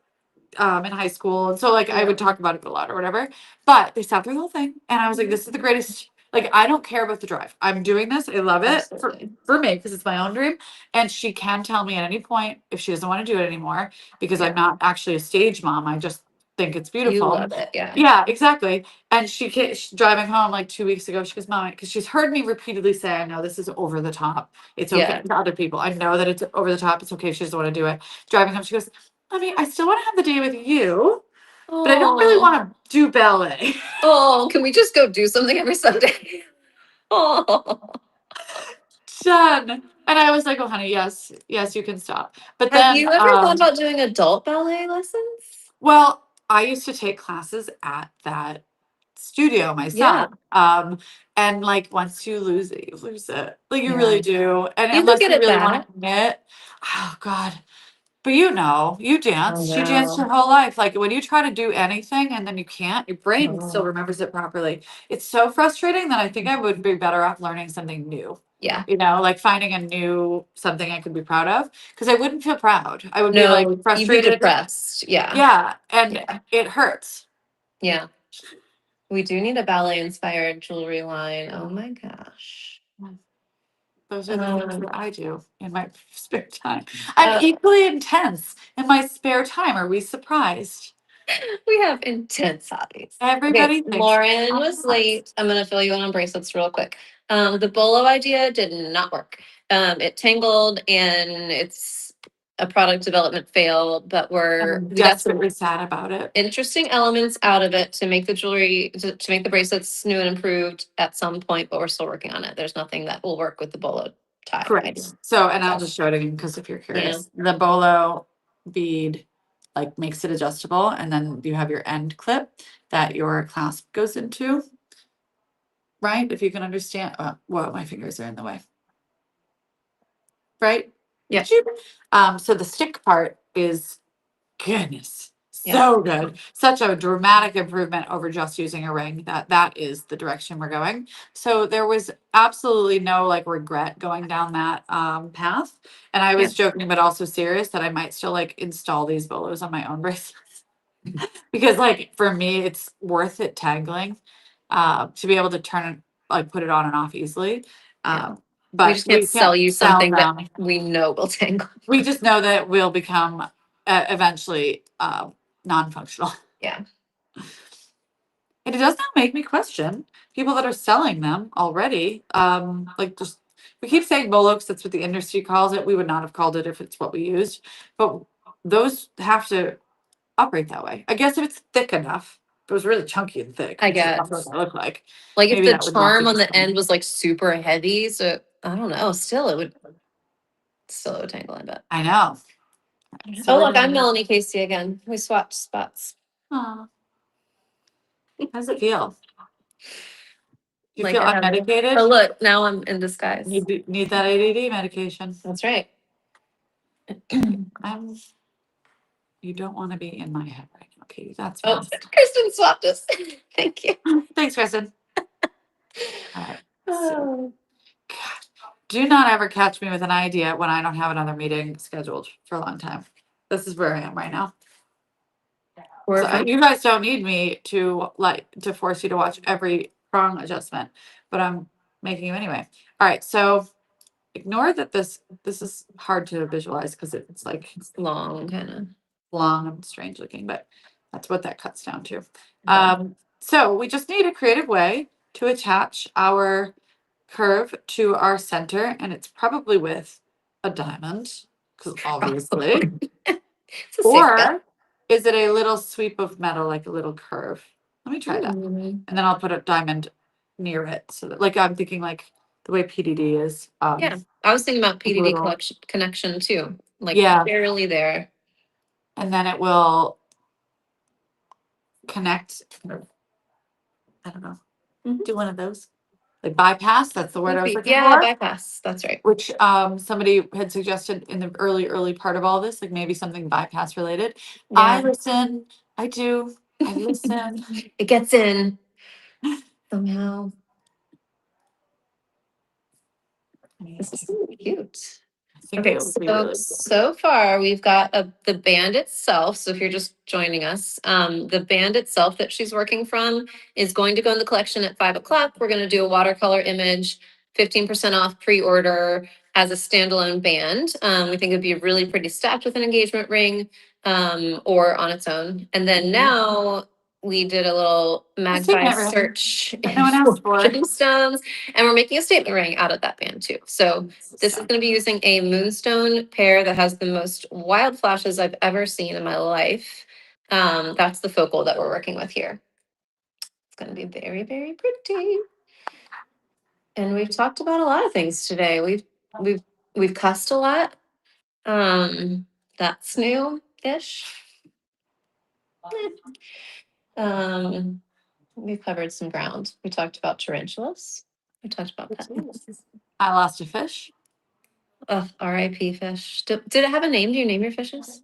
high school. And so like I would talk about it a lot or whatever. But they sat through the whole thing and I was like, this is the greatest. Like I don't care about the drive. I'm doing this. I love it absolutely. for me because it's my own dream. And she can tell me at any point if she doesn't want to do it anymore because Yeah. I'm not actually a stage mom. I just think it's You beautiful. love it. Yeah. Yeah, exactly. And she's driving home like 2 weeks ago. She goes, Mom, because she's heard me repeatedly say, I know this is over the top. It's okay Yeah. to other people. I know that it's over the top. It's okay if she doesn't want to do it. Driving home, she goes, Mommy, I still want to have the day with you, but I don't really Oh. want to do ballet. Oh, can we just go do something every Sunday? Oh. Done. And I was like, oh, honey, yes, you can stop. But Have then, you ever thought about doing adult ballet lessons? well, I used to take classes at that studio myself. And like once you lose it, you lose it. Like you really Yeah. do. And You could unless get you it really back. want to commit, oh God. But you know, you danced. You danced know. your whole life. Like when you try to do anything and then you can't, your brain still Oh. remembers it properly. It's so frustrating that I think I would be better off learning something new. Yeah. You know, like finding a new something I could be proud of. Because I wouldn't feel proud. I would be No, like you'd be frustrated. depressed. Yeah. Yeah. And Yeah. it hurts. Yeah. We do need a ballet inspired jewelry line. Oh my gosh. Those are the things Um, that I do in my spare time. I'm equally intense in my spare time. Are we surprised? we have intense hobbies. Everybody Okay, thinks Lauren I'm was nuts. late. I'm gonna fill you in on bracelets real quick. The bolo idea did not work. It tangled and it's a product development fail, but I'm we got some desperately sad about it. interesting elements out of it to make the jewelry to make the bracelets new and improved at some point, but we're still working on it. There's nothing that will work with the bolo tie. Correct. So, and I'll just show it again because if you're curious, the bolo bead like makes it adjustable, and then you have your end clip that your clasp goes into. Right? If you can understand. Whoa, my fingers are in the way. Right? Yeah. So the stick part is goodness. Yeah. So good. Such a dramatic improvement over just using a ring. That is the direction we're going. So there was absolutely no like regret going down that path. And I was joking, but also serious that I might still like install these bolos on my own bracelets. Because like for me, it's worth it tangling to be able to turn it like put it on and off easily. Yeah. But We just can't sell you sell something that them. we know will tangle. We just know that it will become eventually non-functional. Yeah. And it does not make me question people that are selling them already. Like just we keep saying bolo because that's what the industry calls it. We would not have called it if it's what we used. But those have to operate that way. I guess if it's thick enough, if it was really chunky and thick, I which is guess. not what they look like. Like if Maybe the that would not charm be on the fun. end was like super heavy, so I don't know. Still, it would tangle. I bet. I know. So Oh we're look, I'm doing- Melanie Casey again. We swapped spots. Aw. How does it feel? Do you Like feel I have- unmedicated? Oh look, now I'm in disguise. Need that ADD medication. That's right. You don't want to be in my head right now, Katie. That's Oh, fast. Kristen swapped us. Thank you. Thanks, Kristen. All right. So, Oh. God, do not ever catch me with an idea when I don't have another meeting scheduled for a long time. This is where I am right now. So, you guys don't need me to force you to watch every prong adjustment, but I'm making you anyway. All right. So ignore that this is hard to visualize because it's like long, kind of. long and strange looking, but That's what that cuts down to. Yeah. So we just need a creative way to attach our curve to our center, and it's probably with a diamond, because obviously. It's a safe bet. Or is it a little sweep of metal, like a little curve? Let me try that. Mm. And then I'll put a diamond near it. So that, like, I'm thinking like the way PDD is. Yeah, I was thinking about like a PDD little, connection too, like yeah. barely there. And then it will connect. I don't know. Mhm. Do one of those. Like bypass, that's the word I was looking Yeah, for. bypass. That's right. Which somebody had suggested in the early part of all this, like maybe something bypass related. I Yeah. listen. I do. I listen. It gets in somehow. This is so cute. I think Okay, it would be really cool. so far we've got the band itself. So if you're just joining us, the band itself that she's working from is going to go in the collection at 5 o'clock. We're going to do a watercolor image, 15% off pre-order as a standalone band. We think it'd be really pretty stacked with an engagement ring, or on its own. And then now we did a little magpie statement ring search that no one for asked for. gemstones, and we're making a statement ring out of that band too. So this is going to be using a Moonstone pair that has the most wild flashes I've ever seen in my life. That's the focal that we're working with here. It's going to be very, very pretty. And we've talked about a lot of things today. We've cussed a lot. That's new-ish. We've covered some ground. We talked about tarantulas. We talked about pets. I lost a fish. R.I.P. fish. Did it have a name? Do you name your fishes?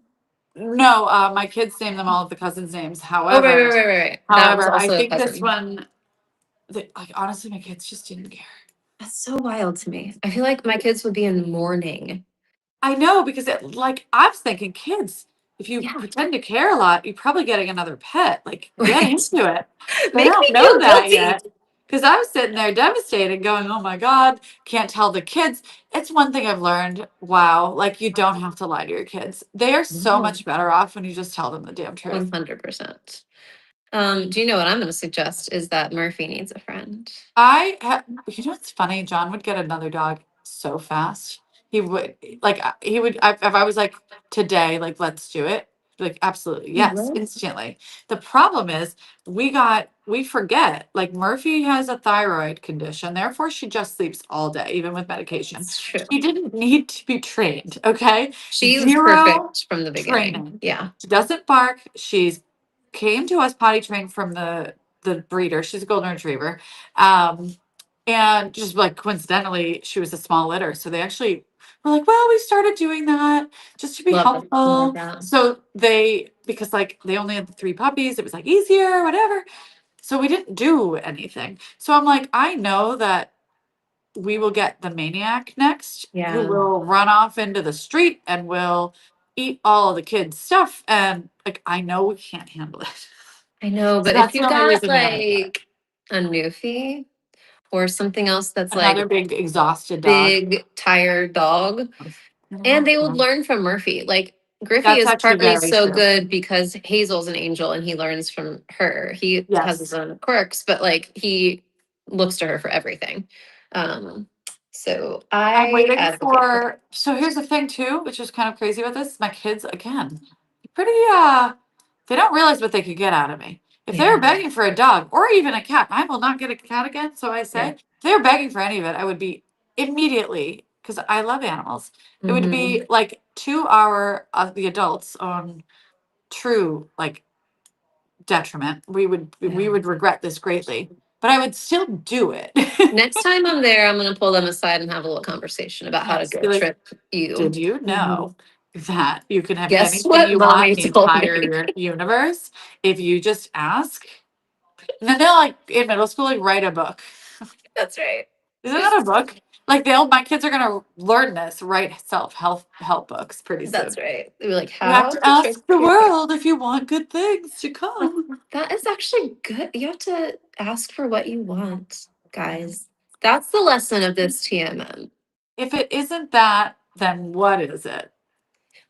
No, my kids named them all of the cousins' names. Oh, right, However, right, right, right, right. That was I also a think this cousin. one, like honestly, my kids just didn't care. That's so wild to me. I feel like my kids would be in mourning. I know because like I was thinking, kids, if you Yeah, pretend to care a lot, you're probably getting another pet. Like get right. into it. They Make don't me know feel that guilty. yet. Because I was sitting there devastated, going, "Oh my God, can't tell the kids." It's one thing I've learned. Wow, like you don't have to lie to your kids. They are so No, much better off when you just tell them the damn truth. 100%. Do you know what I'm going to suggest is that Murphy needs a friend. You know what's funny? John would get another dog so fast. He would like he would if I was like today, like let's do it. Like absolutely He yes, will. instantly. The problem is we forget like Murphy has a thyroid condition, therefore she just sleeps all day, even with medication. It's true. She didn't need to be trained. Okay, She was zero perfect from the beginning. training. Yeah. She doesn't bark. She's came to us potty trained from the breeder. She's a golden retriever. Um, and just like coincidentally, she was a small litter. So they actually were like, well, we started doing that just to be Love it. Love helpful. that. So because like they only had the 3 puppies, it was like easier, whatever. So we didn't do anything. So I'm like, I know that we will get the maniac next who Yeah. will run off into the street and will eat all of the kids' stuff. And like, I know we can't handle it. I know, So but if that's the you only got reason we haven't done it. like a newfie or something else that's Another like big exhausted dog. big tired dog, and they would learn from Murphy. Like Griffey That's is actually partly very so true. good because Hazel's an angel and he learns from her. He has his Yes. own quirks, but like he looks to her for everything. So I'm I waiting advocate for for, so here's the thing too, which is kind of crazy with this. My kids, again, pretty, they don't realize what they could get out of me. If they were yeah, begging for a dog or even a cat, I will not get a cat again. So I say, yeah. if they were begging for any of it, I would be immediately, because I love animals. It would be like 2 hour of the adults on true like detriment. We would regret this greatly, but I would still do it. Next time I'm there, I'm gonna pull them aside and have a little conversation about how to Yes, be guilt like, trip you. did you know that you can have Guess anything what you want mommy in the told me? entire universe if you just ask? And then they'll like in middle school like write a book. That's right. Isn't that a book? Like my kids are gonna learn this, write self help books pretty That's soon. right. They were like, You have how to to trick ask the your parents. world if you want good things to come. That is actually good. You have to ask for what you want, guys. That's the lesson of this TMM. If it isn't that, then what is it?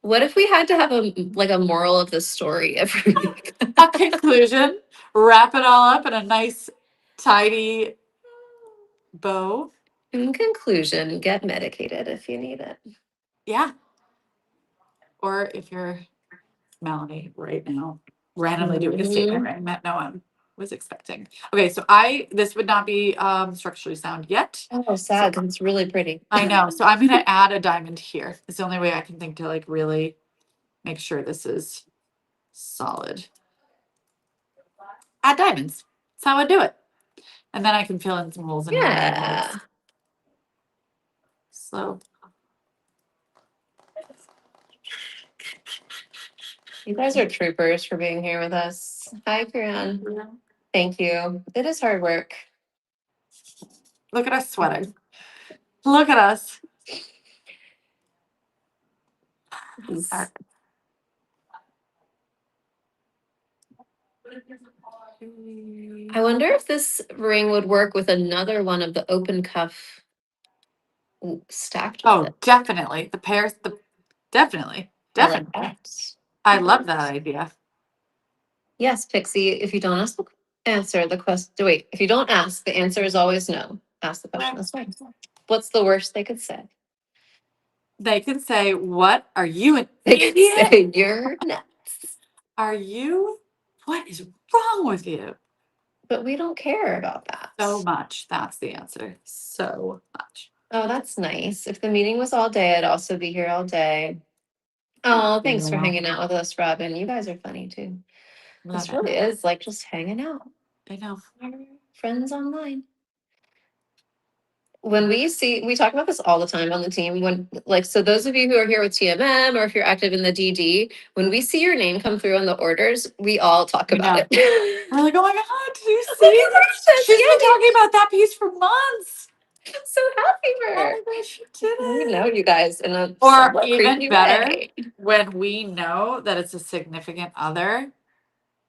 What if we had to have a moral of the story every week? conclusion, wrap it all up in a nice, tidy bow. In conclusion, get medicated if you need it. Yeah. Or if you're Melanie right now, randomly doing a statement ring that no one was expecting. Okay, so this would not be structurally sound yet. Oh, sad because it's really pretty. I know. So I'm gonna add a diamond here. It's the only way I can think to like really make sure this is solid. Add diamonds. That's how I do it. And then I can fill in some holes in here. Yeah. So You guys are troopers for being here with us. Hi, Kieran. Thank you. It is hard work. look at us sweating. Look at us. All I wonder if this ring would work with another one of the open cuff stacked with Oh, it. definitely. The pairs, definitely. I like Definitely. that. I love that idea. Yes, Pixie, if you don't ask the answer, the question, wait, if you don't ask, the answer is always no. Ask the question, that's fine. What's the worst they could say? They can say, "What are you an They could idiot? say, you're nuts. Are you? What is wrong with you?" But we don't care about that. So much. That's the answer. So much. Oh, that's nice. If the meeting was all day, I'd also be here all day. Oh, thanks for hanging out with us, Robin. You guys are funny too. This Love it. really is like just hanging out. I know. Friends online. When we talk about this all the time on the team. When like, so those of you who are here with TMM or if you're active in the DD, when we see your name come through on the orders, we all talk We about know. it. We're like, "Oh my God, did you Oh see my gosh, this? that's She's been Yanni. talking about that piece for months." I'm so happy for Oh her. my gosh, she did We it. know you guys in a Or somewhat even creepy better, way. when we know that it's a significant other,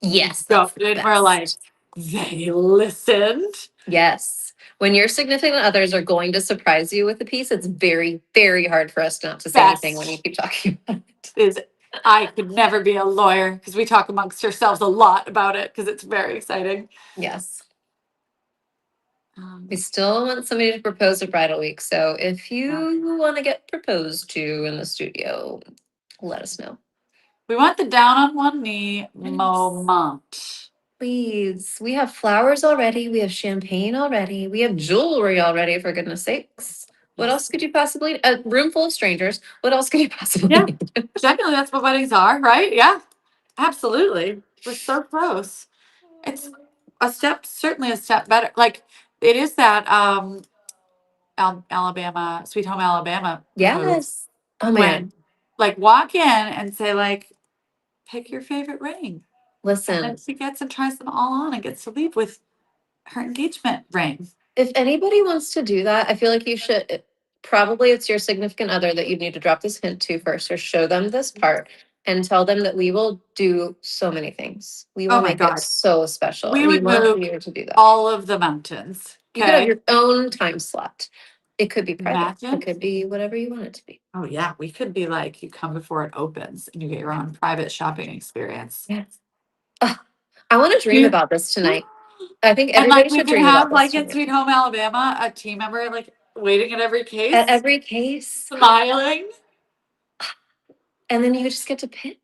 Yes, go, that's the and we're like, best. they listened. Yes. When your significant others are going to surprise you with a piece, it's very, very hard for us not to say anything when you Best keep talking about it. is I could never be a lawyer because we talk amongst ourselves a lot about it because it's very exciting. Yes. We still want somebody to propose a bridal week. So if you want to get proposed to in the studio, let us know. We want the down on one knee Nice. moment. Please. We have flowers already. We have champagne already. We have jewelry already, for goodness sakes. What Yes. else could you possibly, a room full of strangers, what else could you possibly Yeah. need? Technically, that's what weddings are, right? Yeah, absolutely. We're so close. It's a step, certainly a step better. Like it is that Alabama, Sweet Home Alabama move. Yes. Oh my God. When like walk in and say like, pick your favorite ring. And Listen, then she gets and tries them all on and gets to leave with her engagement ring. if anybody wants to do that, I feel like you should, probably it's your significant other that you need to drop this hint to first or show them this part and tell them that we will do so many things. We will Oh my make God. it so special. We We would want move you to do that. all of the mountains. You could have Okay. your own time slot. It could be private. Imagine. It could be whatever you want it to be. Oh yeah, we could be like you come before it opens and you get your own private shopping experience. Yes. I want to dream about this tonight. I think And everybody like we should could dream about have this like in tonight. Sweet Home Alabama, a team member like waiting at every case, At every case. smiling. And then you just get to pick.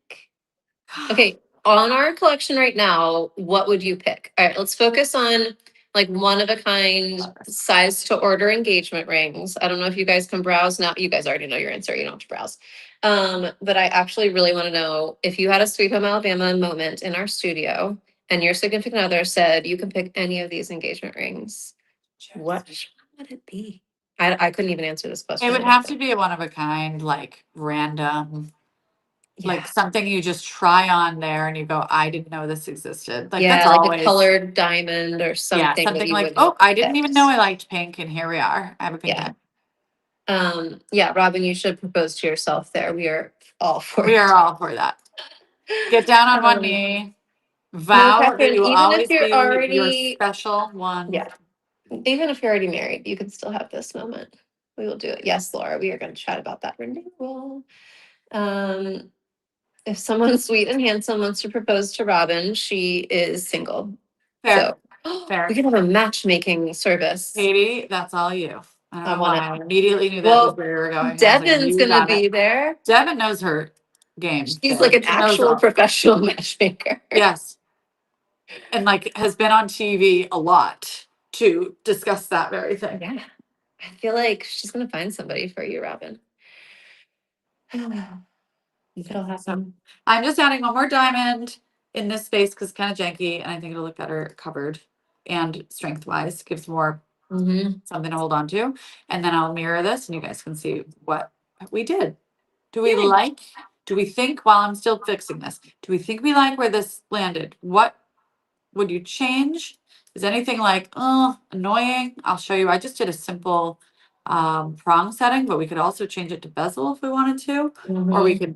Okay, on our collection right now, what would you pick? All right, let's focus on like one of a kind size to order engagement rings. I don't know if you guys can browse now. You guys already know your answer. You don't have to browse. But I actually really want to know if you had a Sweet Home Alabama moment in our studio and your significant other said you can pick any of these engagement rings, what would it be? I couldn't even answer this question. It would have to be a one of a kind, like random, like something you just try on there and you go, I didn't know this existed. Like that's like always a colored diamond or something. yeah, that something you like, wouldn't oh, I didn't even expect. know I liked pink, and here we are. I have a pink Yeah. one. Yeah, Robin, you should propose to yourself there. We are all for We it. are all for that. Get down on one Um, knee. No, Vow that Catherine, you will even if always you're be your already, special one. yeah, even if you're already married, you can still have this moment. We will do it. Yes, Laura, we are going to chat about that renewal. if someone sweet and handsome wants to propose to Robin, she is single. Fair, So fair. we could have a matchmaking service. Katie, that's all you. I don't I know want why. it. I immediately knew that was Well, where you were going. I was like, Devin's you gonna got it. be there. Devin knows her game. She's like There. an She knows actual all. professional matchmaker. Yes. And like has been on TV a lot to discuss that very thing. Yeah. I feel like she's gonna find somebody for you, Robin. It'll happen. I'm just adding one more diamond in this space because it's kind of janky and I think it'll look better covered and strength wise gives more Mhm. something to hold on to. And then I'll mirror this and you guys can see what we did. Do we Yay. like, do we think while I'm still fixing this, do we think we like where this landed? What would you change? Is anything like, oh, annoying? I'll show you. I just did a simple prong setting, but we could also change it to bezel if we wanted to, or we Mhm. could,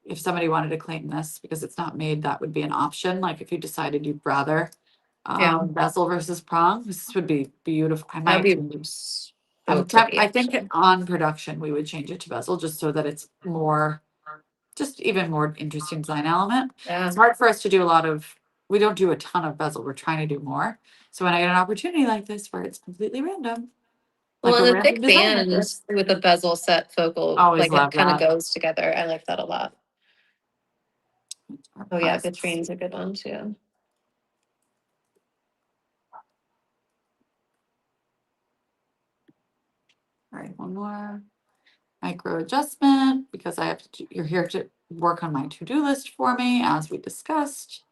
if somebody wanted to claim this because it's not made, that would be an option. Like if you decided you'd rather Yeah. bezel versus prong, this would be beautiful. I That'd might be change it. so pretty, I think actually. on production, we would change it to bezel just so that it's more, just even more interesting design element. Yeah. It's hard for us to do a lot of, we don't do a ton of bezel. We're trying to do more. So when I get an opportunity like this where it's completely random, Well, like a and the random thick design like band this, with a bezel set focal, always like it love kind of that. goes together. I like that a lot. Oh yeah, Plus, Vitrine's a good one too. all right, one more micro adjustment because I have to, you're here to work on my to-do list for me as we discussed.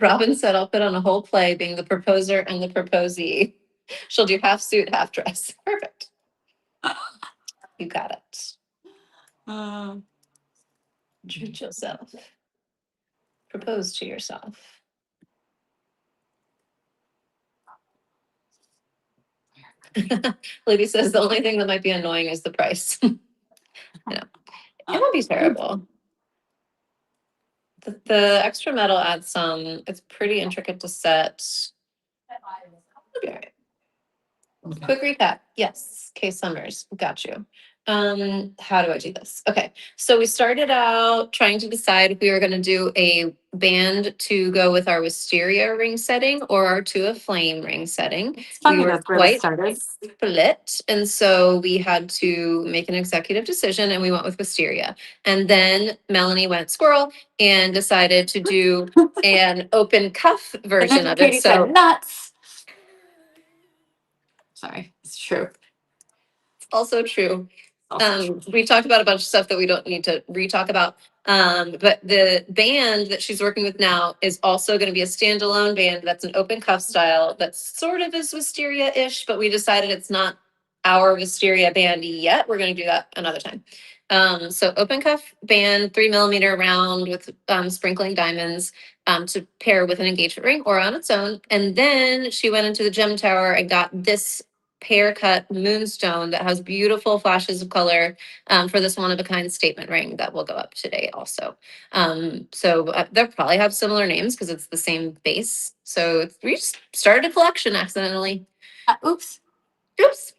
Robin said, I'll put on a whole play being the proposer and the proposee. She'll do half suit, half dress. Perfect. You got it. Uh, Treat yourself. Propose to yourself. Lady says the only thing that might be annoying is the price. You know, it won't be terrible. The extra metal adds some, it's pretty intricate to set. It'll be all right. okay. Quick recap. Yes, Kay Summers, got you. How do I do this? Okay, so we started out trying to decide if we were going to do a band to go with our wisteria ring setting or our to a flame ring setting. It's We funny were that's where this quite started. split, and so we had to make an executive decision, and we went with wisteria. And then Melanie went squirrel and decided to do an open cuff And version then of it. Katie said So nuts. Sorry, it's true. also true. Also true. We talked about a bunch of stuff that we don't need to re-talk about. But the band that she's working with now is also going to be a standalone band that's an open cuff style that sort of is wisteria-ish, but we decided it's not our wisteria band yet. We're going to do that another time. So open cuff band, 3 millimeter round with sprinkling diamonds to pair with an engagement ring or on its own. And then she went into the gem tower and got this pear cut moonstone that has beautiful flashes of color for this one of a kind statement ring that will go up today also. They'll probably have similar names because it's the same base. So we just started a collection accidentally. Oops. Oops,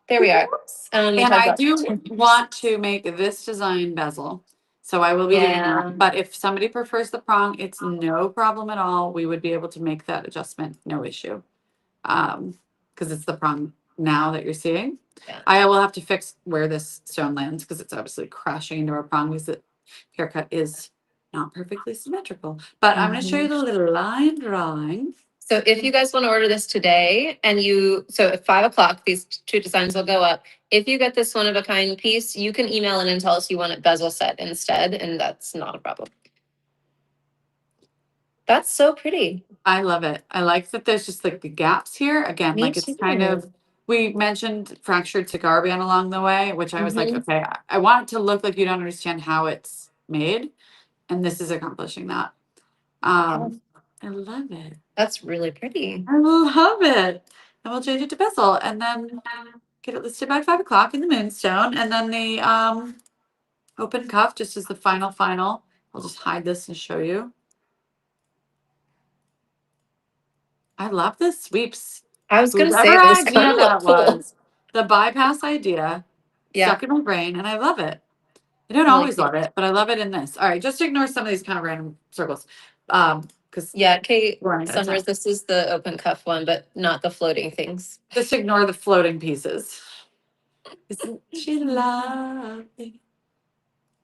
there we are. We And talked I about do want to make this design bezel. So I will be doing yeah. that. But if somebody prefers the prong, it's no problem at all. We would be able to make that adjustment, no issue. Because it's the prong now that you're seeing. Yeah. I will have to fix where this stone lands because it's obviously crashing into our prong because the haircut is not perfectly symmetrical. But I'm going to show you the little line drawing. So if you guys want to order this today and so at 5 o'clock, these two designs will go up. If you get this one of a kind piece, you can email in and tell us you want it bezel set instead, and that's not a problem. That's so pretty. I love it. I like that there's just like the gaps here. Again, Me like it's too. kind of, we mentioned fractured cigar band along the way, which I was like, Mhm. okay, I want it to look like you don't understand how it's made. And this is accomplishing that. I love it. That's really pretty. I love it. And we'll change it to bezel and then get it listed by 5 o'clock in the Moonstone. And then the open cuff just as the final. I'll just hide this and show you. I love the sweeps. I was gonna say Whoever those kind idea of look that cool. was, the bypass idea Yeah. stuck in my brain, and I love it. I don't I like always the love it, but I love it in this. All right, just ignore some of these kind of random circles. Because Yeah, Kate we're running out of Summers, time. this is the open cuff one, but not the floating things. Just ignore the floating pieces. Isn't she lovely?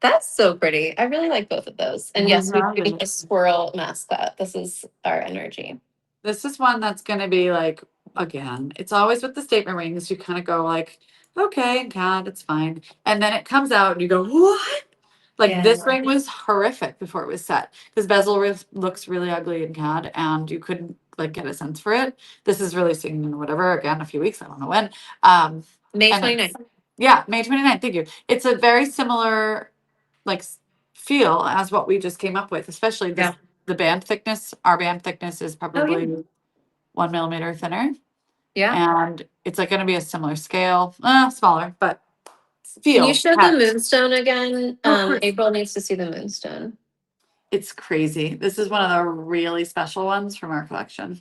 That's so pretty. I really like both of those. And yes, we do Lovely. need a squirrel mascot. This is our energy. This is one that's going to be like, again, it's always with the statement rings. You kind of go like, okay, God, it's fine. And then it comes out and you go, what? Like this Yeah. ring was horrific before it was set because bezel looks really ugly in CAD and you couldn't like get a sense for it. This is releasing in whatever, again, a few weeks. I don't know when. May And 29th. yeah, May 29th. Thank you. It's a very similar like feel as what we just came up with, especially this, Yeah. the band thickness. Our band thickness is Oh, yeah. probably 1 millimeter thinner. Yeah. And it's like going to be a similar scale, smaller, but Can you feel. show the Moonstone again? Oh, of course. April needs to see the Moonstone. It's crazy. This is one of the really special ones from our collection.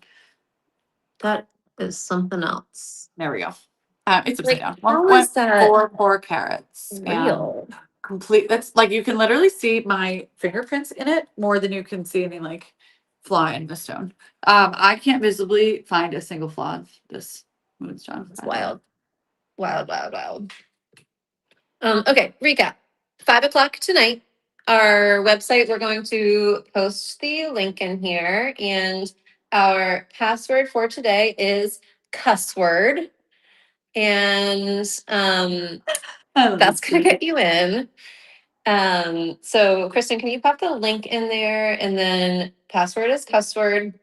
That is something else. There we go. It's upside Like, down. how is that 1.44 carats. And real? complete. That's like you can literally see my fingerprints in it more than you can see any like flaw in the stone. I can't visibly find a single flaw in this moonstone. It's wild. Wild, wild, wild. Okay, recap. 5 o'clock tonight. Our website, we're going to post the link in here, and our password for today is CUSSWORD. And that's gonna get you in. So Kristen, can you pop the link in there, and then password is CUSSWORD.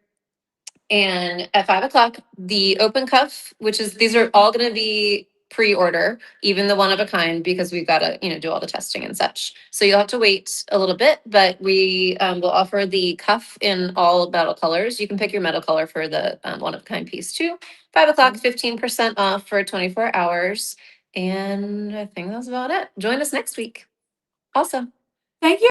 And at 5 o'clock, the open cuff, which is, these are all going to be pre-order, even the one of a kind, because we've got to, do all the testing and such. So you'll have to wait a little bit, but we will offer the cuff in all metal colors. You can pick your metal color for the one of a kind piece too. 5 o'clock, 15% off for 24 hours. And I think that's about it. Join us next week. Also. Thank you.